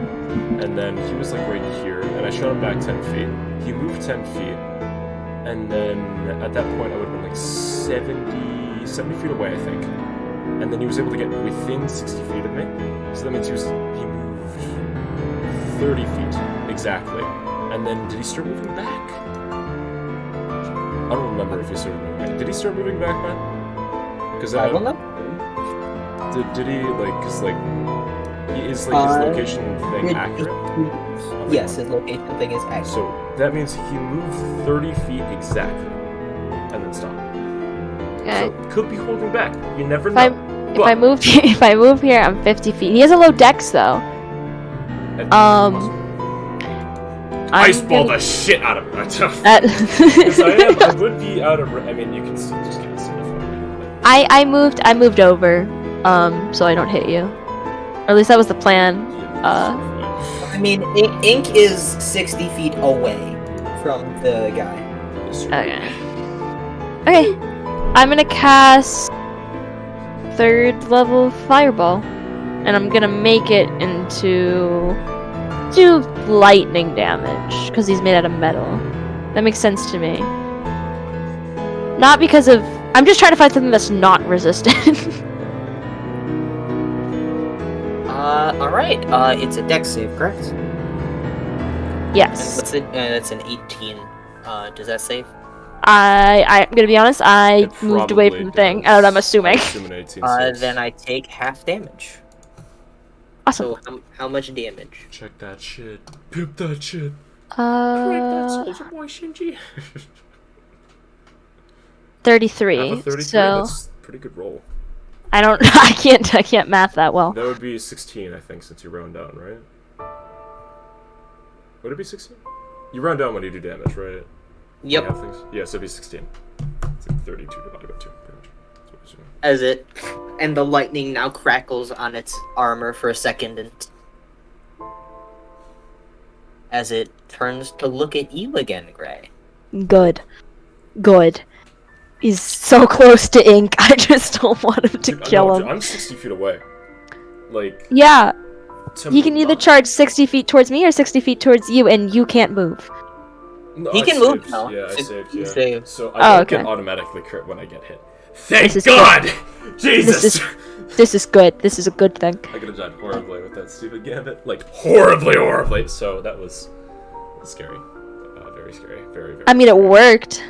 and then he was like right here, and I shot him back 10 feet, he moved 10 feet, and then at that point I would have been like 70 feet away, I think. And then he was able to get within 60 feet of me. So that means he moved 30 feet exactly. And then did he start moving back? I don't remember if he started moving back. Did he start moving back, man? Because I don't know. Did he like? Cause like, is like his location thing accurate? Yes, his location thing is accurate. So that means he moved 30 feet exactly, and then stopped. Okay. So could be holding back. You never If know. If I move, if I move here, I'm 50 feet. He has a low dex though. Awesome. Ice ball gonna- the shit out of it. That- Because I would be out of. I mean, you can still just kind of see it. I moved over, so I don't hit you. Or at least that was the plan. I mean, Ink is 60 feet away from the guy. Okay. Okay. I'm gonna cast 3rd level fireball, and I'm gonna make it into do lightning damage because he's made out of metal. That makes sense to me. Not because of. I'm just trying to find something that's not resistant. Alright, it's a dex save, correct? Yes. What's it? That's an 18. Does that save? I'm gonna be honest. I It moved away from probably the thing, does. and I'm assuming. I assume an 18 saves. Then I take half damage. Awesome. So how much damage? Check that shit. Pimp that shit. Uh, boy, Shinji. 33. Half a 33. So That's a pretty good roll. I don't. I can't math that well. That would be 16, I think, since you round down, right? Would it be 16? You round down when you do damage, right? Yep. Yeah, things. Yeah, so it'd be 16. It's like 32 divided by 2, pretty much. That's what I'm assuming. As it, and the lightning now crackles on its armor for a second, and as it turns to look at you again, Gray. Good. He's so close to Ink. I just don't want him to Dude, kill no, him. dude, I'm 60 feet away. Like, Yeah, to he can either not- charge 60 feet towards me or 60 feet towards you, and you can't move. No, He I can move saved. now. Yeah, I So saved. you Yeah. saved. So I Oh, don't okay. get automatically crit when I get hit. Thank is God! Jesus! This is good. This is a good thing. I could have died horribly with that stupid gambit. Like, horribly. So that was scary. Very scary. Very, very I mean, it worked.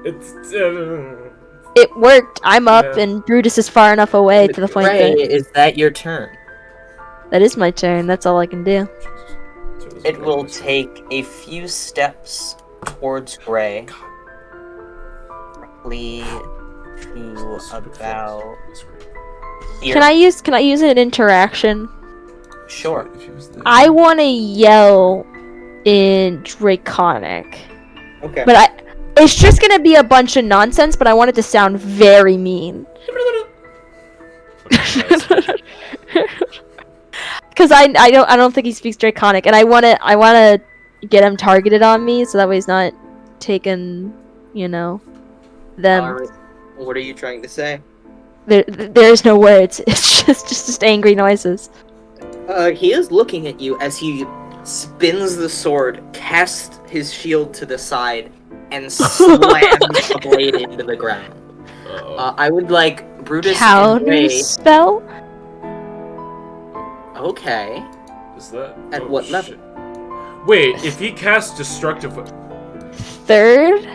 It's... It worked. I'm up, Yeah. and Brutus is far enough away for the point Gray, that is that your turn? that is my turn. That's all I can do. It will take a few steps towards Gray. Roughly to about here. Can I use an interaction? Sure. I want to yell in Draconic, Okay. but it's just gonna be a bunch of nonsense. But I want it to sound very mean. Because I don't think he speaks Draconic, and I wanna get him targeted on me, so that way he's not taking, them. Alright. What are you trying to say? There's no words. It's just angry noises. He is looking at you as he spins the sword, casts his shield to the side, and slams the blade into the ground. I would like Brutus and Counter Gray. spell. Okay. Is that... At oh, what level? shit. Wait, if he casts Destructive... Third.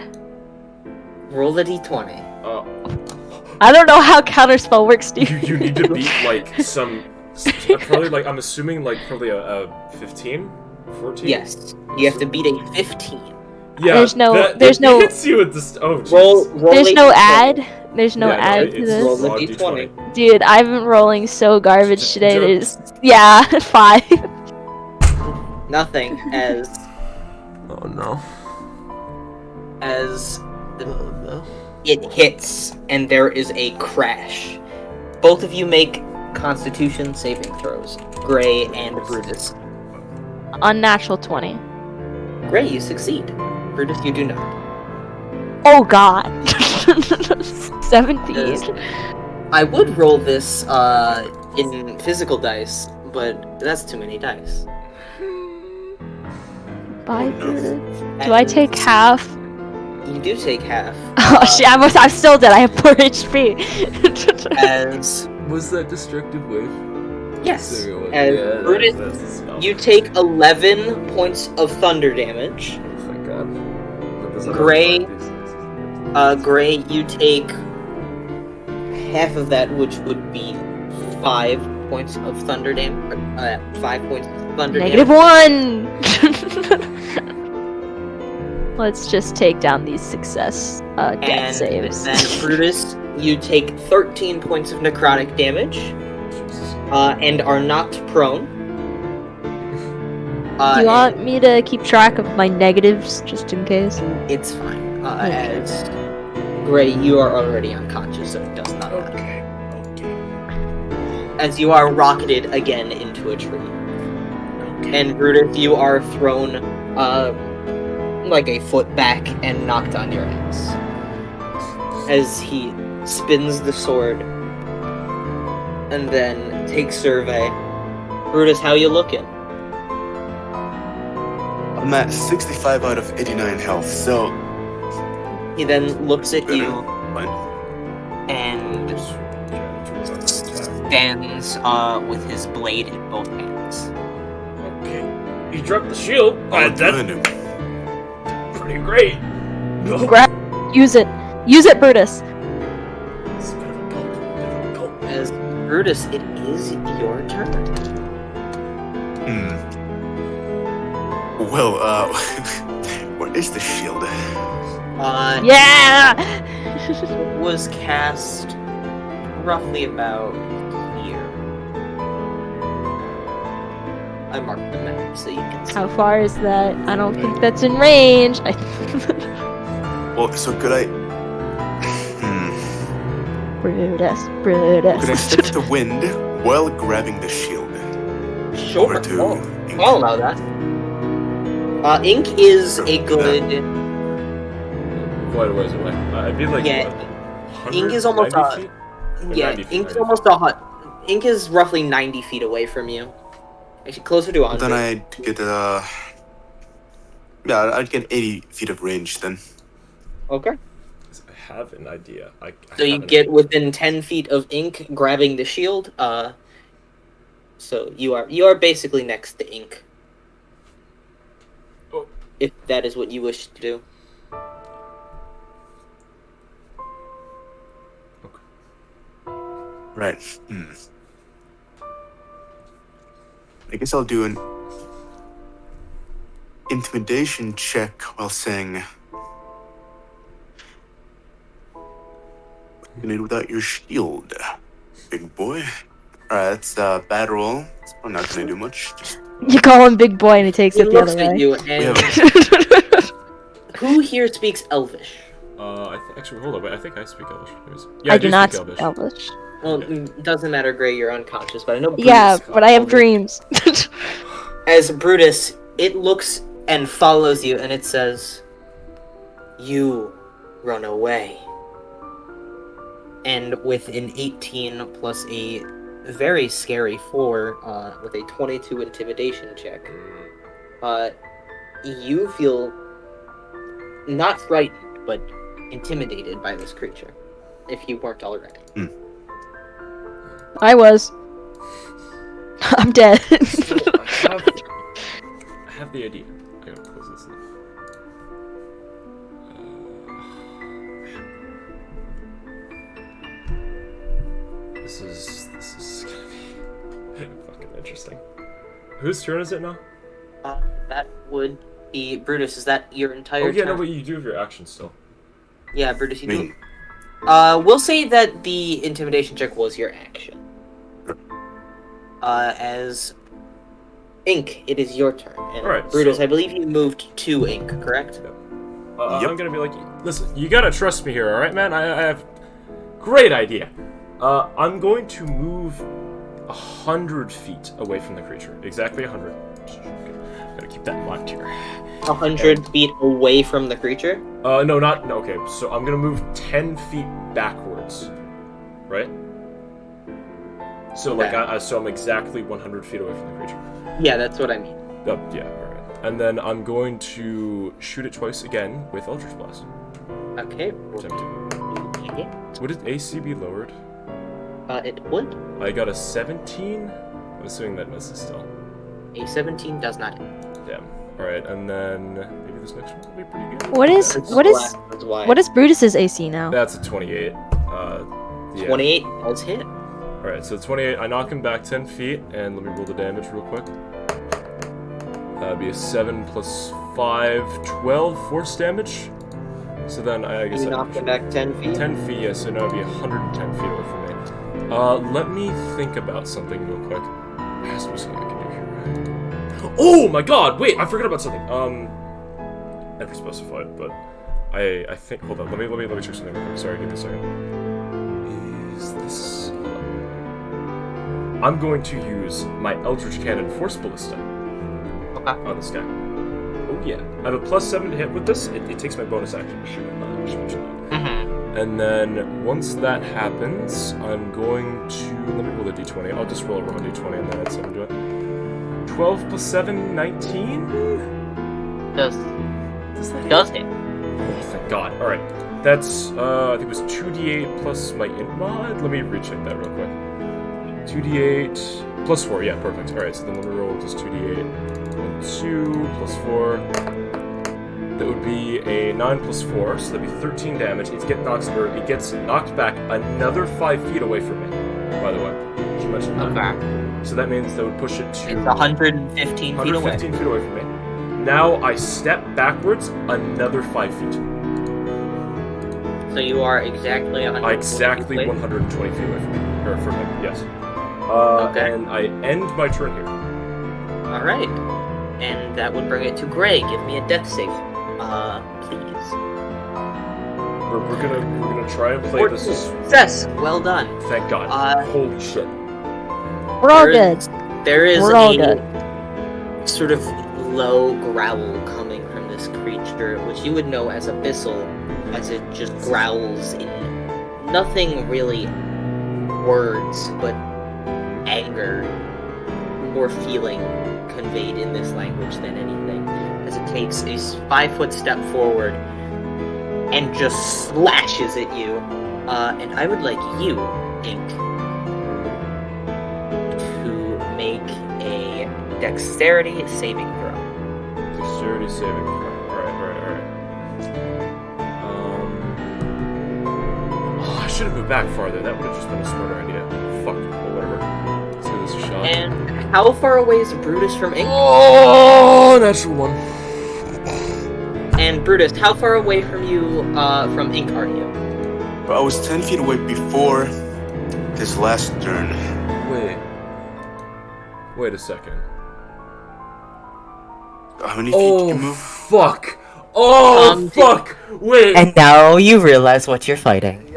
Roll a d20. I don't know how counterspell works, dude. You need to beat, like, some... Probably, like, I'm assuming, like, probably a 15? 14? Yes. You have to beat a 15. Yeah, There's no- that hits you with this... Oh, jeez. Roll There's a no d20. ad. There's no Yeah, ad to it's this. Roll a raw d20. Dude, I've been rolling so garbage today. Just- There's 5. Nothing as Oh, no. it hits and there is a crash. Both of you make Constitution saving throws. Gray and Brutus. Unnatural 20. Gray, you succeed. Brutus, you do not. Oh god. 17. I would roll this in physical dice, but that's too many dice. Bye, Brutus. Do I take half? You do take half. Oh shit, I'm still dead. I have 4 HP. As Was that Destructive Wave? yes, There it was. as Yeah, Brutus, that's the spell. you take 11 points of thunder damage. Oh, thank God. That doesn't Gray. have to Gray, you take half of that, which would be 5 points of thunder damage. 5 points of thunder Negative damage. 1. Let's just take down these success death And saves. then Brutus, you take 13 points of necrotic damage, Jesus. and are knocked prone. Do you want me to keep track of my negatives just in case? It's fine. As Gray, you are already unconscious, so it does not matter. Okay. As you are rocketed again into a tree. And Brutus, you are thrown like a foot back and knocked on your ass. As he spins the sword and then takes survey. Brutus, how you looking? I'm at 65 out of 89 health, so He then looks at you fine. and stands with his blade in both hands. Okay. He dropped the shield. Oh, That's good. pretty great. Grab Use it. Use it, Brutus. As Brutus, it is your turn. Well, what is the shield? Yeah! It was cast roughly about here. I marked the map so you can see. How far is that? I don't think that's in range. Well, so could I? Brutus. Could I step the wind while grabbing the shield? Sure. Over to I'll allow that. Ink is a good. Quite a ways away. I'd be like, Yeah, what, Ink is almost 190 feet? Or Yeah, 90 feet, Ink's 90 almost a hut. Ink is roughly 90 feet away from you. Actually, closer to 100. Then I'd get yeah, I'd get 80 feet of range then. Okay. I have an idea. So you get within 10 feet of Ink grabbing the shield. So you are basically next to Ink. Oh. If that is what you wish to do. Right. I guess I'll do an intimidation check while saying, "You need without your shield, big boy." Alright, that's a bad roll. It's probably not gonna do much. Just You call him Big Boy and he takes He it the looks other at way. you we and have who here speaks Elvish? Actually, hold on. Wait, I think I speak Elvish. I do not speak speak Elvish. Well, it doesn't matter, Gray. You're unconscious, but I know. Brutus Yeah, but I have Elvish. dreams. As Brutus, it looks and follows you, and it says, "You run away." And with an 18 plus a very scary 4, with a 22 intimidation check, you feel not frightened, but intimidated by this creature, if you weren't already. I was. I'm dead. So, I have the idea. I gotta close this thing. This is gonna be fucking interesting. Whose turn is it now? That would be Brutus. Is that your entire Oh yeah, turn? no, but you do have your action still. Yeah, Brutus, you I do. mean, We'll say that the intimidation check was your action. As Ink, it is your turn. And Alright, Brutus, so- I believe you moved to Ink, correct? Yep. I'm gonna be like, listen, you gotta trust me here, alright, man? I have great idea. I'm going to move 100 feet away from the creature. Exactly 100. Gotta keep that in mind here. 100 feet away from the creature? No, not, no, okay, so I'm gonna move 10 feet backwards. Right? So, like, Okay. so I'm exactly 100 feet away from the creature. Yeah, that's what I mean. Oh, yeah, alright. And then I'm going to shoot it twice again with Eldritch Blast. Okay. Would its AC be lowered? It would. I got a 17. I'm assuming that misses still. A 17 does not hit. Damn. Alright, and then maybe this next one will be pretty good. What is That's why. what is Brutus's AC now? That's a 28. Yeah. 28 does hit. Alright, so 28. I knock him back 10 feet, and let me roll the damage real quick. That'd be a 7 plus 5, 12 force damage. So then I guess You I knocked him back 10 feet. 10 feet, yeah, so now it'd be 110 feet away from me. Let me think about something real quick. There has to be something I can do here, right? Oh my god, wait, I forgot about something. Never specified, but I think, hold on, let me check something real quick. Sorry, give me a second. Is this... I'm going to use my Eldritch Cannon Force Ballista on this guy. Oh yeah. I have a +7 to hit with this. It takes my bonus action to shoot. I should mention that. And then once that happens, I'm going to... Let me roll a d20. I'll just roll a raw d20 and then add 7 to it. 12 plus 7, 19? Does that does hit. Oh, thank God. Alright. That's, I think it was 2d8 plus my int mod. Let me recheck that real quick. 2d8 plus 4. Yeah, perfect. Alright, so then let me roll just 2d8. 1, 2 plus 4. that would be a 9 plus 4, so that'd be 13 damage. It gets knocked back another 5 feet away from me, by the way. She mentioned that. Okay. So that means that would push it to... It's 115 feet away. 115 feet away from me. Now I step backwards another 5 feet. So you are exactly 120 Exactly feet away? 120 feet away from me. Or from him, yes. Okay. And I end my turn here. Alright. And that would bring it to Gray. Give me a death save. Please. We're gonna try and play this. Success! Well done. Thank God. Holy shit. We're all good. There is We're all a good. sort of low growl coming from this creature, which you would know as abyssal, as it just growls in nothing really words, but anger or feeling conveyed in this language than anything, as it takes a 5-foot step forward and just slashes at you. And I would like you, Ink, to make a dexterity saving throw. Dexterity saving throw. Alright. Oh, I should have moved back farther. That would have just been a smarter idea. Fuck. Well, whatever. Let's give this a shot. And how far away is Brutus from Ink? Oh, natural one. And Brutus, how far away from you, from Ink are you? But I was 10 feet away before his last turn. Wait a second. How many feet did you move? Fuck! Oh, fuck! Wait! And now you realize what you're fighting.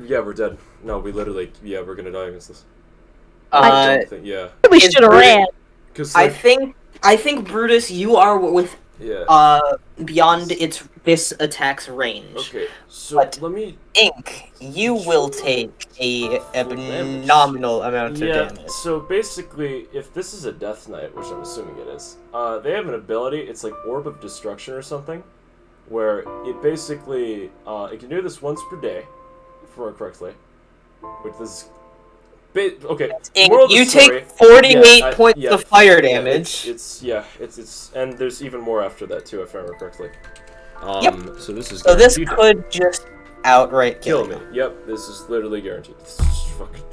Yeah, we're dead. No, we're gonna die against this. Yeah. We Is should have Brutus- ran. Because, I think Brutus, you are with yeah. beyond this attack's range. Okay, so but- let me... Ink, you will take a nominal amount of damage. So basically, if this is a Death Knight, which I'm assuming it is, they have an ability, it's like Orb of Destruction or something, where it basically, it can do this once per day, if I remember correctly, which is... Okay, Ink, moral of the you story- take 48 Yeah, points yeah, of fire yeah, damage. It's and there's even more after that too, if I remember correctly. Yep. So this is So this guaranteed could just outright kill kill me. you. Yep, this is literally guaranteed. This is fucking...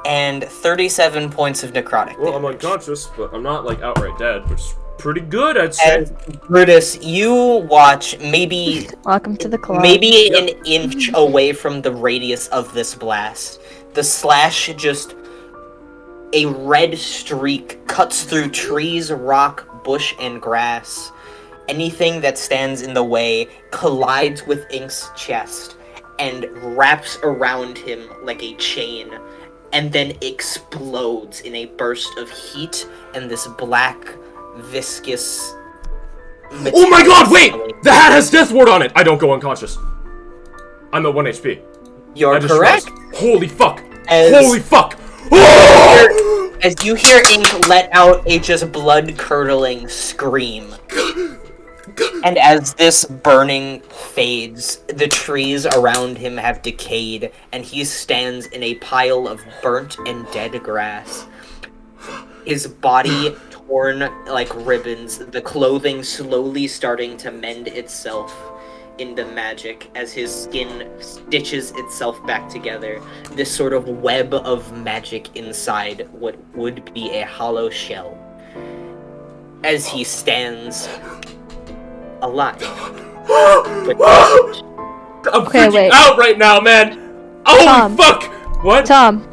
And 37 points of necrotic Well, I'm damage. unconscious, but I'm not like outright dead, which is pretty good, I'd say. And Brutus, you watch maybe Welcome to the club. maybe an inch away from the radius of this blast. The slash just a red streak cuts through trees, rock, bush, and grass. Anything that stands in the way collides with Ink's chest and wraps around him like a chain, and then explodes in a burst of heat and this black, viscous... Oh my god, wait! The hat has Death Ward on it! I don't go unconscious. I'm at 1 HP. You're I just correct. realized. Holy fuck! As- Holy fuck! Oh! As you hear Ink let out a just blood-curdling scream. And as this burning fades, the trees around him have decayed, and he stands in a pile of burnt and dead grass. His body torn like ribbons, the clothing slowly starting to mend itself into magic as his skin stitches itself back together. This sort of web of magic inside what would be a hollow shell. As he stands alive. With I'm Okay, freaking wait. out right now, man! Holy Tom. fuck! What? Tom,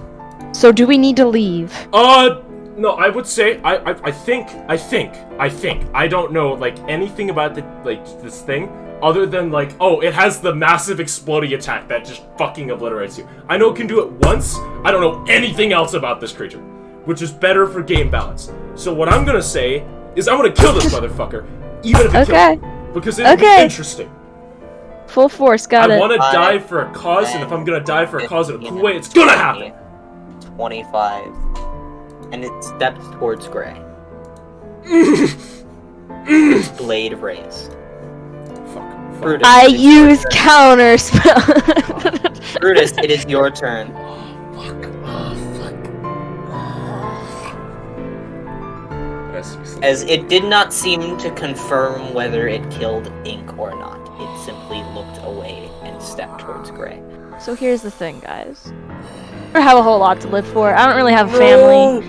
so do we need to leave? No, I would say, I think, I don't know, like, anything about this thing, other than, like, oh, it has the massive exploding attack that just fucking obliterates you. I know it can do it once, I don't know anything else about this creature, which is better for game balance. So what I'm gonna say is I'm gonna kill this motherfucker, even if it Okay. kills me, because it'll be Okay. interesting. Full force, got I it. want to die for a cause, and if I'm gonna die for a cause in a cool way, it's gonna happen! 25. And it steps towards Gray. Blade raised. Fuck. Brutus, I it is your use turn. counter spell. Brutus, it is your turn. Fuck. Oh, fuck. That's useless. as it did not seem to confirm whether it killed Ink or not. It simply looked away and stepped towards Gray. So here's the thing, guys. I don't have a whole lot to live for. I don't really have a family.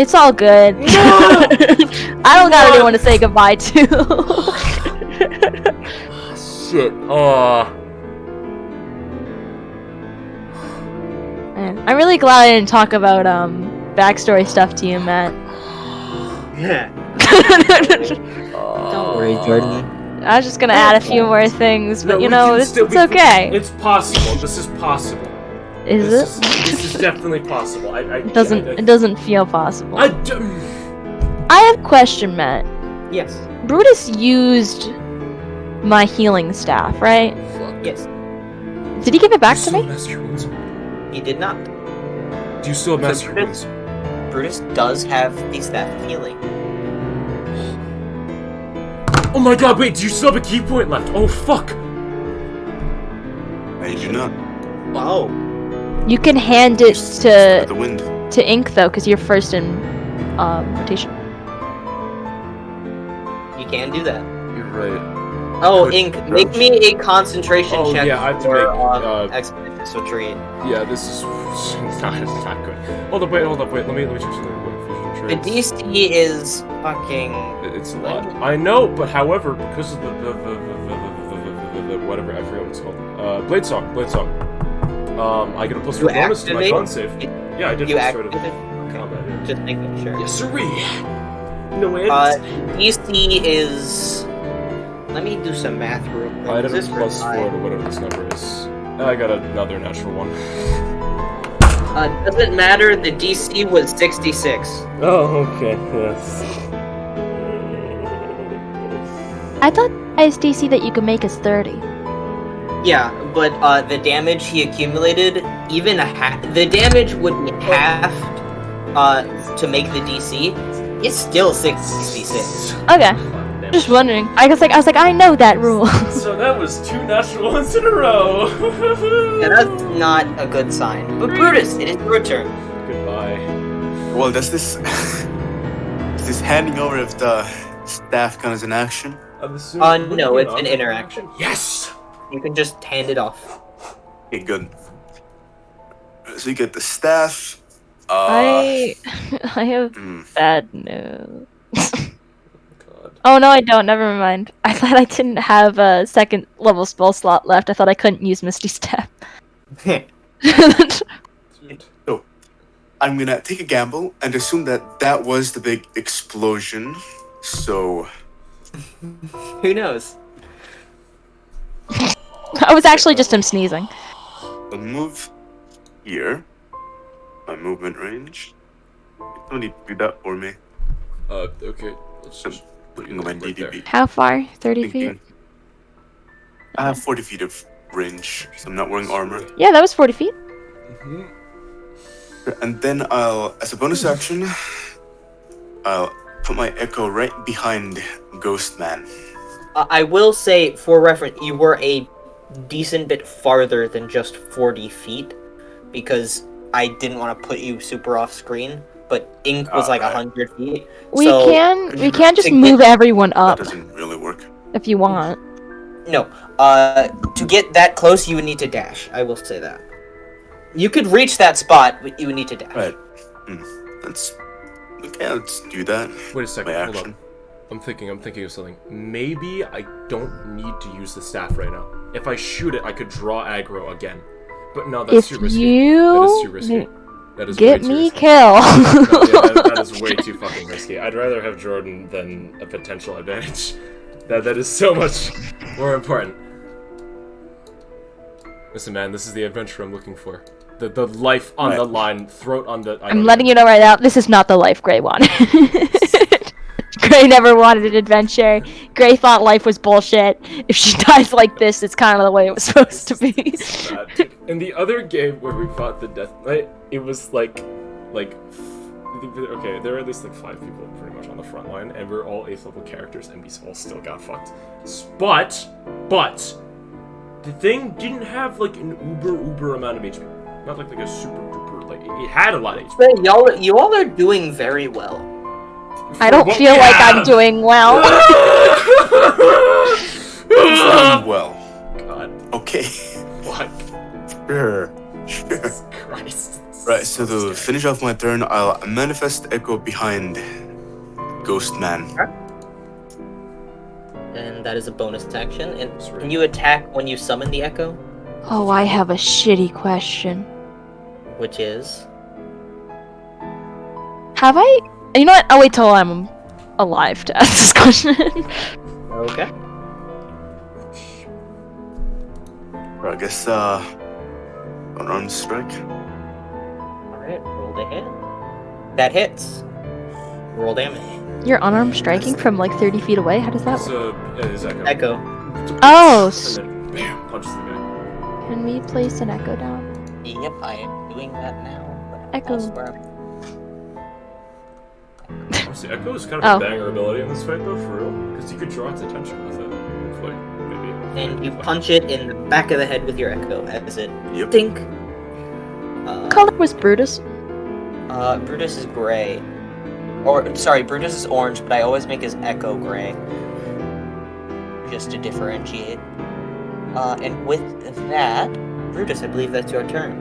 It's all good. I don't got anyone to say goodbye to. Shit. Oh. Man, I'm really glad I didn't talk about backstory stuff to you, Matt. Yeah. Don't worry, Jordan. I was just gonna add a few more things, but you know, it's okay. It's possible. This is possible. Is it? This is definitely possible. It doesn't feel possible. I have a question, Matt. Yes. Brutus used my healing staff, right? Yes. Did he give it back to me? Master wounds? He did not. Do you still have master Brutus- wounds? Brutus does have the staff of healing. Oh my god, wait, do you still have a key point left? Oh fuck! I do not. Wow. You can hand it The wind. to Ink though, because you're first in rotation. You can do that. You're right. Oh, Could Ink, approach. make me a concentration Oh, check yeah, I have to for make, expeditious retreat. Yeah, this is not good. Hold up, wait, let me check something. The DC is fucking... It's a lot. I know, but however, because of the whatever, I forgot what it's called. Blade Song. I get a plus You 4 bonus to my activate- con save. Yeah, I did You at the start of activated? combat. Yeah. Just making sure. Yes, sirree! No way. DC is... Let me do some math real quick. I had Is a this plus for 4 to whatever this number is. I got another natural one. Doesn't matter, the DC was 66. Oh, okay, yes. I thought ISDC that you could make is 30. Yeah, but the damage he accumulated, even the damage would be half to make the DC. It's still 66. Okay, just wondering. I was like, I know that rule. So that was 2 natural ones in a row! Yeah, that's not a good sign. But Brutus, it is your turn. Goodbye. Well, does this is this handing over of the staff count as an action? I'm assuming No, it's an interaction. Yes! You can just hand it off. Okay, good. So you get the staff. I have mm, bad news. God. Oh no, I don't. Never mind. I thought I didn't have a second level spell slot left. I thought I couldn't use Misty Step. Dude. So I'm gonna take a gamble and assume that that was the big explosion. So Who knows? I was actually just him sneezing. I'll move here. My movement range. Don't need to do that for me. Okay. Let's just put Looking at my right there. DDB. How far? 30 feet? Thinking. I have 40 feet of range, so I'm not wearing armor. Yeah, that was 40 feet. Mhm. And then I'll, as a bonus action, I'll put my echo right behind Ghost Man. I will say, for reference, you were a decent bit farther than just 40 feet, because I didn't want to put you super off screen, but Ink was like Right. 100 feet. We so can just to move get- everyone That up doesn't really work. if you want. No, to get that close, you would need to dash. I will say that. You could reach that spot, but you would need to dash. Right. Let's do that. Wait a second, My hold action. on. I'm thinking of something. Maybe I don't need to use the staff right now. If I shoot it, I could draw aggro again. But no, that's If too risky. That is too you risky. That is get way too me risky. kill. That is way too fucking risky. I'd rather have Jordan than a potential advantage. That is so much more important. Listen, man, this is the adventure I'm looking for. The life on Right. the line, throat on the. I'm letting you know right now, this is not the life Gray wanted. Gray never wanted an adventure. Gray thought life was bullshit. If she dies like this, it's kind of the way it was supposed to be. In the other game where we fought the Death Knight, it was like, okay, there were at least like 5 people pretty much on the front line, and we're all 8th level characters, and we all still got fucked. But, the thing didn't have like an uber amount of HP. Not like a super duper, like, it had a lot of HP. But you all are doing very well. I don't what feel we like have. I'm doing well. Well, God, okay. what? Sure. Jesus Christ. Right, so to finish off my turn, I'll manifest Echo behind Ghost Man. And that is a bonus action. And Sweet. can you attack when you summon the echo? Oh, I have a shitty question. Which is? Have I? You know what? I'll wait till I'm alive to ask this question. Okay. I guess, unarmed strike. Alright, roll the hit. That hits. Roll damage. You're unarmed striking from like 30 feet away? How does that It's work? his echo. Echo. Oh, And then bam, punches the guy. can we place an echo down? Yep, I am doing that now. But Echo. elsewhere. Honestly, Echo is kind of Oh. a banger ability in this fight, though, for real. Because you could draw its attention with it. Hopefully, maybe. And you punch it in the back of the head with your echo as it Yep. dink. What color was Brutus? Brutus is gray. Or, sorry, Brutus is orange, but I always make his echo gray. Just to differentiate. And with that, Brutus, I believe that's your turn.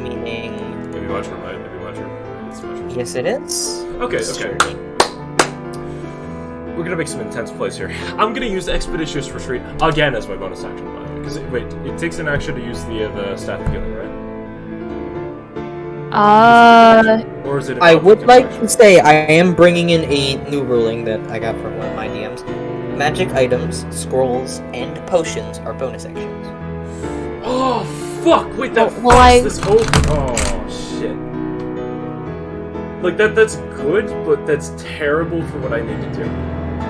Meaning... Maybe my turn, right? Maybe my turn. It's my turn. Yes, it is. Okay, It's okay. turning. We're gonna make some intense plays here. I'm gonna use Expeditious Retreat again as my bonus action, by the way. Because, wait, it takes an action to use the Staff of Healing, right? Or is it an I would offensive like action? to say I am bringing in a new ruling that I got from one of my DMs. Magic items, scrolls, and potions are bonus actions. Oh, fuck! Wait, that Well, I- this whole... Oh, shit. Like, that's good, but that's terrible for what I need to do.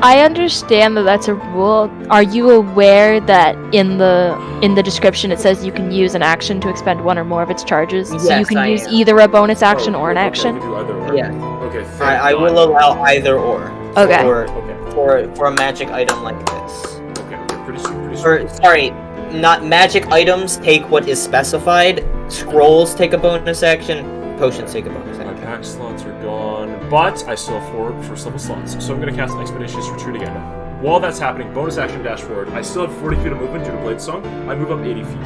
I understand that that's a rule. Are you aware that in the description it says you can use an action to expend one or more of its charges? So you Yes, can I use am. either a bonus action or an okay, action? We can do either or. Yeah. Okay, thank I God. will allow either or. Okay. For a magic item like this. Okay, pretty sweet, Or, sorry, not magic items take what is specified. Scrolls take a bonus action. Potions take a bonus My action. pack slots are gone, but I still have 4 first level slots, so I'm gonna cast Expeditious Retreat again. While that's happening, bonus action dash forward. I still have 40 feet of movement due to Blade Song. I move up 80 feet.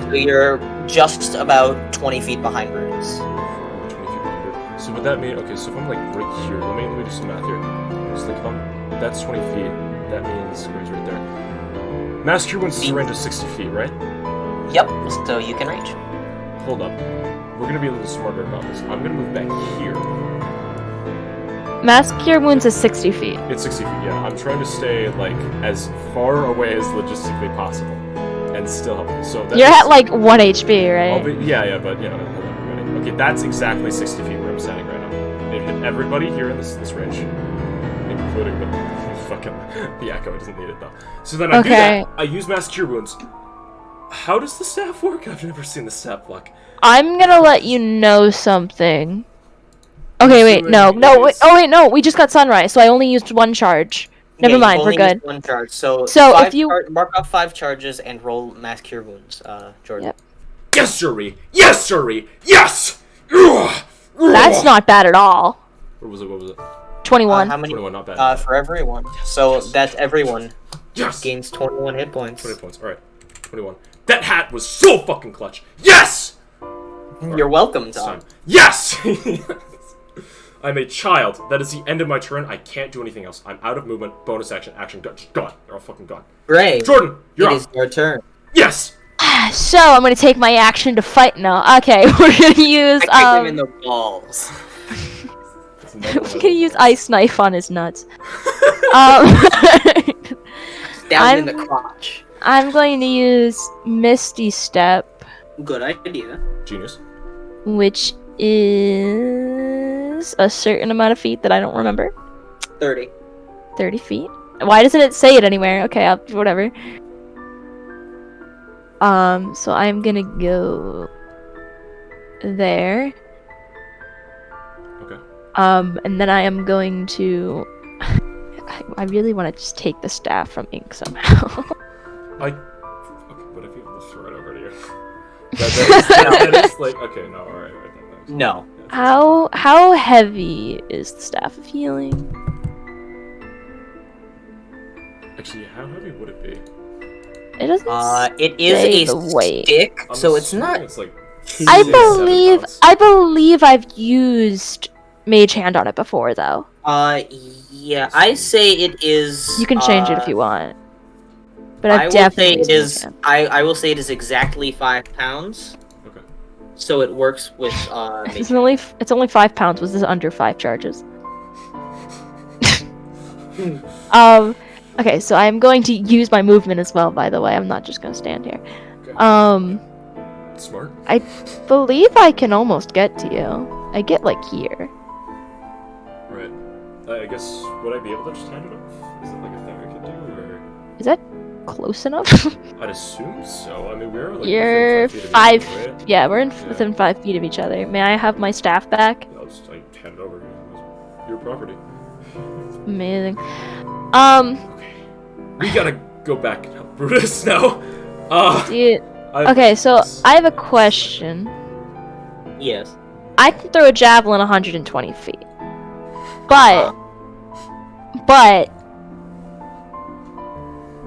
So you're just about 20 feet behind Brutus. 20 feet behind her. So would that mean, okay, so if I'm like right here, let me do some math here. So like if that's 20 feet, that means, where's right there? Mass Cure Wounds is a range of 60 feet, right? Yep, so you can reach. Hold up. We're gonna be a little smarter about this. I'm gonna move back here. Mass Cure Wounds is 60 feet. It's 60 feet, yeah. I'm trying to stay, like, as far away as logistically possible. And still help. So that You're means at like 1 HP, I'll right? be, yeah, but, you know, hold on, everybody. Okay, that's exactly 60 feet where I'm standing right now. It hit everybody here in this range. Including the fucking... The Echo doesn't need it, though. So then I do Okay. that. I use Mass Cure Wounds. How does the staff work? I've never seen the staff block. I'm gonna let you know something. Okay, wait, no, Assuming no, it wait, is- oh wait, no, we just got sunrise, so I only used 1 charge. Never Yeah, mind, you've we're only used good. 1 charge, so So five if you- mark off 5 charges and roll Mass Cure Wounds, Jordan. Yep. Yes, Shuri! Yes, Shuri! Yes! Ugh! That's Ugh! not bad at all. What was it? 21. How many? 21, not bad. For everyone. So yes. that's everyone Yes! gains 21 hit points. 20 points. Alright. 21. That hat was so fucking clutch. Yes! You're welcome, This Tom. time. Yes! I'm a child. That is the end of my turn. I can't do anything else. I'm out of movement. Bonus action. Action. Just gone. They're all fucking gone. Gray, Jordan, you're it up. is your turn. Yes! So I'm gonna take my action to fight now. Okay, we're gonna use I kicked him in the balls. we're gonna use ice knife on his nuts. Down in the I'm- crotch. I'm going to use Misty Step, Good idea. Genius. which is a certain amount of feet that I don't remember. 30. 30 feet. Why doesn't it say it anywhere? Okay, whatever. So I'm gonna go there. Okay. And then I am going to. I really want to just take the staff from Ink somehow. Okay, but if you have to throw it over to you. That is like, okay, no, alright. No. How heavy is the staff of healing? Actually, how heavy would it be? It doesn't. It is say a the weight. stick, I'm so it's assuming not. It's like I 6-7 believe pounds. I've used Mage Hand on it before, though. Yeah, I say it is. You can change it if you want. But I I've will say definitely it used is. Mage Hand. I will say it is exactly 5 pounds. Okay. So it works with It's only 5 pounds. Was this under 5 charges? Okay, so I'm going to use my movement as well. By the way, I'm not just gonna stand here. Okay. Smart. I believe I can almost get to you. I get like here. Right. I guess would I be able to just hand it off? Is it like a thing I could do, or Is that close enough? I'd assume so. I mean, we're like You're within 5 feet of each other, right? Yeah, we're Yeah. within 5 feet of each other. May I have my staff back? I'll just like hand it over. Your property. Amazing. Okay. We gotta go back and help Brutus now. Dude. Okay, so I have a question. Yes. I can throw a javelin 120 feet. But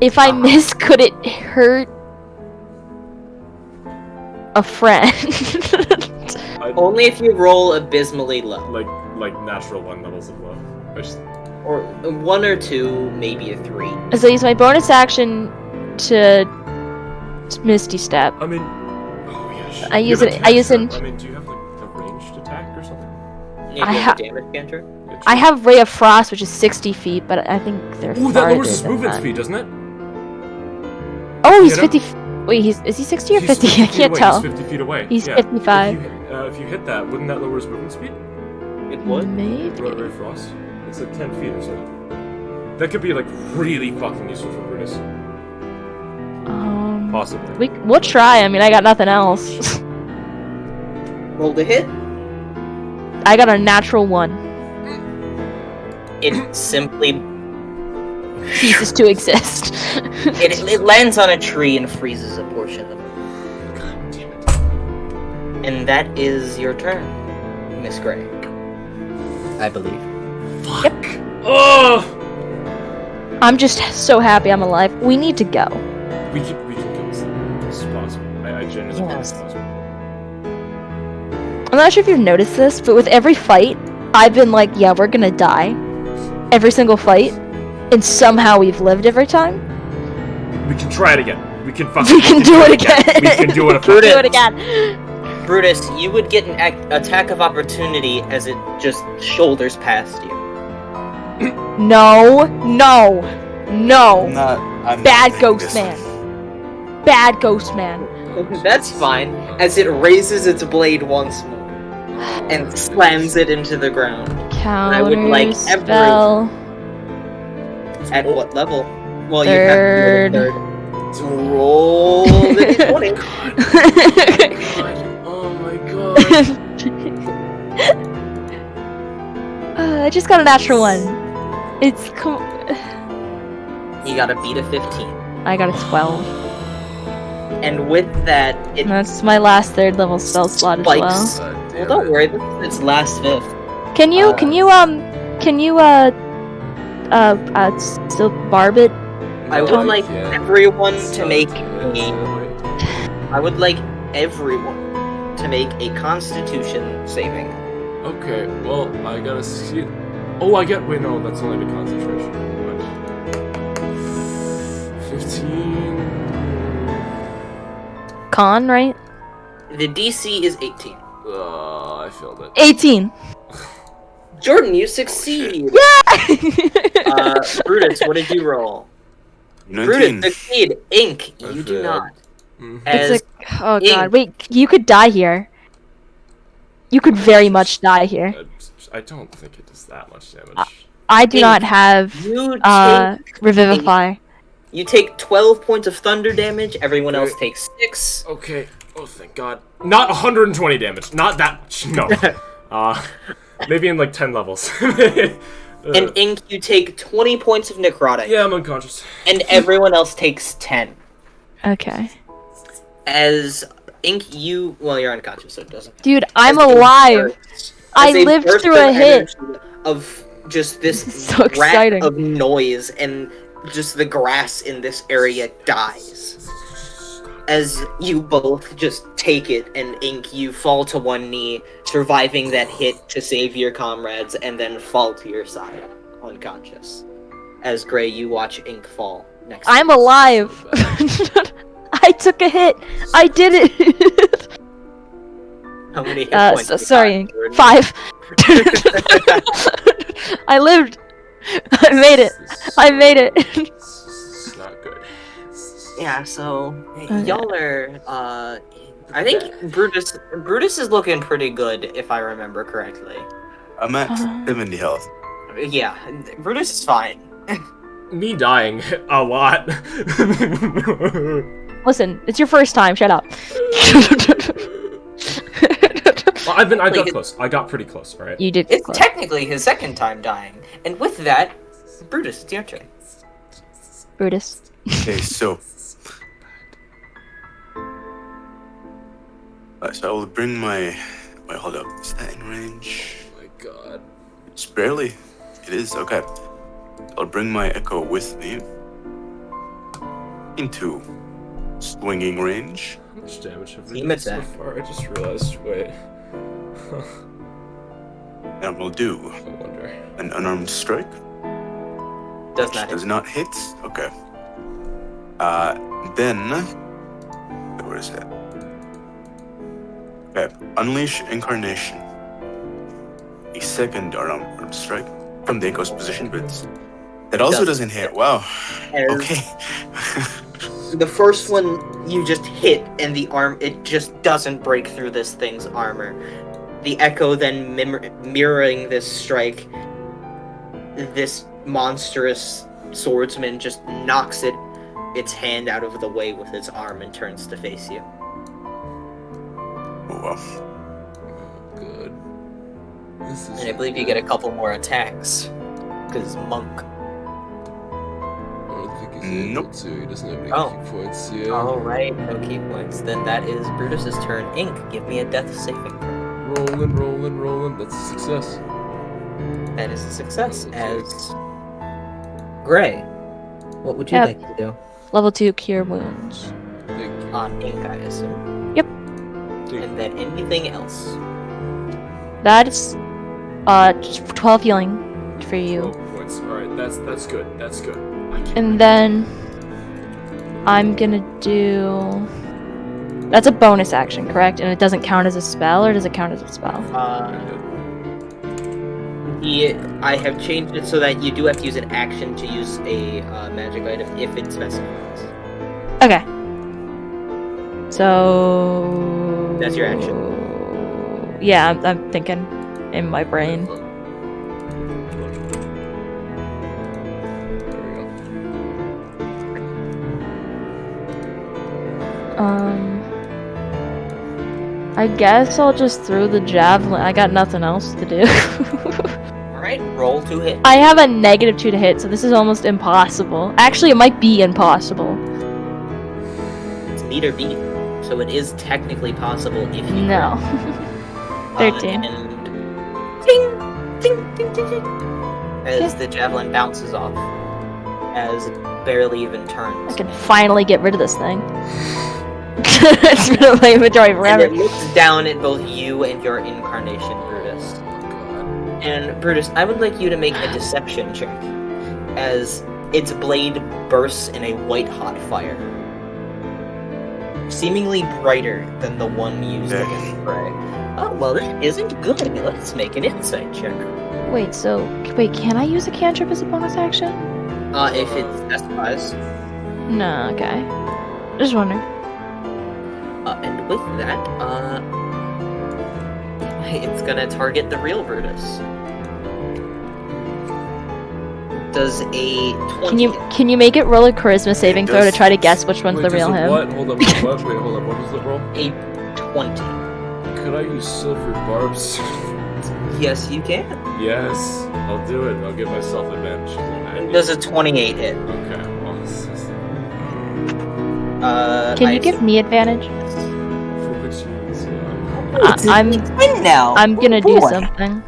if I miss, could it hurt a friend? Only if you roll abysmally low, like natural 1 levels of low. I just or 1 or 2, maybe a 3. So I use my bonus action to Misty Step. I mean, oh yeah. Shit. I You use have it- a I use cantrip. an- I mean, do you have like the ranged attack or something? Maybe I like ha- a damage cantrip. Yeah, I true. have Ray of Frost, which is 60 feet, but I think they're Ooh, that farther lowers his than movement that. speed, doesn't it? Oh, he's Hit him? 50. Wait, is he 60 or He's 50? I 50 feet can't away. tell. He's 50 feet away. He's yeah. 55. If you hit that, wouldn't that lower his movement speed? It would. Maybe. Ray Frost? It's like 10 feet or something. That could be like really fucking useful for Brutus. Possibly. We'll try. I mean, I got nothing else. Roll to hit. I got a natural 1. It simply Ceases to exist. it lands on a tree and freezes a portion of it. God damn it. And that is your turn, Miss Gray. I believe. Fuck. Oh! I'm just so happy I'm alive. We need to go. We can kill this thing. This is possible. I genuinely think Yes. it's possible. I'm not sure if you've noticed this, but with every fight, I've been like, yeah, we're gonna die. Every single fight. And somehow we've lived every time. We can try it again. We can We can do it again. We can do it We'll again. do it again. Brutus, you would get an attack of opportunity as it just shoulders past you. No. I'm Bad not ghost this man. one. Bad ghost man. That's fine, as it raises its blade once more and slams it into the ground. Counter I would like spell. At what level? Well, Third. you have to roll the d20. Oh my god. I just got a natural 1. It's You gotta beat a 15. I got a 12. And with that, it That's my last 3rd level spell slot as well. spikes. Well, don't worry, this is its last 5th. Can you still barb it? I would Don't- like everyone to make I would like everyone to make a Constitution saving. Okay, well, I gotta see. Oh, I get. Wait, no, that's only the concentration. What? 15. Con, right? The DC is 18. I failed it. 18. Jordan, you succeed. Yeah. Brutus, what did you roll? 19. Brutus, succeed. Ink, you do failed. not. Mhm. As It's oh ink. god, wait, you could die here. You could very much die here. I don't think it does that much damage. I do Ink, not have you Revivify. you take 12 points of thunder damage. Everyone else takes 6. Okay. Oh, thank God. Not 120 damage. Not that much. No. Maybe in like 10 levels. And Ink, you take 20 points of necrotic. Yeah, I'm unconscious. And everyone else takes 10. Okay. As Ink, you're unconscious, so it doesn't. Dude, I'm As a alive. burst- I as a lived burst through a of hit. energy of just this This is so rat exciting. of noise, and just the grass in this area dies. As you both just take it, and Ink, you fall to one knee, surviving that hit to save your comrades, and then fall to your side, unconscious. As Gray, you watch Ink fall next. I'm to you. alive. I took a hit. I did it. How many hit points? you sorry, got, Jordan? 5. I lived. I made it. I made it. It's not good. Yeah, so Okay. y'all are. I think Brutus is looking pretty good, if I remember correctly. I'm at 70 health. Yeah, Brutus is fine. Me dying a lot. Listen, it's your first time. Shut up. Well, I got close. I got pretty close, alright? You did. It's close. technically his second time dying, and with that, Brutus, it's your turn. Brutus. Okay, so. So I will bring my. Wait, hold up. Is that in range? Oh my god. It's barely. It is, okay. I'll bring my echo with me into swinging range. How much damage have we Team done so attack. far? I just realized. Wait. And we'll do I wonder. an unarmed strike. Does Which not does hit. not hit. Okay. Then. Where is that? Okay. Unleash Incarnation. A second unarmed strike from the echo's position, but that also doesn't hit. Wow. As Okay. The first one you just hit, and the arm, it just doesn't break through this thing's armor. The echo then mirroring this strike, this monstrous swordsman just knocks its hand out of the way with its arm and turns to face you. Oh, wow. Good. This is. And I believe you get a couple more attacks, because monk. I don't think he's Nope. able to. He doesn't have any Oh. key points. Yeah. All right, no key points. Then that is Brutus's turn. Ink, give me a death saving throw. Rolling. That's a success. That is a success. Okay. As Gray, what would you Yep. like to do Level 2 cure wounds. Thank you. on Ink? I assume. Yep. And then anything else? That's just 12 healing for you. 12 points. Alright, that's good. That's good. I can. And then I'm gonna do. That's a bonus action, correct? And it doesn't count as a spell, or does it count as a spell? I have changed it so that you do have to use an action to use a magic item if it specifies. Okay. So. That's your action. Yeah, I'm thinking in my brain. There we go. I guess I'll just throw the javelin. I got nothing else to do. Alright, roll to hit. I have a -2 to hit, so this is almost impossible. Actually, it might be impossible. It's meet or beat, so it is technically possible if you. No. 13. And ding, ding, ding, ding, ding, as the javelin bounces off, as it barely even I turns. can finally get rid of this thing. It's been in my inventory And forever. it looks down at both you and your incarnation, Brutus. And Brutus, I would like you to make a deception check, as its blade bursts in a white-hot fire, seemingly brighter than the one used against Prey. Oh, well, that isn't good. Let's make an insight check. Wait, can I use a cantrip as a bonus action? If it specifies. No, okay. Just wondering. And with that, it's gonna target the real Brutus. Does a 20 Can you make it roll a charisma saving throw to does- try to guess which one's Wait, the does real it him? What? Hold up. Wait, hold up. What was the roll? a 20? Could I use silver barbs? Yes, you can. Yes, I'll do it. I'll give myself advantage. Does a 28 hit? Okay, well, this is... Can you give me advantage? For I'm It's in now. I'm gonna do Boy. something.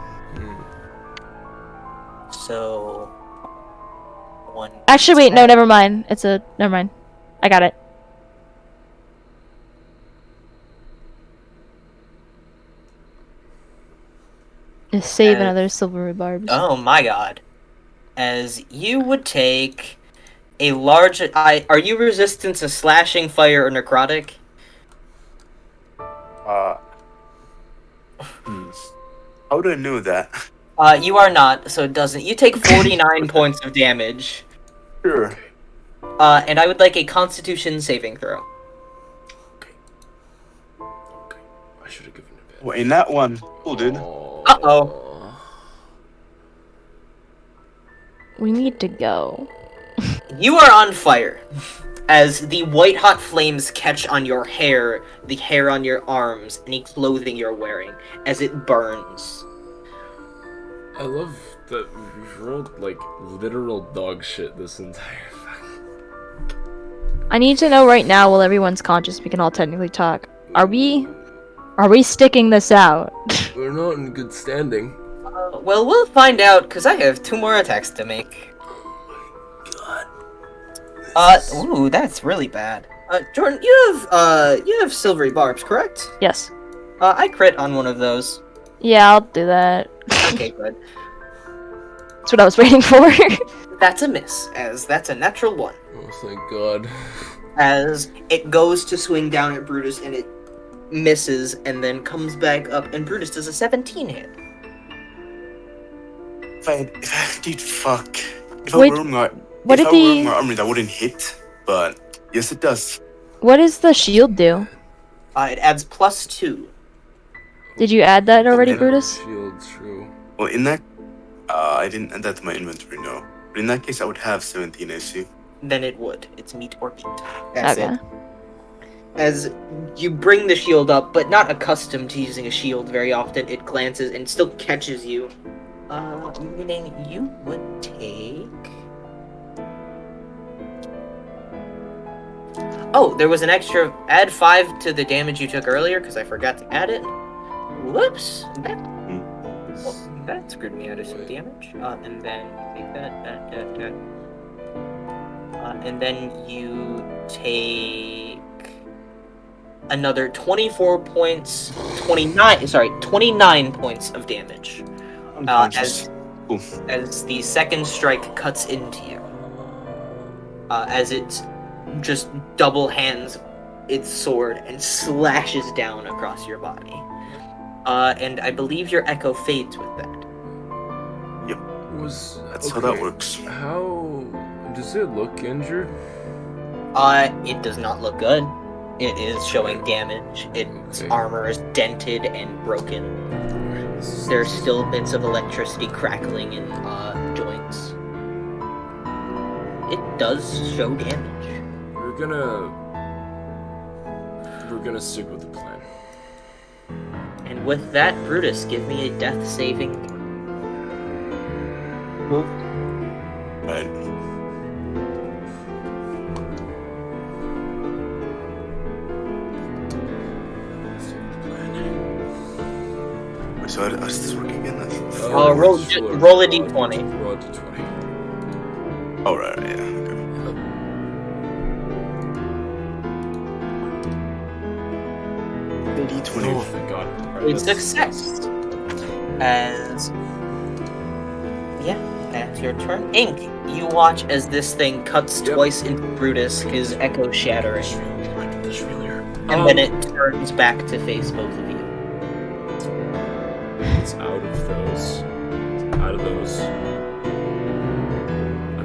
So, one. Actually, wait, no, never mind. Never mind. I got it. Just save another silver barbs. Oh my god. As you would take a large. Are you resistant to slashing, fire, or necrotic? How do I know that? You are not, so it doesn't. You take 49 points of damage. Sure. And I would like a Constitution saving throw. Okay. I should have given it a bit. Well, in that one, cool, dude. Uh-oh. We need to go. You are on fire. As the white-hot flames catch on your hair, the hair on your arms, any clothing you're wearing, as it burns. I love that we've rolled, like, literal dog shit this entire I need to know right now, while everyone's conscious, we can all technically talk. Are we sticking this out? We're not in good standing. Well, we'll find out, because I have 2 more attacks to make. Ooh, that's really bad. Jordan, you have silvery barbs, correct? Yes. I crit on one of those. Yeah, I'll do that. Okay, good. That's what I was waiting for. That's a miss, as that's a natural 1. Oh, thank God. As it goes to swing down at Brutus, and it misses, and then comes back up, and Brutus does a 17 hit. If I did fuck. If Wait, I were wearing my, what if did I were wearing the my armor, that wouldn't hit. But yes, it does. what does the shield do? It adds +2. Did you add that already, then- Brutus? Shield, true. Well, in that, I didn't add that to my inventory, no. But in that case, I would have 17 AC. Then it would. It's meat or beat. That's Okay. it. As you bring the shield up, but not accustomed to using a shield very often, it glances and still catches you. Meaning you would take... Oh, there was an extra... Add 5 to the damage you took earlier, because I forgot to add it. Whoops! That screwed me out of some damage. And then take that. And then you take another 24 points, 29 points of damage. Unconscious. As the second strike cuts into you. As it just double hands its sword and slashes down across your body. And I believe your echo fades with that. That's how that works. How does it look injured? It does not look good. It is showing damage. Its armor is dented and broken. There's still bits of electricity crackling in joints. It does show damage. We're gonna stick with the plan. And with that, Brutus, give me a death saving. Right. Wait, so how does this work again? Roll a d20. Roll a d20. Oh, right, yeah. Okay. D20. Oh, thank God. Right, It's success. As that's your turn. Ink, you watch as this thing cuts twice into Brutus, his echo shattering. And then it turns back to face both of you. It's out of those. I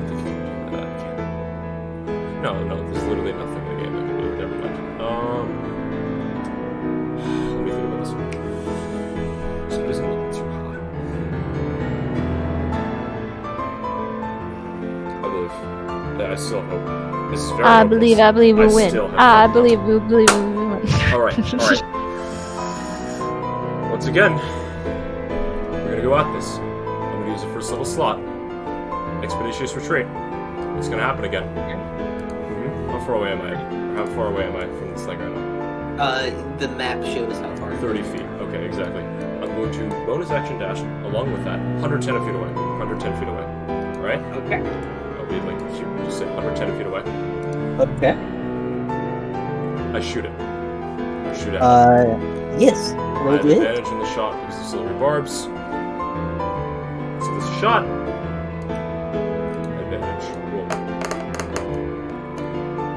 think you can do that. No, there's literally nothing in the game that can do it. Never mind. Let me think about this one. So it isn't looking too hot. I believe. Yeah, I still hope. This is very I hopeless. believe we'll I win. still have I hope. believe we'll win. Alright. Once again, we're gonna go at this. I'm gonna use the first level slot. Expeditious retreat. It's gonna happen again. How far away am I? Or how far away am I from this thing right now? The map shows how far. 30 feet. Okay, exactly. I'm going to bonus action dash along with that. 110 feet away. 110 feet away. Alright? Okay. I'll be like, just say 110 feet away. Okay. I shoot it. I shoot at Yes. I Roll have it. advantage in the shot because of silver barbs. So this shot. Advantage. Roll.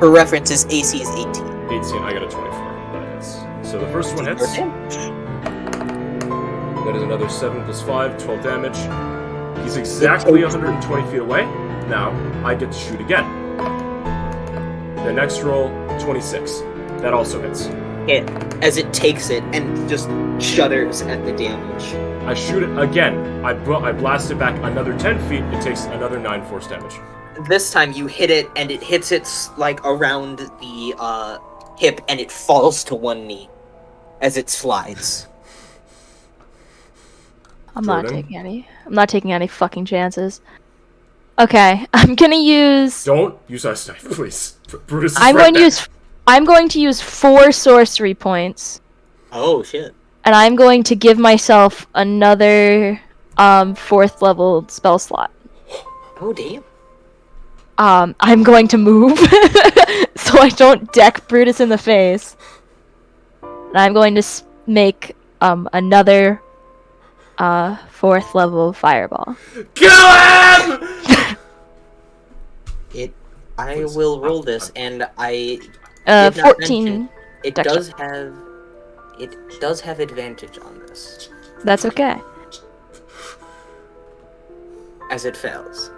For reference, his AC is 18. 18. I got a 24. That hits. So the first one hits. Okay. That is another 7 plus 5, 12 damage. He's exactly 120 feet away. Now, I get to shoot again. The next roll, 26. That also hits. Hit as it takes it and just shudders at the damage. I shoot it again. I blast it back another 10 feet. It takes another 9 force damage. This time you hit it and it hits it like around the hip and it falls to one knee as it slides. I'm not Jordan? taking any. I'm not taking any fucking chances. Okay, I'm gonna use. Don't use ice knife, please. Brutus is I'm right going to there. use. I'm going to use 4 sorcery points, Oh shit. and I'm going to give myself another 4th level spell slot. Oh damn. I'm going to move so I don't deck Brutus in the face. And I'm going to make another 4th level fireball. Kill him! I will roll this, and I did not 14. mention it dex does have advantage on this That's okay. as it fails.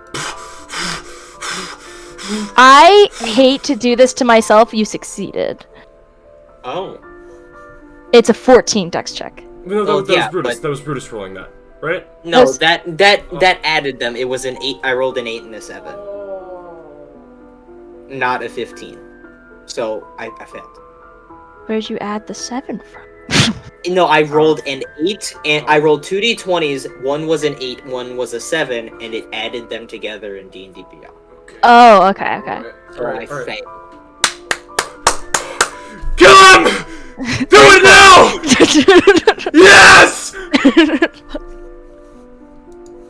I hate to do this to myself. You succeeded. Oh. It's a 14 dex check. No, Well, that was yeah, Brutus. but- That was Brutus rolling that, right? No, Those- that added them. It was an 8. I rolled an 8 and a 7. Not a 15. So I failed. Where'd you add the 7 from? No, I rolled an 8 and I rolled 2d20s. One was an 8, one was a 7, and it added them together in D&D Beyond. Okay. Oh, okay, okay. So I failed. Kill him! Do it now! Yes!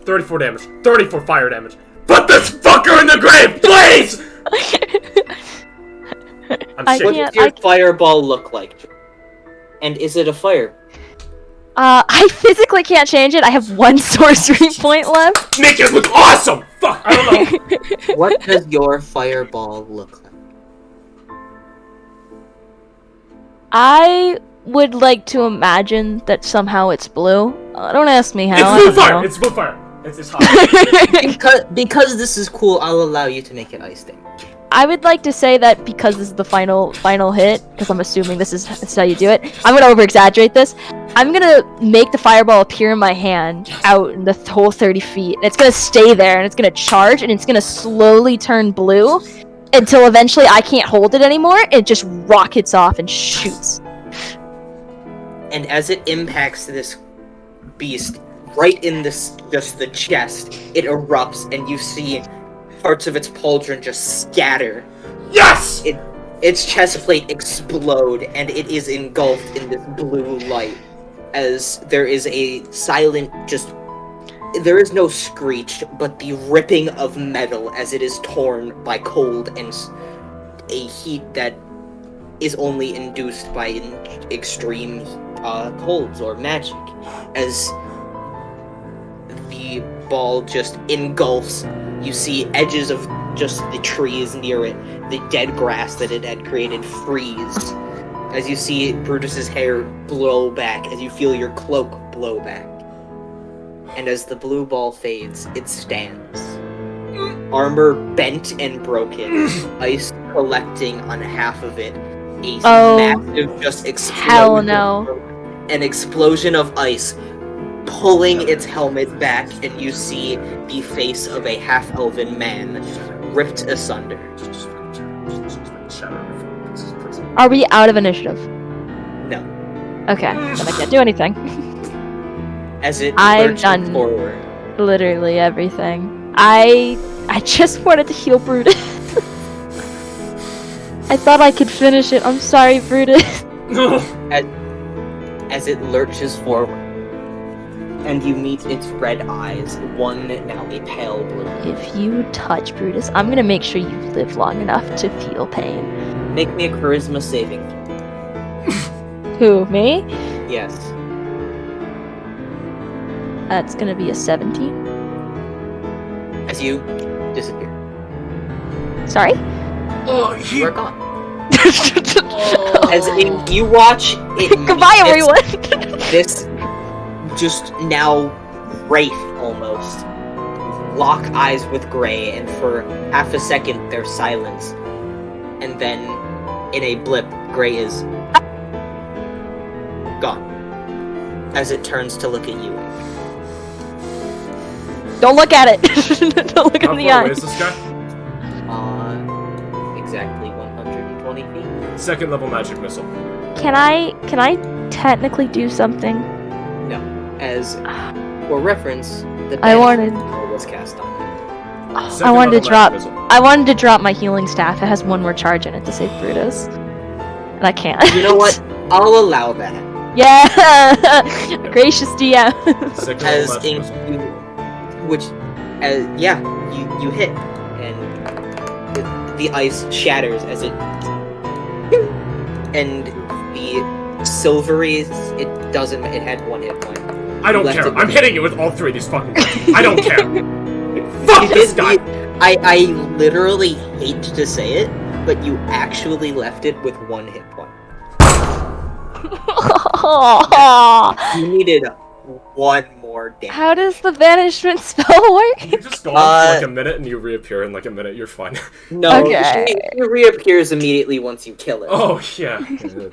34 damage. 34 fire damage. Put this fucker in the grave, please! I'm I shaking. can't- What does your fireball look like? And is it a fire? I physically can't change it. I have 1 sorcery point left. Make it look awesome! Fuck, I don't know. What does your fireball look like? I would like to imagine that somehow it's blue. Don't ask me how. It's I blue don't fire! know. It's blue fire! It's hot. Because this is cool, I'll allow you to make it ice damage. I would like to say that because this is the final hit, because I'm assuming this is how you do it. I'm gonna over-exaggerate this. I'm gonna make the fireball appear in my hand out in the whole 30 feet. And it's gonna stay there, and it's gonna charge, and it's gonna slowly turn blue until eventually I can't hold it anymore. It just rockets off and shoots. And as it impacts this beast right in this just the chest, it erupts, and you see parts of its pauldron just scatter. Yes! Its chest plate explode, and it is engulfed in this blue light. As there is a silent, there is no screech, but the ripping of metal as it is torn by cold and a heat that is only induced by extreme colds or magic. As the ball just engulfs, you see edges of just the trees near it, the dead grass that it had created freeze. As you see Brutus's hair blow back, as you feel your cloak blow back. And as the blue ball fades, it stands. Armor bent and broken, ice collecting on half of it. A Oh, massive just explosion. hell no. An explosion of ice pulling its helmet back, and you see the face of a half-elven man ripped asunder. Are we out of initiative? No. Okay, then I can't do anything. As it I've lurches done- forward. Literally everything. I just wanted to heal Brutus. I thought I could finish it. I'm sorry, Brutus. as it lurches forward, and you meet its red eyes, one now a pale blue. If you touch Brutus, I'm gonna make sure you live long enough to feel pain. Make me a charisma saving. Who, me? Yes. That's gonna be a 17. As you disappear. Sorry? Oh, You are gone. As you watch it. Goodbye, everyone! This just now wraith almost lock eyes with Gray, and for half a second there's silence, and then in a blip Gray is gone as it turns to look at you. Don't look at it! Don't look How in the far away eye. is this guy? Exactly 120 feet. Second level magic missile. Can I technically do something? As for reference, the I wanted- spell was cast on him. Second I wanted to level drop. magic missile. I wanted to drop my healing staff. It has one more charge in it to save Brutus, and I can't. You know what? I'll allow that. Yeah, gracious DM. Second As level magic in, missile. you hit, and the ice shatters as it, and the silvery, it had one hit point. I don't left care. it- I'm hitting you with all three of these fucking guns. I don't care. Fuck this guy. I literally hate to say it, but you actually left it with one hit point. You needed one more damage. How does the banishment spell work? You just go on for like a minute and you reappear in like a minute. You're fine. No, Okay. she reappears immediately once you kill it. Oh yeah,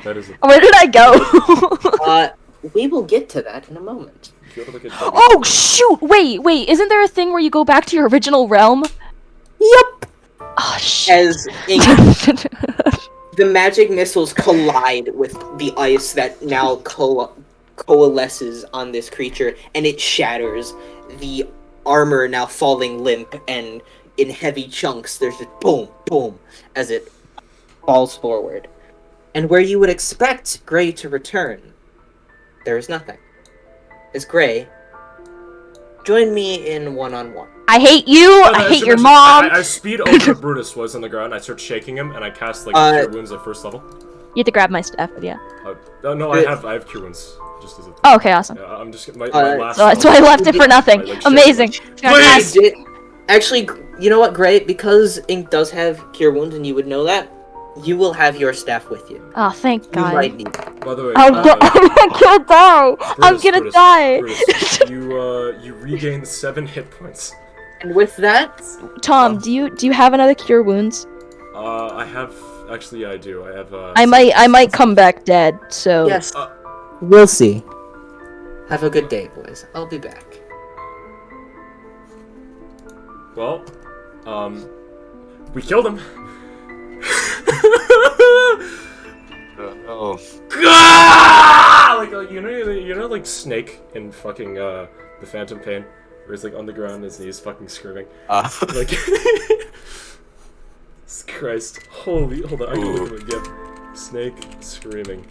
that is. Where did I go? We will get to that in a moment. Feel like a Oh shoot! Wait! Isn't there a thing where you go back to your original realm? Yep. Oh shit! As the magic missiles collide with the ice that now coalesces on this creature, and it shatters. The armor now falling limp and in heavy chunks. There's just boom, boom, as it falls forward. And where you would expect Gray to return, there is nothing. As Gray, join me in one-on-one. I hate you. I hate your mom. I speed over to Brutus was on the ground. I start shaking him and I cast like cure wounds at first level. You have to grab my stuff, but yeah. No, I have cure wounds just as a. Oh, okay, awesome. Yeah, I'm just my last. So I left it for nothing. I, like, Amazing. Please! Actually, you know what, Gray? Because Ink does have cure wounds, and you would know that, you will have your staff with you. Oh, thank You God. might need it. By the way, I'm gonna die. I'm gonna Brutus, die. Brutus, you regain 7 hit points. And with that, Tom, do you have another cure wounds? I have actually. Yeah, I do. I have. I might come back dead. So yes, we'll see. Have a good day, boys. I'll be back. Well, we killed him. Oh. Like you know, like Snake in fucking the Phantom Pain, where he's like on the ground, his knees fucking screaming. Like, Christ, hold on, I can look at a gif. Snake screaming.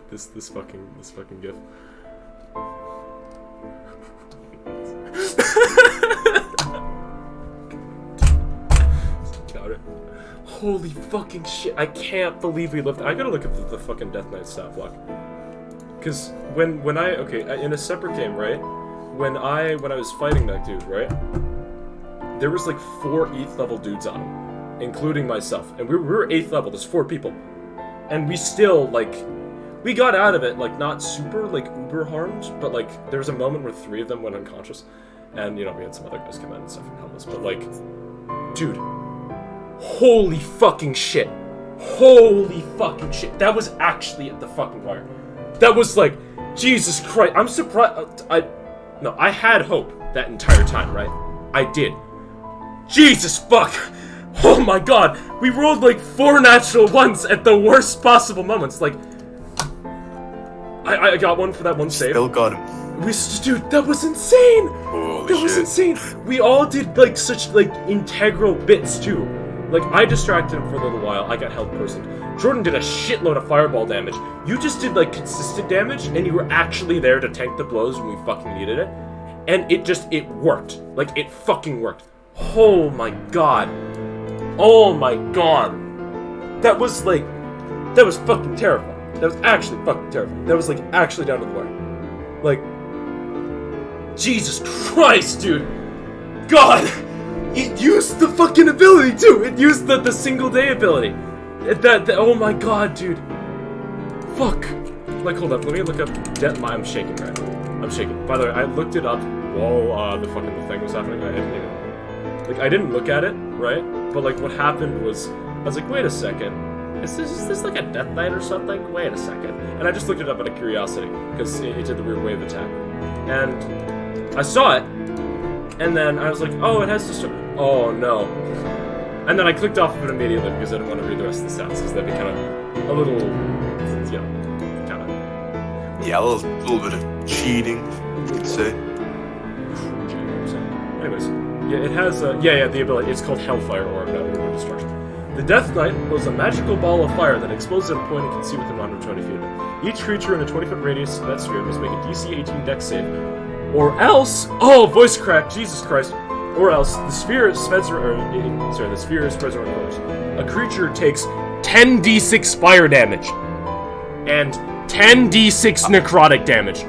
This fucking gif. Got it. Holy fucking shit! I can't believe we lived. I gotta look at the fucking Death Knight stat block. Cause when I in a separate game, right? When I was fighting that dude, right? There was like 4 8th level dudes on him, including myself, and we were 8th level. There's 4 people, and we still we got out of it like not super like uber harmed, but like there was a moment where 3 of them went unconscious, and you know we had some other guys come in and stuff and help us, but like, dude. Holy fucking shit. Holy fucking shit. That was actually at the fucking wire. That was like, Jesus Christ. I'm surprised. I had hope that entire time, right? I did. Jesus fuck. Oh my god. We rolled like 4 natural ones at the worst possible moments. Like, I got one for that one save. Still got him. Dude, that was insane. Holy That was shit. insane. We all did like such like integral bits too. Like I distracted him for a little while. I got held person. Jordan did a shitload of fireball damage. You just did like consistent damage, and you were actually there to tank the blows when we fucking needed it. And it worked. Like, it fucking worked. Oh my god. Oh my god. That was fucking terrifying. That was actually fucking terrifying. That was like actually down to the wire. Like, Jesus Christ, dude. God. It used the fucking ability too. It used the single day ability. Oh my god, dude. Fuck. Like, hold up. Let me look up. I'm shaking right now. I'm shaking. By the way, I looked it up while the thing was happening. I didn't look at it, right? But like, what happened was, I was like, wait a second. Is this like a Death Knight or something? Wait a second. And I just looked it up out of curiosity because it did the weird wave attack, and I saw it, and then I was like, oh, it has to start. Oh no. And then I clicked off of it immediately because I didn't want to read the rest of the stats, because that'd be kind of a little, you know, kind of. Yeah, a little bit of cheating, I'd say. Anyways, yeah, it has, the ability. It's called Hellfire Orb, not Orb of Destruction. The Death Knight was a magical ball of fire that explodes at a point and can see within 120 feet. Each creature in a 20-foot radius of that sphere must make a DC 18 Dex save, or else, voice crack, Jesus Christ. Or else, the sphere spreads around corners. A creature takes 10d6 fire damage and 10d6 necrotic damage.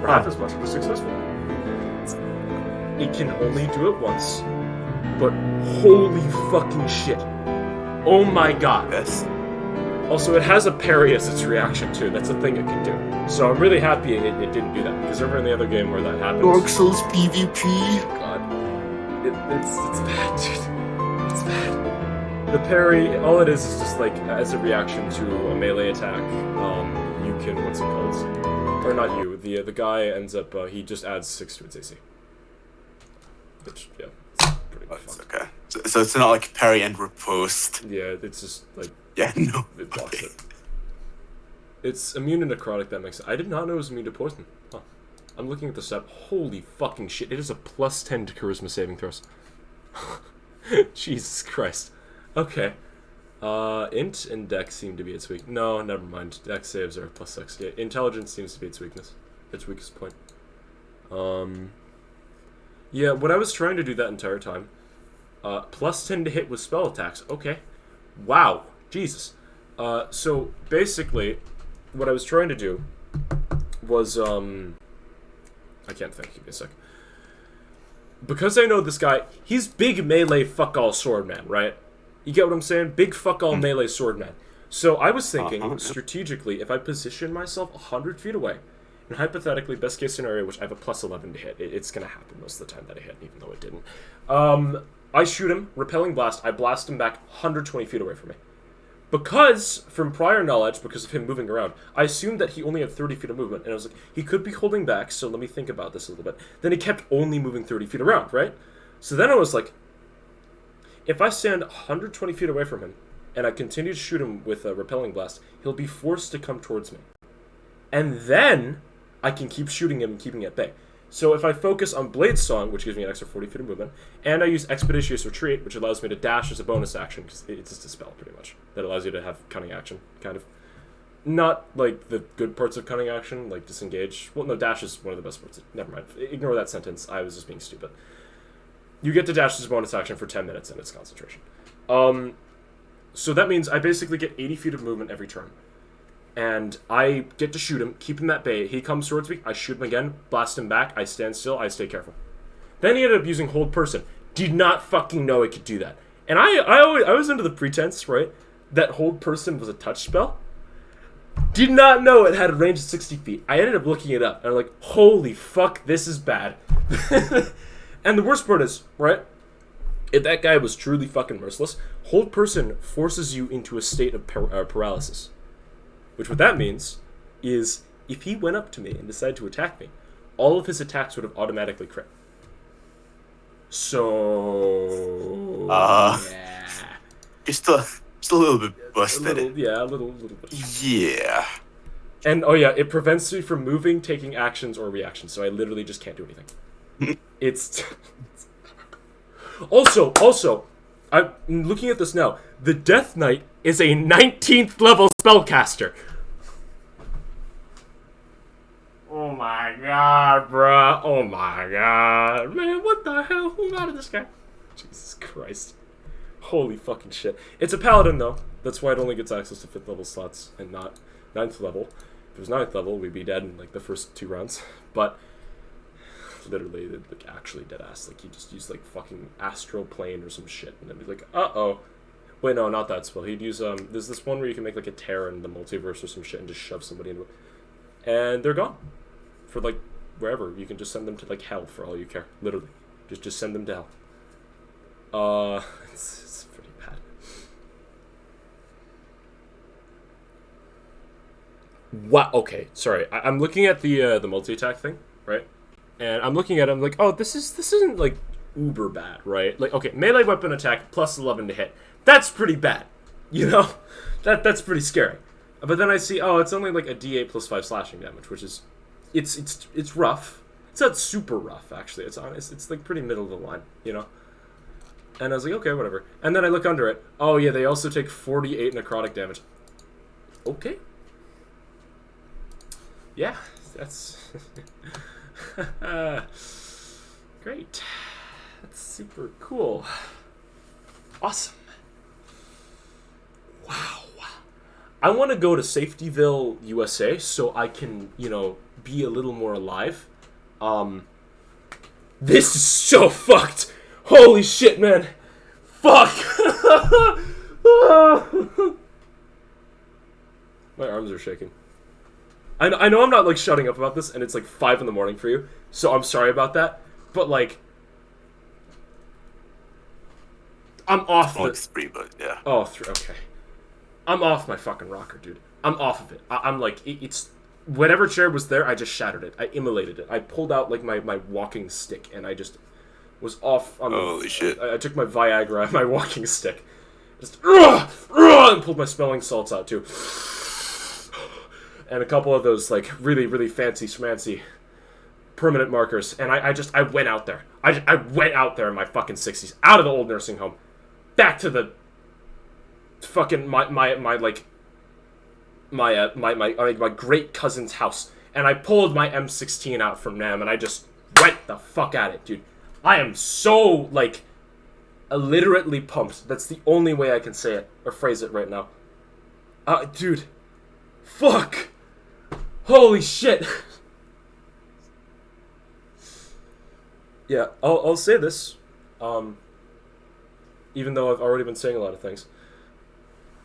Or half as much if it's successful. It can only do it once, but holy fucking shit. Oh my god. Yes. Also, it has a parry as its reaction too. That's a thing it can do. So I'm really happy it didn't do that, because remember in the other game where that happened. Dark Souls PvP. God, it's bad, dude. It's bad. The parry, all it is just like as a reaction to a melee attack. You can, what's it called? Or not you. The guy ends up he just adds 6 to its AC. Which yeah, it's pretty fun. It's okay. So it's not like parry and riposte. Yeah, it's just like. Yeah, no. It blocks it. It's immune to necrotic, that makes sense. I did not know it was immune to poison. Huh. I'm looking at the stat. Holy fucking shit. It is a plus 10 to charisma saving throws. Jesus Christ. Okay. Int and Dex seem to be its weak. No, never mind. Dex saves are plus 6. Yeah, intelligence seems to be its weakness. Its weakest point. Yeah, when I was trying to do that entire time, plus 10 to hit with spell attacks. Okay. Wow. Jesus. So basically, what I was trying to do was, I can't think, give me a sec. Because I know this guy, he's big melee fuck-all swordman, right? You get what I'm saying? Big fuck-all melee swordman. So I was thinking, strategically, if I position myself 100 feet away, and hypothetically, best case scenario, which I have a plus 11 to hit, it's gonna happen most of the time that I hit, even though it didn't. I shoot him, repelling blast, I blast him back 120 feet away from me. Because, from prior knowledge, because of him moving around, I assumed that he only had 30 feet of movement, and I was like, he could be holding back, so let me think about this a little bit. Then he kept only moving 30 feet around, right? So then I was like, if I stand 120 feet away from him, and I continue to shoot him with a repelling blast, he'll be forced to come towards me. And then, I can keep shooting him and keeping him at bay. So if I focus on Blade Song, which gives me an extra 40 feet of movement, and I use Expeditious Retreat, which allows me to dash as a bonus action, because it's just a spell, pretty much, that allows you to have cunning action, kind of. Not, like, the good parts of cunning action, like disengage. Well, no, dash is one of the best parts. Never mind. Ignore that sentence. I was just being stupid. You get to dash as a bonus action for 10 minutes, and it's concentration. So that means I basically get 80 feet of movement every turn. And I get to shoot him, keep him at bay. He comes towards me, I shoot him again, blast him back, I stand still, I stay careful. Then he ended up using Hold Person. Did not fucking know it could do that. And I was under the pretense, right, that Hold Person was a touch spell. Did not know it had a range of 60 feet. I ended up looking it up, and I'm like, holy fuck, this is bad. And the worst part is, right, if that guy was truly fucking merciless, Hold Person forces you into a state of paralysis. Which what that means is, if he went up to me and decided to attack me, all of his attacks would have automatically crit. So... yeah. You're still a little bit busted. A little bit. Yeah. And, oh yeah, it prevents me from moving, taking actions, or reactions, so I literally just can't do anything. It's... Also, I'm looking at this now. The Death Knight is a 19th level spellcaster. Oh my god, bruh. Oh my god. Man, what the hell? Who got this guy? Jesus Christ. Holy fucking shit. It's a paladin, though. That's why it only gets access to 5th level slots and not 9th level. If it was 9th level, we'd be dead in, like, the first 2 rounds. But, literally, like, actually dead ass. Like, he just used, like, fucking astral plane or some shit. And then be like, uh-oh. Wait, no, not that spell. He'd use, there's this one where you can make, like, a tear in the multiverse or some shit and just shove somebody into it. And they're gone. For, like, wherever. You can just send them to, like, hell for all you care. Literally. Just send them to hell. It's pretty bad. Wow. Okay, sorry. I'm looking at the multi-attack thing, right? And I'm looking at it, I'm like, oh, this isn't, like, uber bad, right? Like, okay, melee weapon attack plus 11 to hit. That's pretty bad. You know? That's pretty scary. But then I see, oh, it's only, like, a d8 plus 5 slashing damage, which is... It's rough. It's not super rough, actually. It's honest. It's, like, pretty middle of the line, you know? And I was like, okay, whatever. And then I look under it. Oh, yeah, they also take 48 necrotic damage. Okay. Yeah, that's... Great. That's super cool. Awesome. Wow. I want to go to Safetyville, USA, so I can, you know, be a little more alive. This is so fucked. Holy shit, man. Fuck. My arms are shaking. I know I'm not, like, shutting up about this, and it's, like, 5 in the morning for you, so I'm sorry about that, but, like, I'm off Well, it's 3, but yeah. Oh, 3, okay. I'm off my fucking rocker, dude. I'm off of it. I'm like, it's... Whatever chair was there, I just shattered it. I immolated it. I pulled out, like, my walking stick, and I just was off on Holy shit. I took my Viagra and my walking stick. Just... and pulled my smelling salts out, too. And a couple of those, like, really, really fancy, schmancy permanent markers. And I went out there. I went out there in my fucking 60s. Out of the old nursing home. Back to the fucking, my great cousin's house. And I pulled my M16 out from them, and I just went the fuck at it, dude. I am so, like, illiterately pumped. That's the only way I can say it, or phrase it right now. Dude. Fuck. Holy shit. Yeah, I'll say this. Even though I've already been saying a lot of things.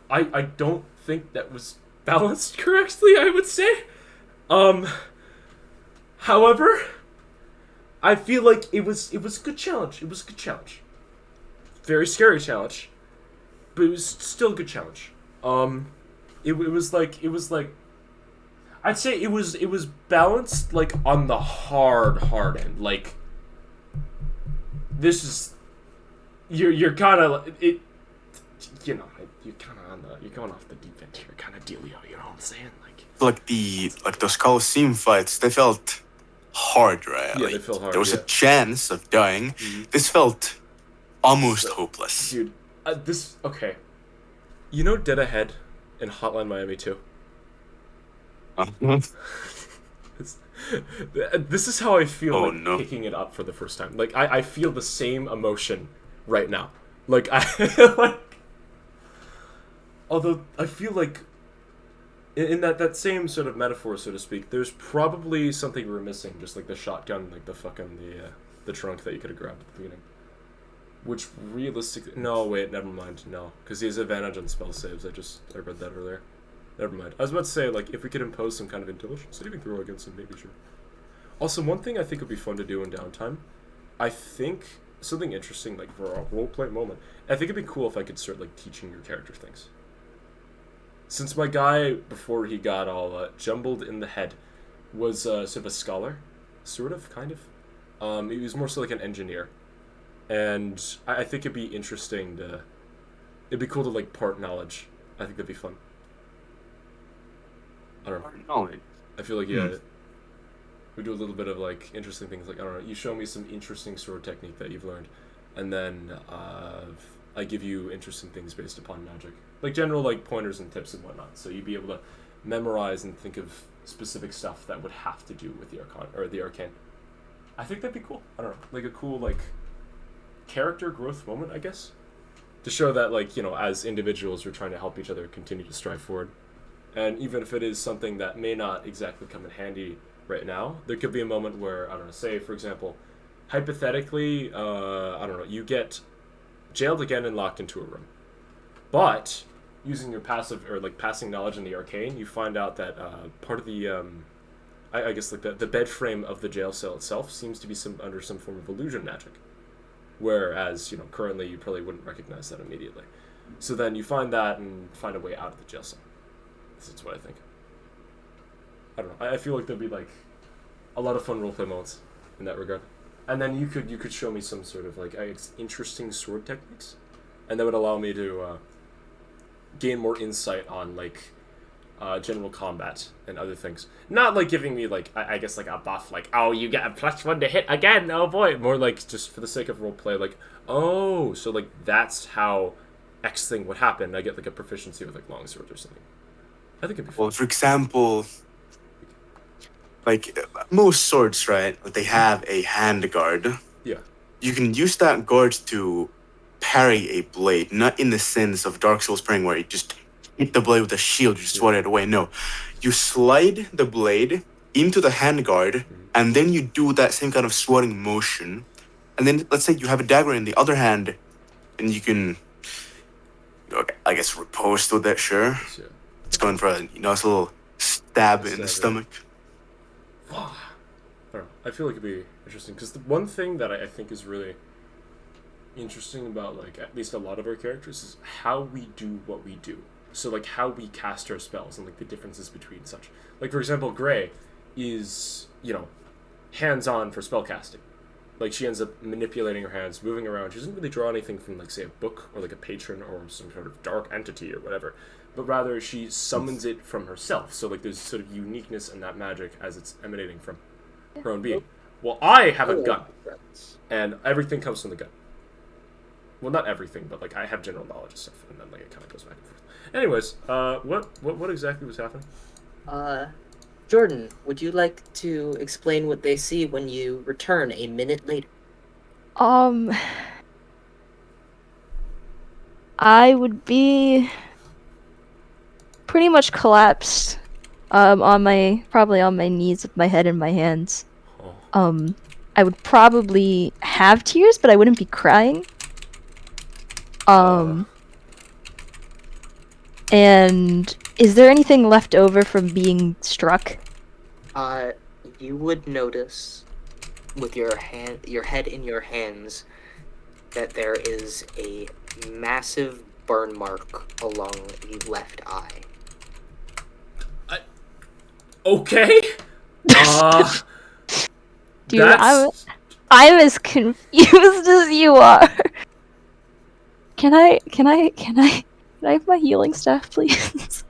I don't think that was balanced correctly, I would say. However, I feel like it was a good challenge. It was a good challenge. Very scary challenge. But it was still a good challenge. It was like I'd say it was balanced, like, on the hard end. Like, this is you're kind of it, you know, you're kind of you're going off the deep end here, kind of dealio. You know what I'm saying? Like those Colosseum fights, they felt hard, right? Yeah, like, they felt hard. There was yeah. a chance of dying. Mm-hmm. This felt almost hopeless. Dude. Okay. You know Dead Ahead in Hotline Miami 2? This is how I feel picking it up for the first time. Like, I feel the same emotion right now. Like, although I feel like in that same sort of metaphor, so to speak, there's probably something we're missing, just like the shotgun, like the fucking the trunk that you could have grabbed at the beginning. Which realistically, no, wait, never mind, no, because he has advantage on spell saves. I read that earlier. Never mind. I was about to say, like, if we could impose some kind of intelligence saving throw against him, maybe sure. Also, one thing I think would be fun to do in downtime, I think something interesting, like, for a roleplay moment, I think it'd be cool if I could start, like, teaching your character things. Since my guy, before he got all jumbled in the head, was sort of a scholar, sort of, kind of. He was more so like an engineer. And I think it'd be interesting to... It'd be cool to, like, part knowledge. I think that'd be fun. I don't know. Part knowledge. I feel like, yeah, we do a little bit of, like, interesting things. Like, I don't know, you show me some interesting sword technique that you've learned. And then I give you interesting things based upon magic, like general like pointers and tips and whatnot. So you'd be able to memorize and think of specific stuff that would have to do with the arcane. I think that'd be cool. I don't know, like a cool like character growth moment, I guess, to show that like as individuals we're trying to help each other continue to strive forward, and even if it is something that may not exactly come in handy right now, there could be a moment where I don't know, say for example, hypothetically, I don't know, you get jailed again and locked into a room, but using your passive or like passing knowledge in the arcane, you find out that part of the I guess like the bed frame of the jail cell itself seems to be under some form of illusion magic, whereas currently you probably wouldn't recognize that immediately. So then you find that and find a way out of the jail cell. That's what I think. I don't know. I feel like there'd be like a lot of fun roleplay moments in that regard. And then you could show me some sort of like interesting sword techniques, and that would allow me to gain more insight on like general combat and other things. Not like giving me like I guess like a buff, like oh you get a +1 to hit again. Oh boy, more like just for the sake of roleplay, like oh so like that's how X thing would happen. I get like a proficiency with like longsword or something. I think it'd be fun. Well, for example, like most swords, right? They have a hand guard. Yeah. You can use that guard to parry a blade, not in the sense of Dark Souls parrying where you just hit the blade with a shield, you just swat it away. No, you slide the blade into the hand guard, and then you do that same kind of swatting motion. And then let's say you have a dagger in the other hand, and you can, I guess, riposte with that. Sure, it's going for a nice little stab in the stomach. I don't know. I feel like it'd be interesting because the one thing that I think is really interesting about like at least a lot of our characters is how we do what we do. So like how we cast our spells and like the differences between such. Like for example, Gray is hands-on for spell casting. Like she ends up manipulating her hands, moving around. She doesn't really draw anything from like say a book or like a patron or some sort of dark entity or whatever, but rather she summons it from herself. So like there's sort of uniqueness in that magic as it's emanating from her own being. Well, I have a gun, and everything comes from the gun. Well, not everything, but like I have general knowledge of stuff, and then like it kind of goes back and forth. Anyways, what exactly was happening? Jordan, would you like to explain what they see when you return a minute later? I would be pretty much collapsed, probably on my knees with my head in my hands. I would probably have tears, but I wouldn't be crying. And is there anything left over from being struck? You would notice with your head in your hands that there is a massive burn mark along the left eye. Okay. Dude, I'm as confused as you are. Can I have my healing staff, please?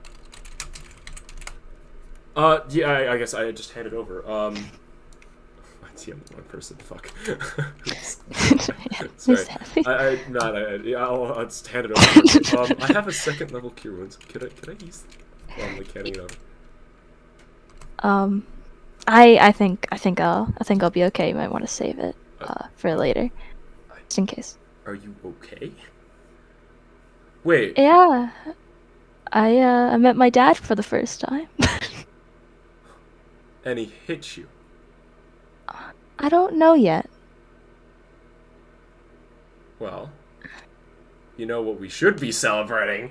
Yeah, I guess I just handed over. I'm the one person. Fuck. Sorry. I'll just hand it over. I have a second level cure wounds. Could I use them while I'm like handing it over? I think I'll be okay. You might want to save it for later, just in case. Are you okay? Wait. Yeah, I met my dad for the first time. And he hit you. I don't know yet. Well, you know what we should be celebrating.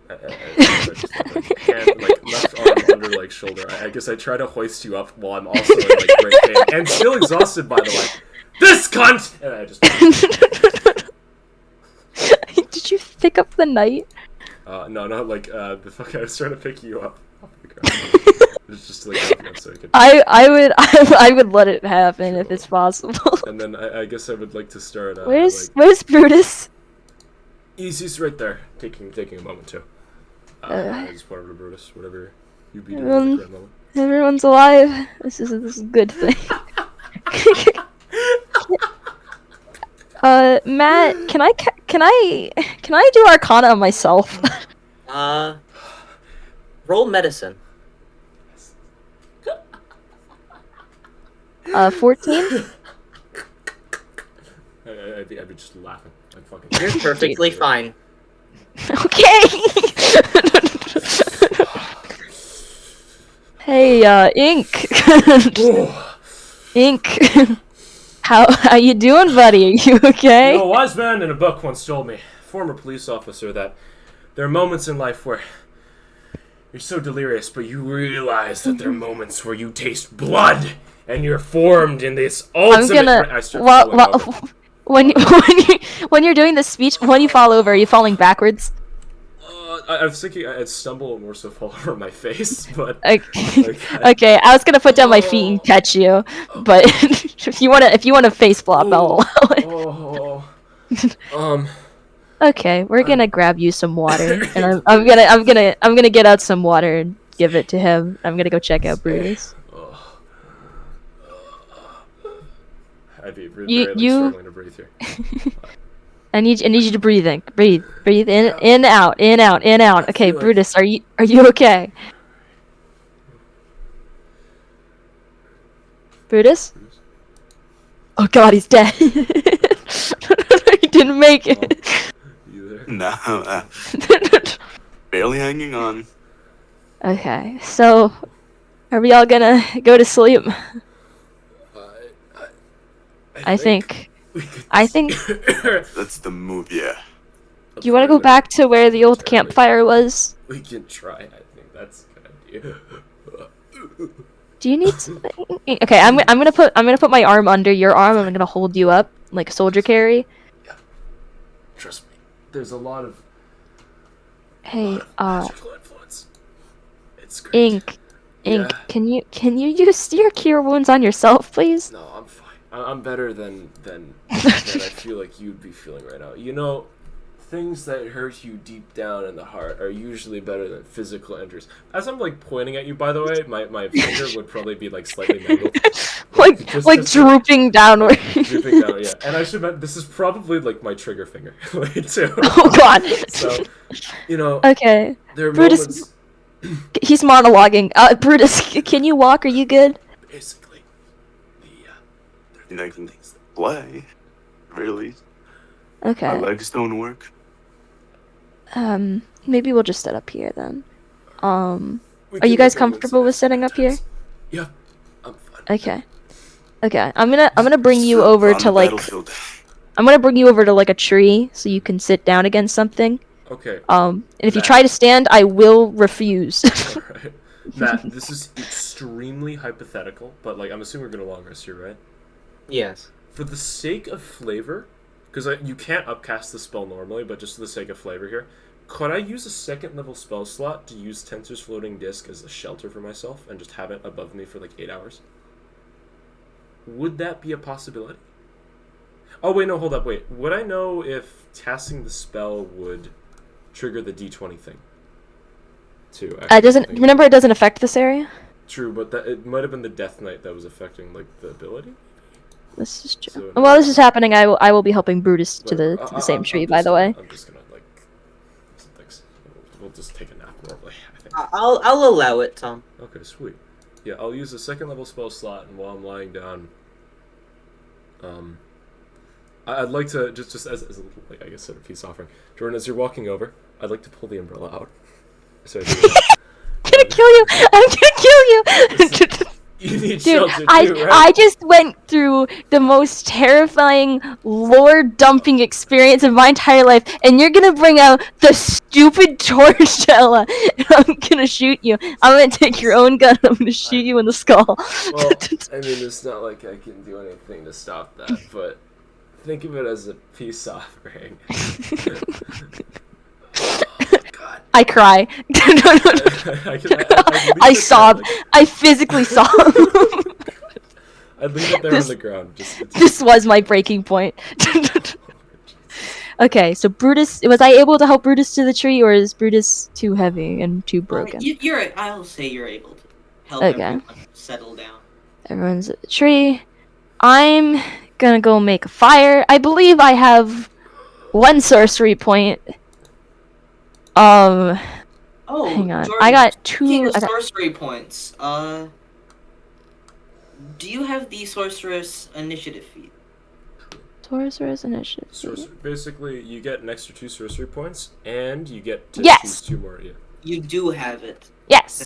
Hand, like left arm under like shoulder. I guess I try to hoist you up while I'm also in like great pain and still exhausted, by the way. This cunt! And I just. Did you pick up the knight? No, not like the fuck. I was trying to pick you up off the ground. It's just like so I could. I would let it happen if it's possible. And then I guess I would like to start. Where's Brutus? He's right there, taking a moment too. Just whatever, Brutus, whatever you be doing at the current moment. Everyone's alive. This is a good thing. Matt, can can I do Arcana on myself? Roll medicine. 14. I'd be just laughing. I'm fucking. You're perfectly fine. Okay. Hey, Ink. Ink. How you doing, buddy? Are you okay? You know, a wise man in a book once told me, former police officer, that there are moments in life where you're so delirious, but you realize that there are moments where you taste blood, and you're formed in this ultimate. When you're doing this speech, when you fall over, are you falling backwards? I was thinking I'd stumble and more so fall over my face, but okay. Okay, I was gonna put down my feet and catch you, but if you wanna face flop, I'll allow it. Okay, we're gonna grab you some water, and I'm gonna get out some water and give it to him. I'm gonna go check out Brutus. I'd be really struggling to breathe here. I need you to breathe in. Breathe in, out, in, out, in, out. Okay, Brutus, are you okay? Brutus? Oh God, he's dead. He didn't make it. No, barely hanging on. Okay, so are we all gonna go to sleep? I think. That's the move, yeah. Do you want to go back to where the old campfire was? We can try. I think that's a good idea. Do you need something? Okay, I'm gonna put my arm under your arm. I'm gonna hold you up like a soldier carry. Yeah. Trust me. There's a lot of. Hey, magical influence. It's great. Ink, Yeah. can you use your cure wounds on yourself, please? No, I'm fine. I'm better than I feel like you'd be feeling right now. You know, things that hurt you deep down in the heart are usually better than physical injuries. As I'm like pointing at you, by the way, my finger would probably be like slightly mangled, like drooping downward. Drooping down, yeah. And I should mention, this is probably like my trigger finger, too. Oh God. So, you know. Okay. There are Brutus, moments. He's monologuing. Brutus, can you walk? Are you good? Basically, I can play, really. Okay. My legs don't work. Maybe we'll just set up here then. Are can you guys look at comfortable with setting up here? Yeah, I'm fine. Okay. Okay. I'm gonna bring you over On to the like. battlefield. I'm gonna bring you over to like a tree so you can sit down against something. Okay. And if you try to stand, I will refuse. Alright. Matt, this is extremely hypothetical, but like I'm assuming we're gonna long rest here, right? Yes. For the sake of flavor, because you can't upcast the spell normally, but just for the sake of flavor here, could I use a second level spell slot to use Tensor's floating disc as a shelter for myself and just have it above me for like 8 hours? Would that be a possibility? Oh wait, no, hold up, wait. Would I know if casting the spell would trigger the D20 thing? Too. It doesn't. Remember, it doesn't affect this area. True, but it might have been the Death Knight that was affecting like the ability. This is true. So, While this is happening, I will be helping Brutus to the same tree. By the way. I'm just gonna like. We'll just take a nap normally. I think. I'll allow it, Tom. Okay, sweet. Yeah, I'll use a second level spell slot, and while I'm lying down, I'd like to just as a little, like, I guess, sort of peace offering. Jordan, as you're walking over, I'd like to pull the umbrella out. Sorry. I'm gonna kill you! I'm gonna kill you! You need Dude, shelter too, right? I just went through the most terrifying lore dumping experience of my entire life, and you're gonna bring out the stupid torch, Ella, and I'm gonna shoot you. I'm gonna take your own gun, I'm gonna shoot you in the skull. Well, I mean, it's not like I can do anything to stop that, but think of it as a peace offering. God. I cry. I sob. I physically sob. I'd leave it there on the ground. This was my breaking point. Okay, so Brutus, was I able to help Brutus to the tree, or is Brutus too heavy and too broken? I'll say you're able to help everyone settle down. Everyone's at the tree. I'm gonna go make a fire. I believe I have 1 sorcery point. Oh, Hang on. Jordan, I got speaking 2. of I got sorcery points, do you have the sorceress initiative feat? sorcerer's initiative. Basically, you get an extra 2 sorcery points, and you get to Yes! choose 2 more. Yeah. You do have it. Yes.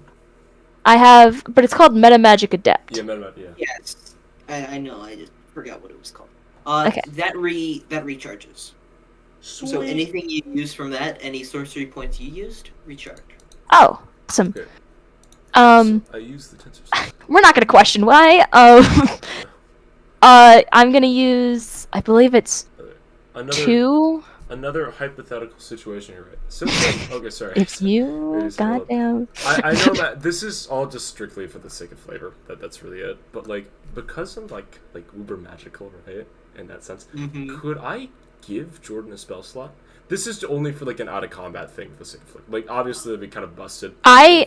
I have, but it's called Meta Magic Adept. Yeah, yeah. Yes, I know. I just forgot what it was called. Okay. That recharges. So anything you use from that, any sorcery points you used, recharge. Oh, awesome. Okay. Um, So I use the tensor slot. we're not gonna question why. I'm gonna use. I believe it's Another 2. another hypothetical situation here, right? Since okay, sorry. If you, Just hold up. goddamn. I know that this is all just strictly for the sake of flavor. That's really it. But like, because I'm like uber magical, right? In that sense, could I give Jordan a spell slot? This is only for like an out of combat thing for the sake of flavor. Like, obviously, it'd be kind of busted. in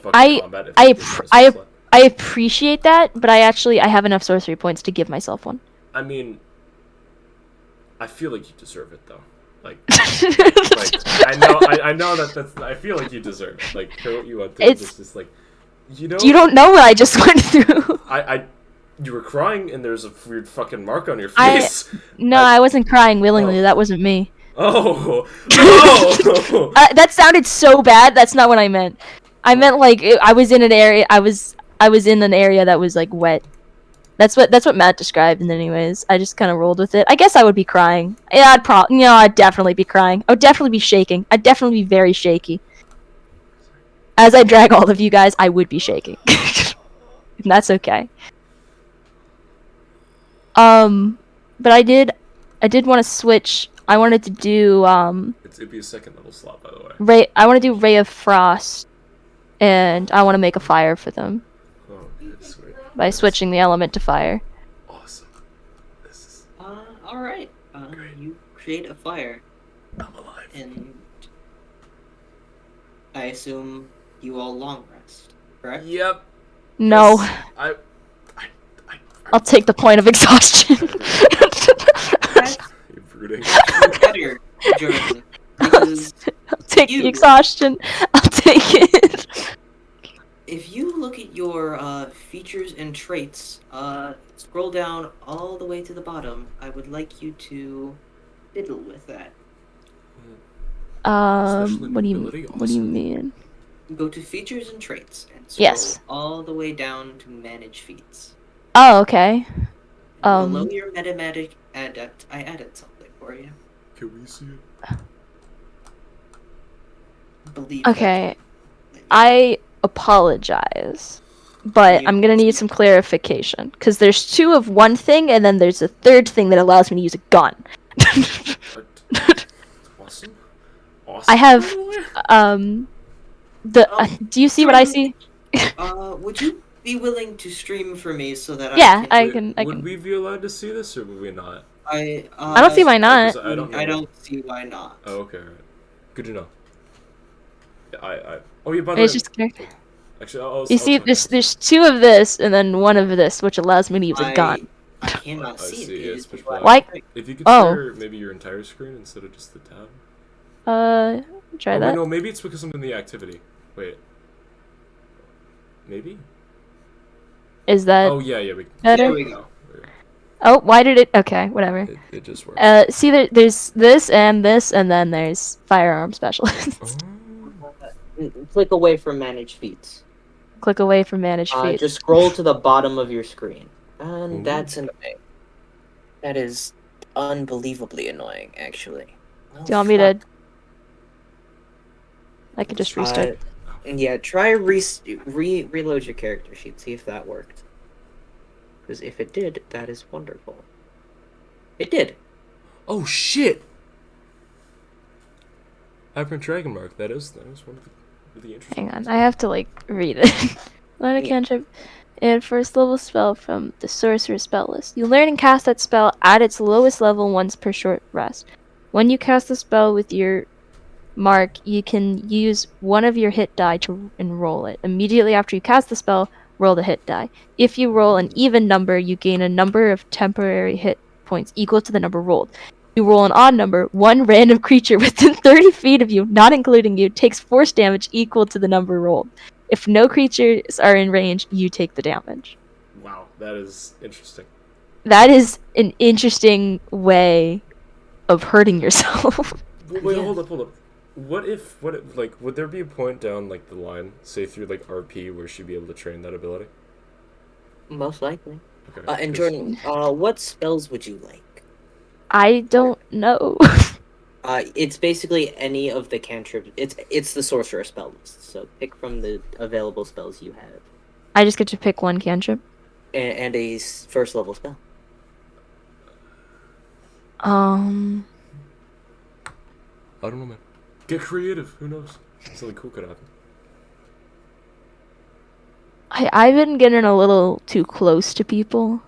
fucking combat if I gave her a spell slot. I appreciate that, but I have enough sorcery points to give myself one. I mean, I feel like you deserve it though. Like I know that's. I feel like you deserve it. Like, for what you went through, it's just like, you know. You don't know what I just went through. You were crying and there's a weird fucking mark on your face. I wasn't crying willingly. That wasn't me. Oh. That sounded so bad. That's not what I meant. I meant like I was in an area. I was in an area that was like wet. That's what Matt described. And anyways, I just kind of rolled with it. I guess I would be crying. Yeah, I'd definitely be crying. I would definitely be shaking. I'd definitely be very shaky. As I drag all of you guys, I would be shaking. And that's okay. But I did want to switch. I wanted to do It'd be a 2nd level slot, by the way. I want to do Ray of Frost, and I want to make a fire for them. Oh, okay, sweet. By switching the element to fire. Awesome. This is. All right. You create a fire, I'm alive. and I assume you all long rest, correct? Yep. No. Yes, I'll take the point of exhaustion. You're brooding. Better, Jordan, because I'll take the exhaustion. I'll take it. if you look at your features and traits, scroll down all the way to the bottom. I would like you to fiddle with that. What do you mean? Go to features and traits and scroll Yes. all the way down to manage feats. Oh, okay. Below your Metamagic Adept, I added something for you. Can we see it? Believe Okay. I apologize, but I'm gonna need some clarification because there's 2 of one thing, and then there's a 3rd thing that allows me to use a gun. Awesome. I have do you see what I see? Would you be willing to stream for me so that Yeah, I can. Would we be allowed to see this, or would we not? I don't see why not. I don't know. I don't see why not. Oh, okay. Right. Good to know. Yeah, Oh, yeah. By the It's way, just character. actually, You see, there's 2 of this and then 1 of this, which allows me to use a gun. I cannot I see see, it. yeah, It it's is pitch black. black. Why? If you could Oh. share maybe your entire screen instead of just the tab. Try Oh, that. wait, no, maybe it's because I'm in the activity. Wait. Maybe? Is that Oh, yeah, we can. better? There we go. Oh, why did it? Okay, whatever. It just works. See, there's this, and then there's firearm specialist. Oh. Click away from manage feats. Click away from manage feed. Just scroll to the bottom of your screen. And Ooh. that's annoying. That is unbelievably annoying, actually. Do you want me to? I could just restart. Yeah, try reload your character sheet, see if that worked. Because if it did, that is wonderful. It did. Oh, shit! Hyper Dragon Mark, that is one of the really interesting. Hang on, I have to like read it. Learn a cantrip and 1st level spell from the sorcerer's spell list. You learn and cast that spell at its lowest level once per short rest. When you cast the spell with your mark, you can use one of your hit die to enroll it. Immediately after you cast the spell, roll the hit die. If you roll an even number, you gain a number of temporary hit points equal to the number rolled. you roll an odd number, one random creature within 30 feet of you, not including you, takes force damage equal to the number rolled. If no creatures are in range, you take the damage. Wow, that is interesting. That is an interesting way of hurting yourself. Wait, hold up. What if, like, would there be a point down, like, the line, say through, like, RP, where she'd be able to train that ability? Most likely. Okay. And Jordan, what spells would you like? I don't know. It's basically any of the cantrips. It's the sorcerer spell list. So pick from the available spells you have. I just get to pick one cantrip. And a first level spell. I don't know, man. Get creative. Who knows? Something cool could happen. I've been getting a little too close to people.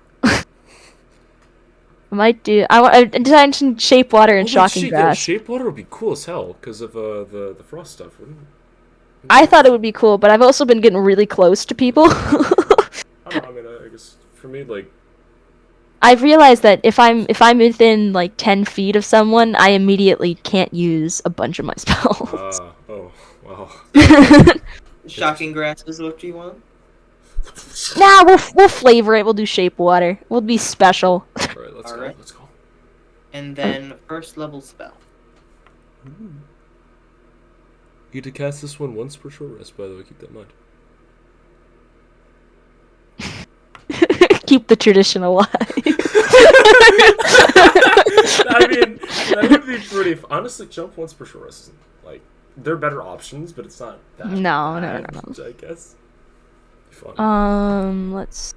I decided shape water and shocking grass. Shape water would be cool as hell because of the frost stuff, wouldn't it? I thought it would be cool, but I've also been getting really close to people. I don't know. I mean, I guess for me, like, I've realized that if I'm within like 10 feet of someone, I immediately can't use a bunch of my spells. Oh, wow. Shocking grass is what you want? Nah, we'll flavor it. We'll do shape water. We'll be special. Alright, let's go. Alright. Let's go. And then first level spell. You get to cast this one once per short rest, by the way. Keep that in mind. Keep the tradition alive. I mean, that would be pretty. Honestly, jump once per short rest isn't like they're better options, but it's not that. No. I guess. Fun. Let's.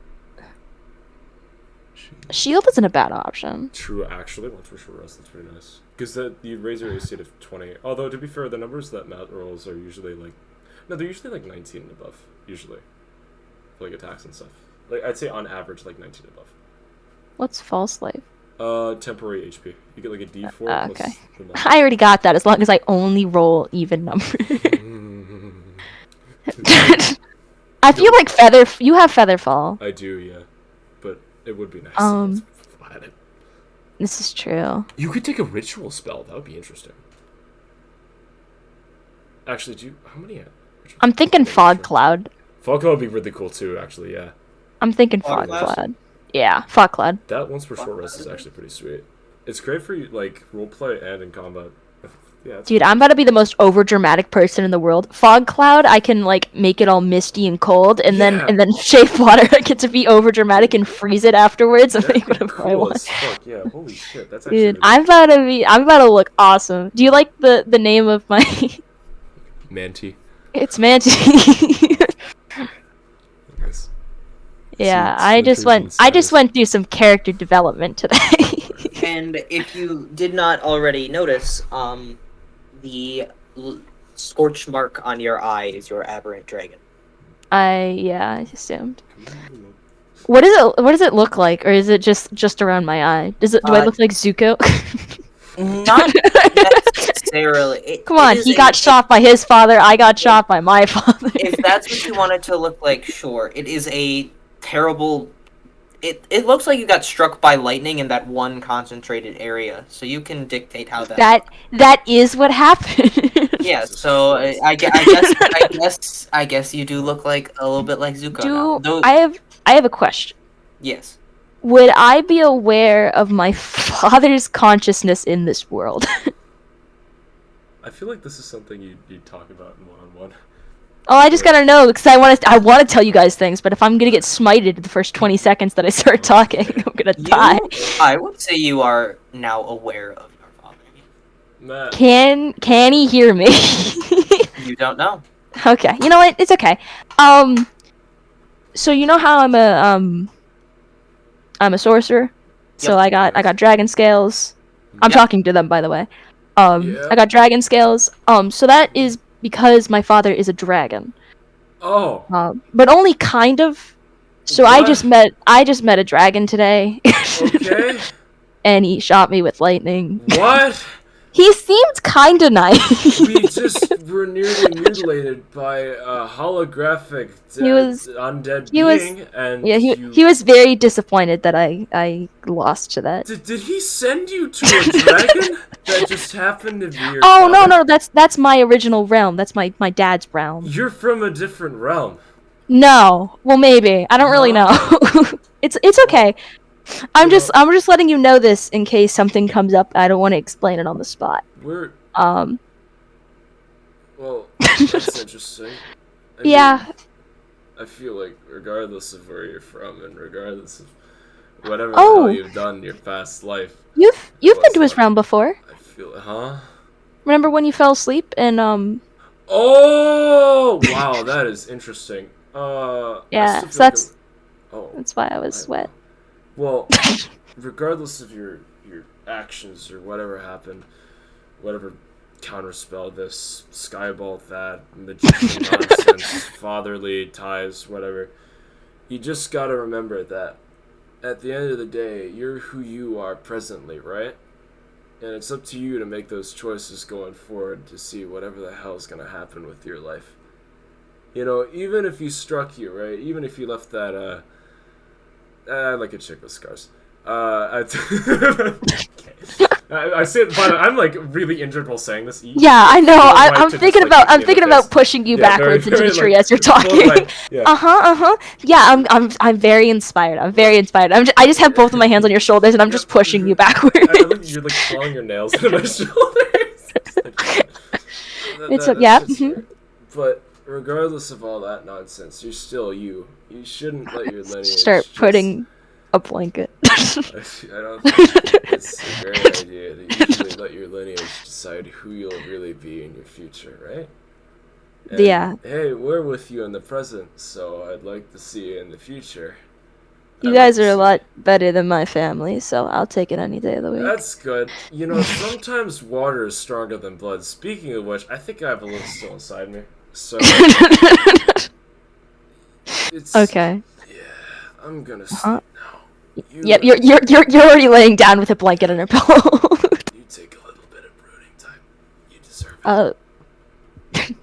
Shield isn't a bad option. True, actually, once per short rest, that's pretty nice. Because you raise your AC to 20. Although to be fair, the numbers that Matt rolls are usually like, no, they're usually like 19 and above. Usually, for like attacks and stuff. Like I'd say on average, like 19 and above. What's false life? Temporary HP. You get like a D4. Okay. Plus I already got that as long as I only roll even numbers. I feel like you have feather fall. I do, yeah. But it would be nice. If I had it. This is true. You could take a ritual spell. That would be interesting. Actually, how many? I'm thinking fog cloud. Fog cloud would be really cool too. Actually, yeah. I'm thinking fog cloud. Yeah, fog cloud. That once per short rest is actually pretty sweet. It's great for like roleplay and in combat. Yeah. Dude, I'm about to be the most over dramatic person in the world. Fog cloud, I can like make it all misty and cold, and then shape water. I get to be over dramatic and freeze it afterwards and make whatever I want. Fuck yeah! Holy shit, that's actually. Dude, I'm about to look awesome. Do you like the name of my? Manti. It's Manti. Nice. Yeah, I just went through some character development today. And if you did not already notice, the scorch mark on your eye is your aberrant dragon. I assumed. What does it look like, or is it just around my eye? Do I look like Zuko? Not necessarily. Come on, he got shot by his father. I got shot by my father. If that's what you want it to look like, sure. It is a terrible. It looks like you got struck by lightning in that one concentrated area, so you can dictate how that. That is what happened. Yeah, so I guess you do look like a little bit like Zuko. I have a question. Yes. Would I be aware of my father's consciousness in this world? I feel like this is something you'd talk about in one-on-one. Oh, I just gotta know because I want to tell you guys things, but if I'm gonna get smited the first 20 seconds that I start talking, I'm gonna die. I would say you are now aware of your father. Matt. Can he hear me? You don't know. Okay, you know what? It's okay. So you know how I'm a sorcerer, so I got dragon scales. I'm talking to them, by the way. I got dragon scales. So that is because my father is a dragon. Oh. But only kind of. So what? I just met a dragon today. Okay. And he shot me with lightning. What? He seemed kinda nice. We just were nearly mutilated by a holographic undead being, and Yeah, he was very disappointed that I lost to that. Did he send you to a dragon that just happened to be your Oh father? no, that's my original realm. That's my dad's realm. You're from a different realm. No, well maybe. I don't really know. It's okay. I'm just letting you know this in case something comes up. I don't want to explain it on the spot. Well, that's interesting. Yeah. I feel like regardless of where you're from and regardless of whatever the hell you've done in your past life, you've been to his realm before. I feel, huh? Remember when you fell asleep and Oh wow, that is interesting. Yeah, so that's why I was wet. Well, regardless of your actions or whatever happened, whatever counterspell this, skyball that, magician nonsense, fatherly ties, whatever, you just gotta remember that at the end of the day, you're who you are presently, right? And it's up to you to make those choices going forward to see whatever the hell's gonna happen with your life. You know, even if you struck you, right? Even if you left that, I like a chick with scars. I say it, but I'm like really injured while saying this. Yeah, I know. I'm thinking about pushing you backwards into the tree as you're talking. Yeah, I'm very inspired. I just have both of my hands on your shoulders and I'm just pushing you backwards. You're like clawing your nails into my shoulders. But regardless of all that nonsense, you're still you. You shouldn't let your lineage start putting a blanket. I don't think it's a great idea to usually let your lineage decide who you'll really be in your future, right? And, yeah. Hey, we're with you in the present, so I'd like to see you in the future. You guys are a lot better than my family, so I'll take it any day of the week. That's good. You know, sometimes water is stronger than blood. Speaking of which, I think I have a little still inside me. So it's okay. Yeah, I'm gonna sleep now. Yep, you're already laying down with a blanket on your pillow. You take a little bit of brooding time. You deserve it.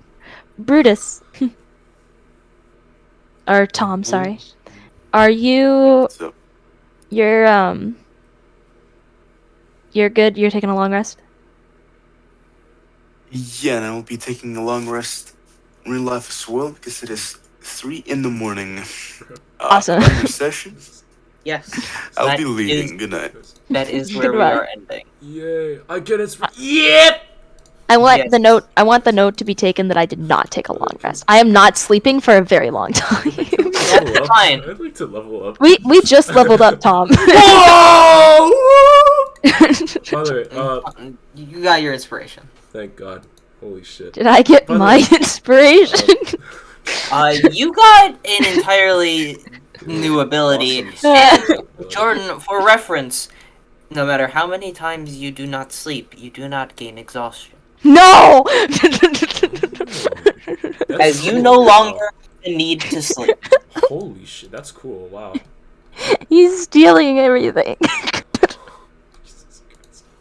Brutus. Or Tom, sorry. Are you? You're good. You're taking a long rest. Yeah, and I will be taking a long rest in real life as well because it is 3 a.m. Awesome. Your session. Yes. I'll be leaving. Good night. That is where we are ending. Yay! I get it. Yep. I want the note. I want the note to be taken that I did not take a long rest. I am not sleeping for a very long time. That's fine. I'd like to level up. We just leveled up, Tom. Oh! By the way, you got your inspiration. Thank God. Holy shit. Did I get my inspiration? You got an entirely new ability. Awesome. And Jordan, for reference, no matter how many times you do not sleep, you do not gain exhaustion. No! As you no longer need to sleep. Holy shit, that's cool. Wow. He's stealing everything.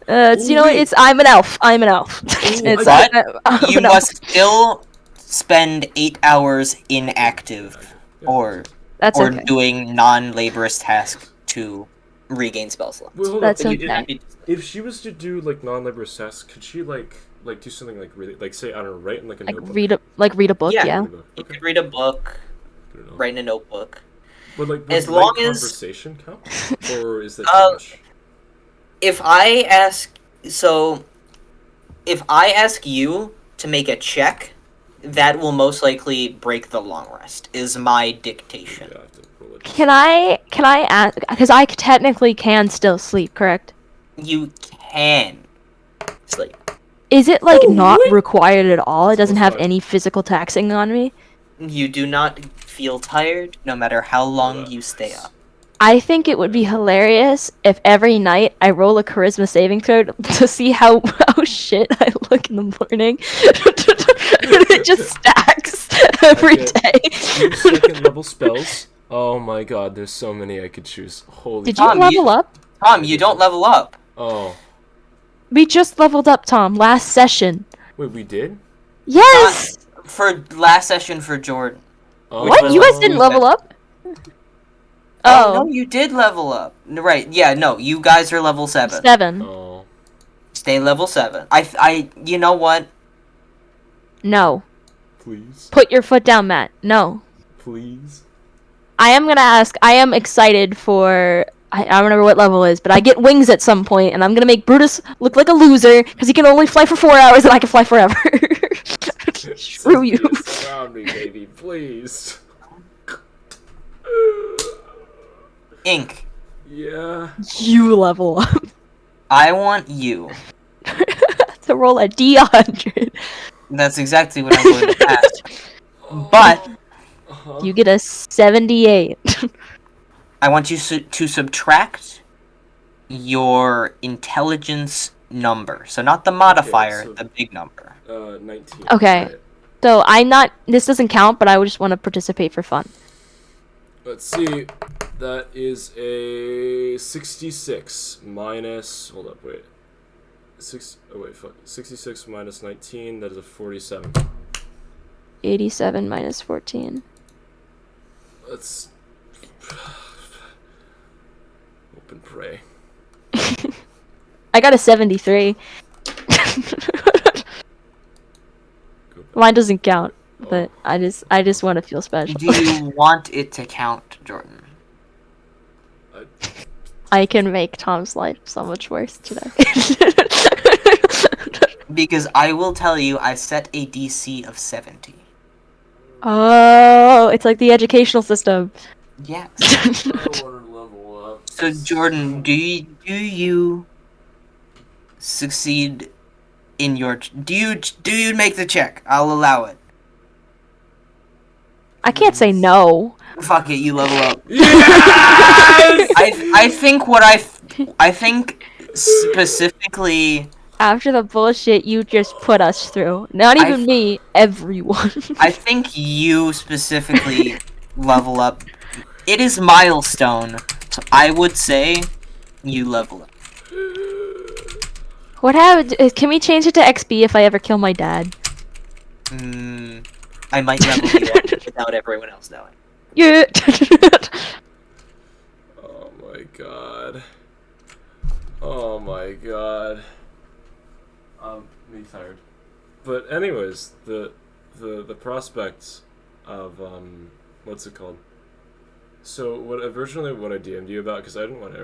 It's I'm an elf. I'm an elf. But you must still spend 8 hours inactive or okay. doing non-laborious tasks to regain spell slots. Well, That's okay. If she was to do like non-laborious tasks, could she like do something like really say I don't know, write in like a notebook? Read a book, yeah. You could read a book, write in a notebook. But like, as long as conversation count, or is that too much? If I ask you to make a check, that will most likely break the long rest. Is my dictation. Yeah, I have to roll it. Can I ask? Because I technically can still sleep, correct? You can sleep. Is it like not required at all? It doesn't have any physical taxing on me. You do not feel tired, no matter how long you stay up. I think it would be hilarious if every night I roll a charisma saving throw to see how shit I look in the morning. It just stacks every day. 2 level spells. Oh my god, there's so many I could choose. Holy. Did you level up? Tom, you don't level up. Oh. We just leveled up, Tom, last session. Wait, we did? Yes! For last session for Jordan. Oh. What? You guys didn't level up? Oh, no, you did level up. Right, yeah, no, you guys are level 7. 7. Oh. Stay level 7. You know what? No. Please. Put your foot down, Matt. No. Please. I am gonna ask. I am excited for. I don't remember what level it is, but I get wings at some point, and I'm gonna make Brutus look like a loser because he can only fly for 4 hours, and I can fly forever. Screw you. Surround me, baby, please. Ink. Yeah. You level up I want you. to roll a D100. That's exactly what I'm going to ask. But Uh-huh. You get a 78. I want you to subtract your intelligence number. So not the modifier, so- the big number. 19. Okay. Right. So I'm not. This doesn't count, but I would just want to participate for fun. Let's see. That is a 66 minus. Hold up, wait. 66 minus 19. That is a 47. 87 minus 14. Let's hope and pray. I got a 73. Mine doesn't count, but I just want to feel special. Do you want it to count, Jordan? I can make Tom's life so much worse today. Because I will tell you, I set a DC of 70. Oh, it's like the educational system. Yes. I want to level up. So Jordan, do you succeed in your? Do you make the check? I'll allow it. I can't say no. Fuck it, you level up. Yes! I think specifically. After the bullshit you just put us through, not even me, everyone. I think you specifically level up. It is milestone, so I would say you level up. What happened? Can we change it to XP if I ever kill my dad? I might level you up without everyone else knowing. Yeah. Oh my god. Oh my god. Me tired. But anyways, the prospects of what's it called? So what I DM'd you about, because I didn't want to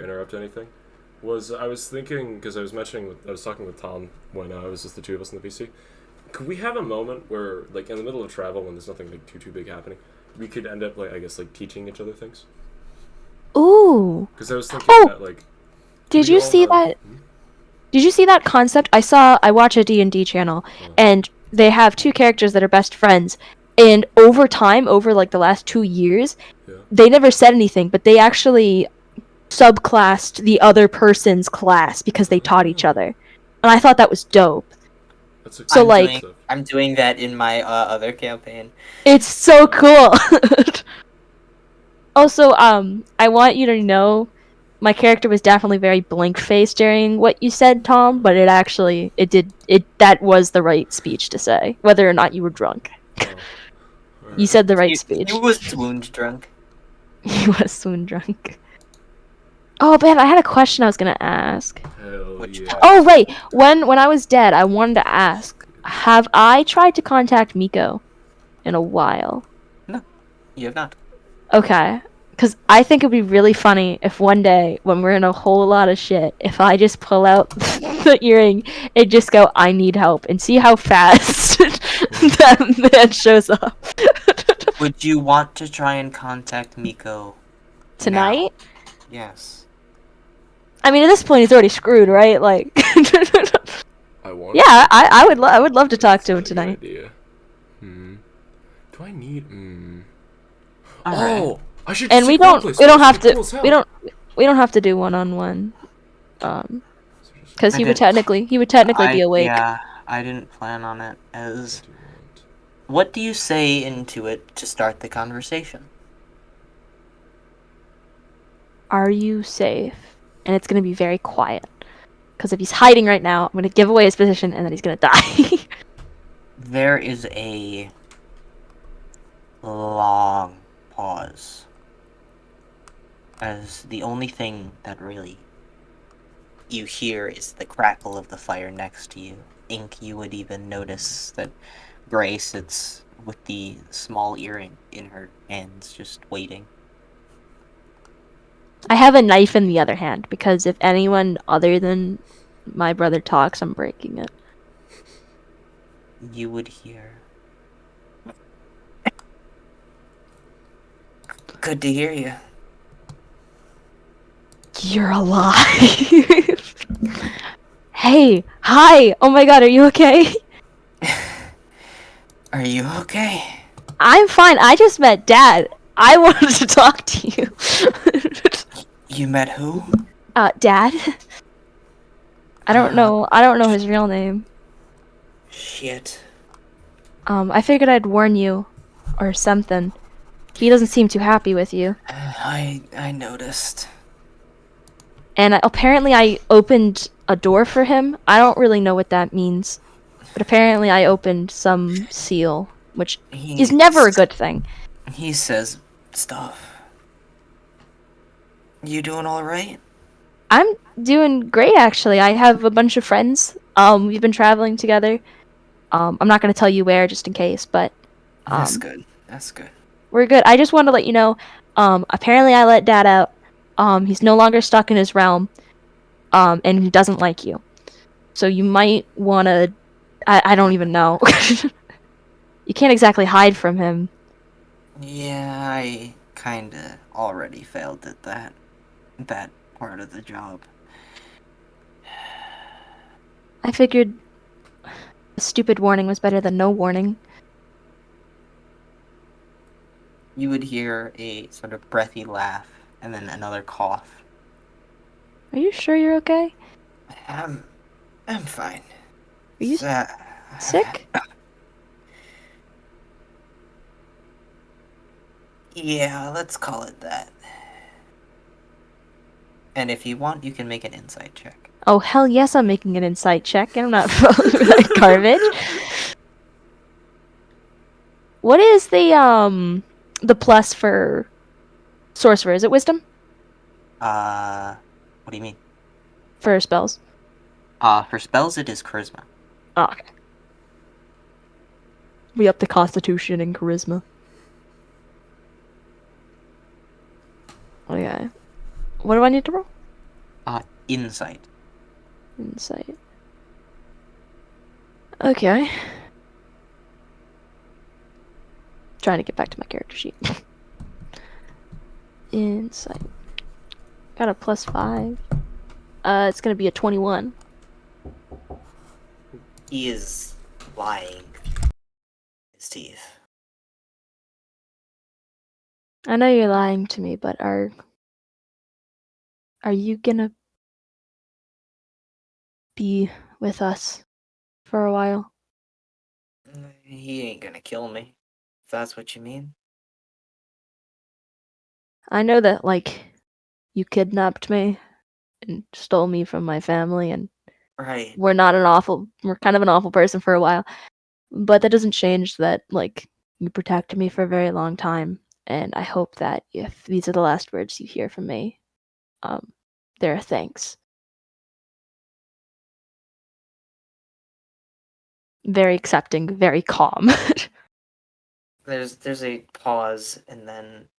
interrupt anything, was I was thinking, because I was talking with Tom when it was just the two of us in the PC. Could we have a moment where, like, in the middle of travel, when there's nothing like too big happening, we could end up like teaching each other things? Ooh. Because I was thinking that like. Did we you all see have- that? Did you see that concept? I watch a D&D channel, and they have two characters that are best friends, and over time, over like the last 2 years, they never said anything, but they actually subclassed the other person's class because they taught each other, and I thought that was dope. That's So, I'm like- doing, I'm doing that in my other campaign. It's so cool. Also, I want you to know, my character was definitely very blank-faced during what you said, Tom, but that was the right speech to say, whether or not you were drunk. You said the right speech. He was swooned drunk. He was soon drunk. Oh man, I had a question I was gonna ask. Hell yeah. Oh wait, when I was dead, I wanted to ask, have I tried to contact Miko in a while? You have not. Okay. Because I think it'd be really funny if one day, when we're in a whole lot of shit, if I just pull out the earring and just go, I need help, and see how fast that man shows up. Would you want to try and contact Miko Tonight? Yes. I mean, at this point, he's already screwed, right? Like, I want. yeah, I would love to talk to him That's a good tonight. idea. Do I need? Alright. Oh, I should. And just we take one don't place. we don't That's have to cool as hell. we don't have to do one-on-one, because he I would did- technically be awake. Yeah, I didn't plan on it. As what do you say into it to start the conversation? Are you safe? And it's gonna be very quiet. Because if he's hiding right now, I'm gonna give away his position, and then he's gonna die. There is a long pause. As the only thing that really you hear is the crackle of the fire next to you. Ink, you would even notice that Gray sits with the small earring in her hands, just waiting. I have a knife in the other hand, because if anyone other than my brother talks, I'm breaking it. You would hear. Good to hear you. You're alive. Hey, hi. Oh my god, are you okay? Are you okay? I'm fine. I just met Dad. I wanted to talk to you. You met who? Dad? I don't know his real name. Shit. I figured I'd warn you. Or something. He doesn't seem too happy with you. I noticed. And apparently I opened a door for him. I don't really know what that means. But apparently I opened some seal, which is never a good thing. He says stuff. You doing alright? I'm doing great, actually. I have a bunch of friends. We've been traveling together. I'm not going to tell you where, just in case, but That's good. That's good. we're good. I just wanted to let you know, apparently I let Dad out. He's no longer stuck in his realm, and he doesn't like you. So you might want to... I don't even know. You can't exactly hide from him. Yeah, I kinda already failed at that part of the job. I figured a stupid warning was better than no warning. You would hear a sort of breathy laugh and then another cough. Are you sure you're okay? I'm fine. Are you sick? Yeah, let's call it that. And if you want, you can make an insight check. Oh, hell yes, I'm making an insight check, and I'm not falling for that garbage. What is the plus for sorcerer? Is it wisdom? What do you mean? For spells? For spells, it is charisma. Oh, okay. We up the constitution and charisma. Okay. What do I need to roll? Insight. Insight. Okay. Trying to get back to my character sheet. Insight. Got a +5. It's gonna be a 21. He is lying. His teeth. I know you're lying to me, but are you gonna be with us for a while? He ain't gonna kill me. If that's what you mean. I know that, like, you kidnapped me and stole me from my family, and Right. we're kind of an awful person for a while. But that doesn't change that, like, you protected me for a very long time, and I hope that if these are the last words you hear from me, there are thanks. Very accepting, very calm. There's a pause, and then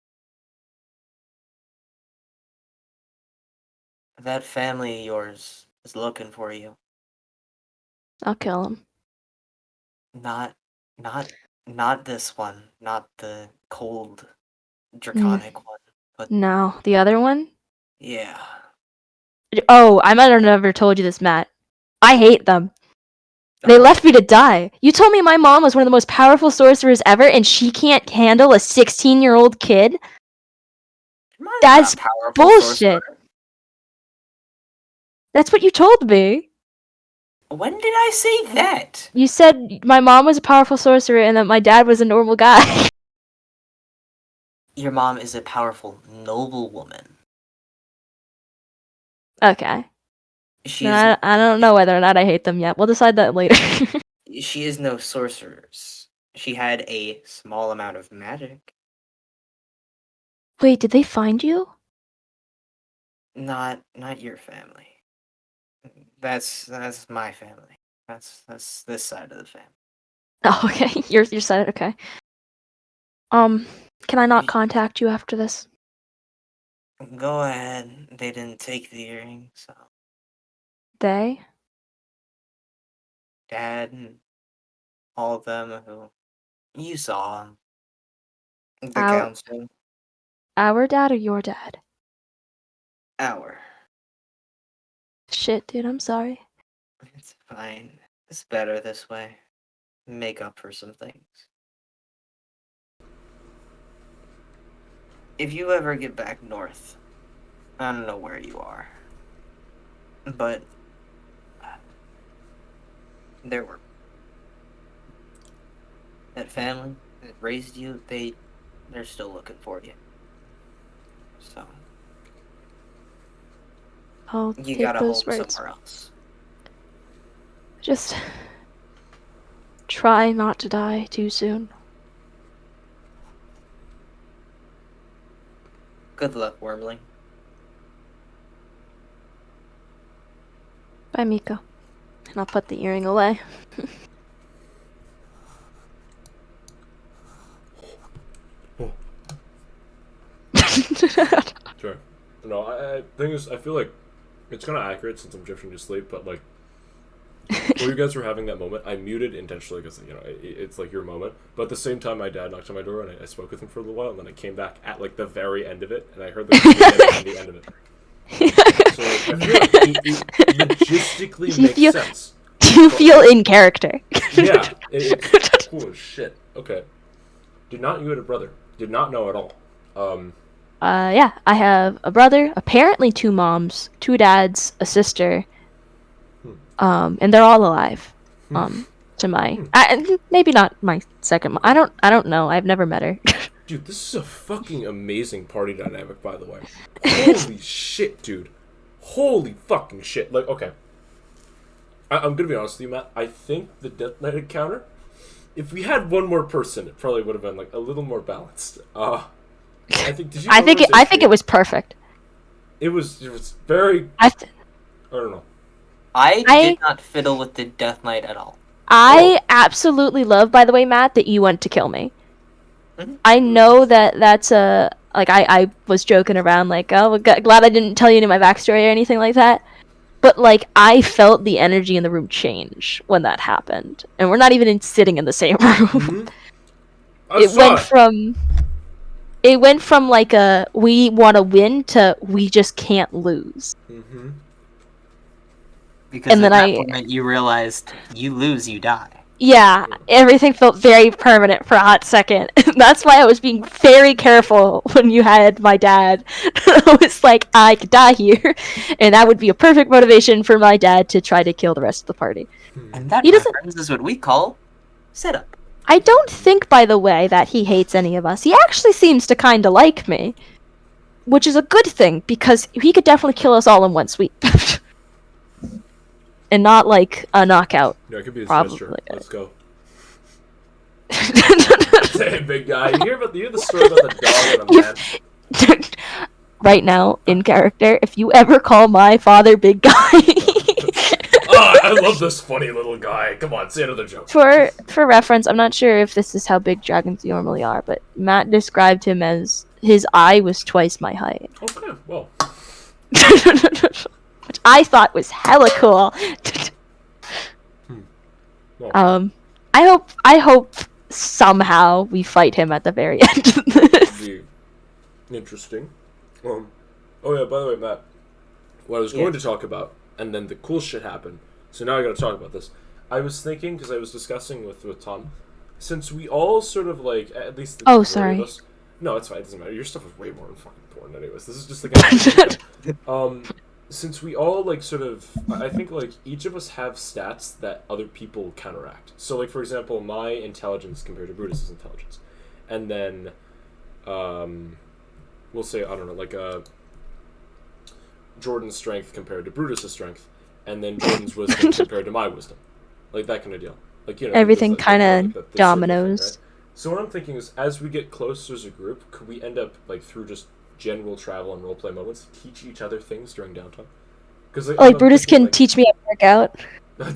that family of yours is looking for you. I'll kill him. Not not this one. Not the cold draconic one. But No, the other one? yeah. Oh, I might have never told you this, Matt. I hate them. They left me to die. You told me my mom was one of the most powerful sorcerers ever, and she can't handle a 16-year-old kid? Your mom's That's not a powerful bullshit. sorcerer. That's what you told me. When did I say that? You said my mom was a powerful sorcerer and that my dad was a normal guy. Your mom is a powerful, noble woman. Okay. She No, is, I don't know whether or not I hate them yet. We'll decide that later. she is no sorceress. She had a small amount of magic. Wait, did they find you? Not your family. That's my family. That's this side of the family. Oh, okay. Your side. Okay. Can I not contact you after this? Go ahead. They didn't take the earring, so They? Dad and all of them who you saw the Our council. our dad or your dad? Hour. Shit, dude. I'm sorry. It's fine. It's better this way. Make up for some things. If you ever get back north, I don't know where you are, but there were that family that raised you. They're still looking for you. So I'll you take gotta those hope words. somewhere else. Just try not to die too soon. Good luck, Wormling. Bye, Miko. And I'll put the earring away. Sure. No, I thing is, I feel like it's kind of accurate since I'm drifting to sleep, but like, while you guys were having that moment, I muted intentionally because, you know, it's like your moment. But at the same time, my dad knocked on my door and I spoke with him for a little while, and then I came back at like the very end of it, and I heard the end of it. So like, I feel like it logistically makes sense. You feel in character. Yeah. It's cool as shit. Okay. Did not you had a brother? Did not know at all. Yeah, I have a brother, apparently 2 moms, 2 dads, a sister, and they're all alive. To my, maybe not my second mom. I don't know. I've never met her. Dude, this is a fucking amazing party dynamic, by the way. Holy shit, dude. Holy fucking shit. Like, okay. I'm gonna be honest with you, Matt. I think the Death Knight encounter, if we had one more person, it probably would have been like a little more balanced. I think. Did you? I think it was perfect. It was very. I don't know. I did not fiddle with the Death Knight at all. I absolutely love, by the way, Matt, that you went to kill me. Mm-hmm. I know that's a like I was joking around like, oh, glad I didn't tell you any of my backstory or anything like that. But like I felt the energy in the room change when that happened, and we're not even sitting in the same room. Mm-hmm. It went from like a we want to win to we just can't lose. Mm-hmm. Because and at that point you realized you lose, you die. Yeah, everything felt very permanent for a hot second. That's why I was being very careful when you had my dad. I was like, I could die here, and that would be a perfect motivation for my dad to try to kill the rest of the party. And that, my friends, is what we call setup. I don't think, by the way, that he hates any of us. He actually seems to kind of like me, which is a good thing, because he could definitely kill us all in one sweep. And not like a knockout. Yeah, it could be a probably. gesture. Let's go. Say, big guy. You hear the story about the dog and a man? Right now, in character, if you ever call my father big guy... I love this funny little guy. Come on, say another joke. For reference, I'm not sure if this is how big dragons normally are, but Matt described him as his eye was twice my height. Okay, well. Which I thought was hella cool. Well, I hope somehow we fight him at the very end of this. Interesting. Oh yeah, by the way, Matt, what I was going to talk about, and then the cool shit happened, so now I gotta talk about this. I was thinking, because I was discussing with Tom, since we all sort of like, at least the sorry. of us, no, it's fine, it doesn't matter, your stuff is way more fucking important anyways, this is just like since we all like sort of, I think like each of us have stats that other people counteract. So like for example, my intelligence compared to Brutus's intelligence, and then we'll say I don't know like Jordan's strength compared to Brutus's strength, and then Jordan's wisdom compared to my wisdom, like that kind of deal. Like, you know, Everything there's kind like of the circle thing, dominoes. right? So what I'm thinking is, as we get closer as a group, could we end up like through just general travel and roleplay moments, teach each other things during downtime? Because Like Brutus can teach me how to work out.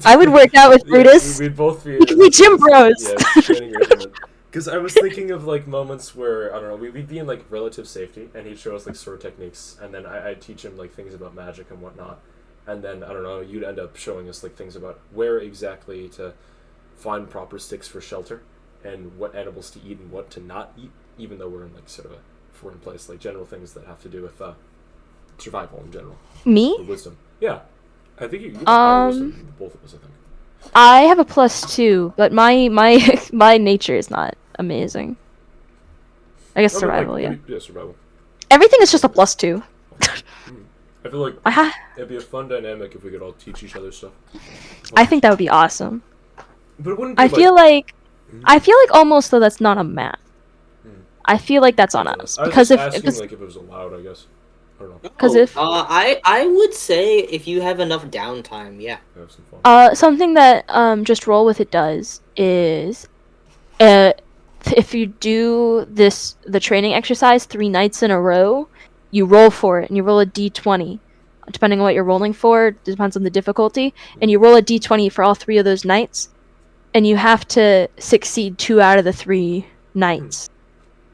I would work out with Brutus. We'd both be. We could be gym bros. Yeah, because I was thinking of like moments where I don't know, we'd be in like relative safety, and he'd show us like sword techniques, and then I'd teach him like things about magic and whatnot, and then I don't know, you'd end up showing us like things about where exactly to find proper sticks for shelter, and what animals to eat and what to not eat, even though we're in like sort of a foreign place, like general things that have to do with survival in general. Me? Or wisdom. Yeah, I think you have higher wisdom than both of us. I think. I have a +2, but my my nature is not amazing. I guess survival, yeah. Yeah, survival. Everything is just a +2. I feel like it'd be a fun dynamic if we could all teach each other stuff. I think that would be awesome. But it wouldn't be I feel like almost though that's not on math. I feel like that's on us because like if it was allowed, I guess. I don't know. Because I would say if you have enough downtime, yeah. Have some fun. Something that just roll with it does is if you do the training exercise 3 nights in a row, you roll for it and you roll a d20 depending on what you're rolling for. It depends on the difficulty, and you roll a d20 for all 3 of those nights, and you have to succeed 2 out of the 3 nights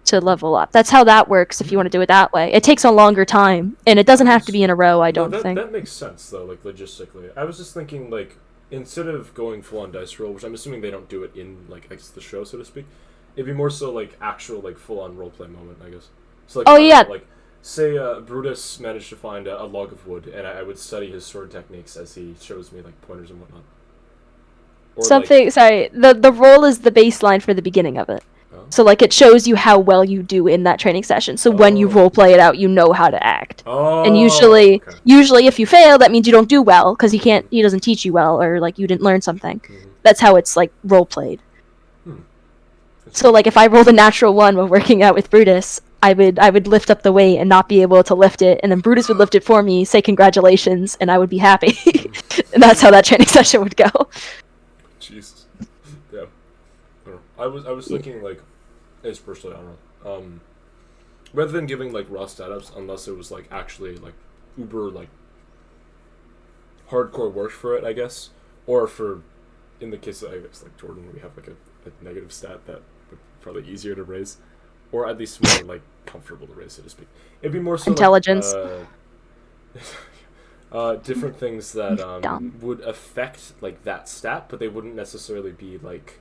to level up. That's how that works if you want to do it that way. It takes a longer time, and it doesn't have to be in a row, I don't think. That makes sense, though, like, logistically. I was just thinking, like, instead of going full-on dice roll, which I'm assuming they don't do it in, like, I guess the show, so to speak, it'd be more so, like, actual, like, full-on roleplay moment, I guess. So, like, like, say, Brutus managed to find a log of wood, and I would study his sword techniques as he shows me, like, pointers and whatnot. Or, sorry, the roll is the baseline for the beginning of it. So, like, it shows you how well you do in that training session. So when you roleplay it out, you know how to act. And usually if you fail, that means you don't do well, because he doesn't teach you well, or, like, you didn't learn something. That's how it's, like, roleplayed. So, like, if I rolled a natural 1 when working out with Brutus, I would lift up the weight and not be able to lift it, and then Brutus would lift it for me, say congratulations, and I would be happy. And that's how that training session would go. Jesus. Yeah. I don't know. I was thinking, like, it's personally, I don't know. Rather than giving, like, raw setups, unless it was, like, actually, like, uber, like, hardcore work for it, I guess. Or for, in the case of, I guess, like, Jordan, we have, like, a negative stat that would probably easier to raise. Or at least more, like, comfortable to raise, so to speak. It'd be more so, intelligence. Different things that would affect, like, that stat, but they wouldn't necessarily be, like,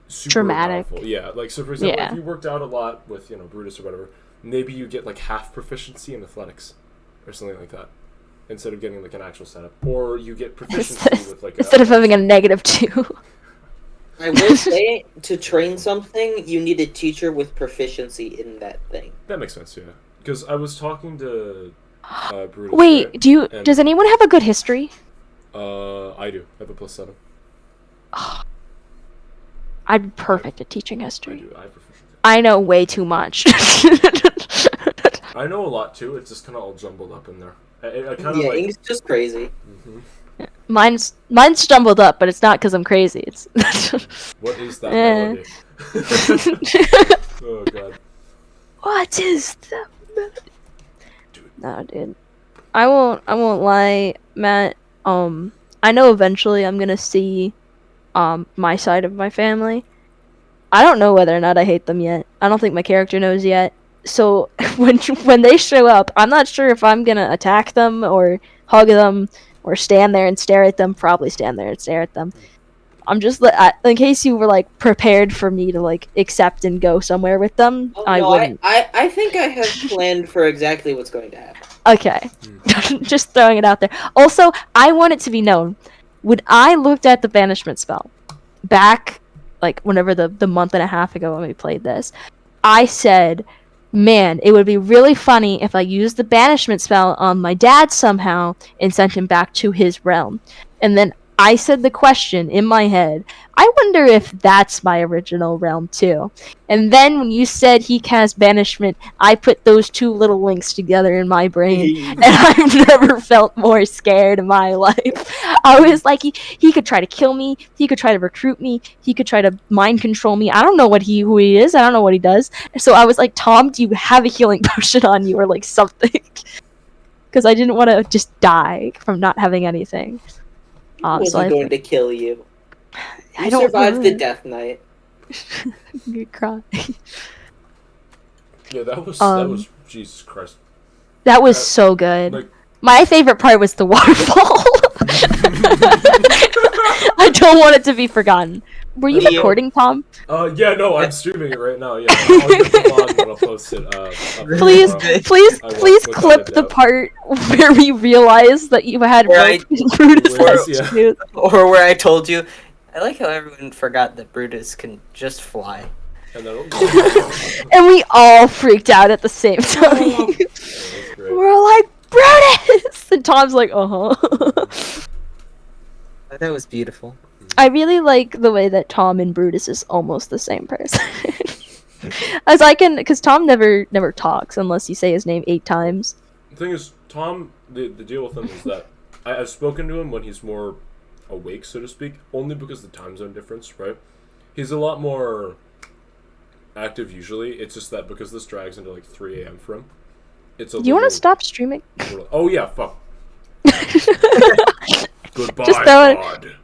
super dramatic. powerful. Yeah, like, so for example, if you worked out a lot with, you know, Brutus or whatever, maybe you get, like, half proficiency in athletics or something like that, instead of getting, like, an actual setup. Or you get proficiency with, like, instead of having a -2. I will say, to train something, you need a teacher with proficiency in that thing. That makes sense, yeah. Because I was talking to Brutus. Wait, right? Does anyone have a good history? I do. I have a +7. I'm perfect at teaching history. I do. I have proficiency. I know way too much. I know a lot too. It's just kind of all jumbled up in there. I kind of Ink's just crazy. Mm-hmm. Mine's jumbled up, but it's not because I'm crazy. It's what is that melody? Oh god. What is that melody? No, dude. I won't lie, Matt. I know eventually I'm gonna see my side of my family. I don't know whether or not I hate them yet. I don't think my character knows yet. So when they show up, I'm not sure if I'm gonna attack them or hug them or stand there and stare at them. Probably stand there and stare at them. I'm just in case you were like prepared for me to like accept and go somewhere with them. I wouldn't. I think I have planned for exactly what's going to happen. Okay, just throwing it out there. Also, I want it to be known, when I looked at the banishment spell back, like whenever the month and a half ago when we played this, I said, man, it would be really funny if I used the banishment spell on my dad somehow and sent him back to his realm. And then I said the question in my head, I wonder if that's my original realm too. And then when you said he cast banishment, I put those two little links together in my brain, and I've never felt more scared in my life. I was like, he could try to kill me, he could try to recruit me, he could try to mind control me. I don't know who he is, I don't know what he does. So I was like, Tom, do you have a healing potion on you or like something? Because I didn't want to just die from not having anything. Wasn't going to kill you. I You don't survived the remember. Death Knight. You cry. Yeah, that was Jesus Christ. That was so good. Like, My favorite part was the waterfall. I don't want it to be forgotten. Were you Leo. recording, Tom? yeah, no, I'm streaming it right now. Yeah, I'll get the VOD and I'll post it. Up Please, tomorrow. please, I will, please without clip a the doubt. part where we realized that you had Right. Brutus Where- as yeah. cute. Or where I told you, I like how everyone forgot that Brutus can just fly. And then, And we all freaked out at the same time. yeah, that's great. We're like, Brutus! And Tom's like, uh-huh. That was beautiful. I really like the way that Tom and Brutus is almost the same person. As I can, because Tom never talks unless you say his name 8 times. The thing is, Tom, the deal with him is that I've spoken to him when he's more awake, so to speak, only because of the time zone difference, right? He's a lot more active usually. It's just that because this drags into like 3 a.m. for him, it's a Do you want to little- stop streaming? Oh yeah, fuck. Goodbye, Just throw it- God.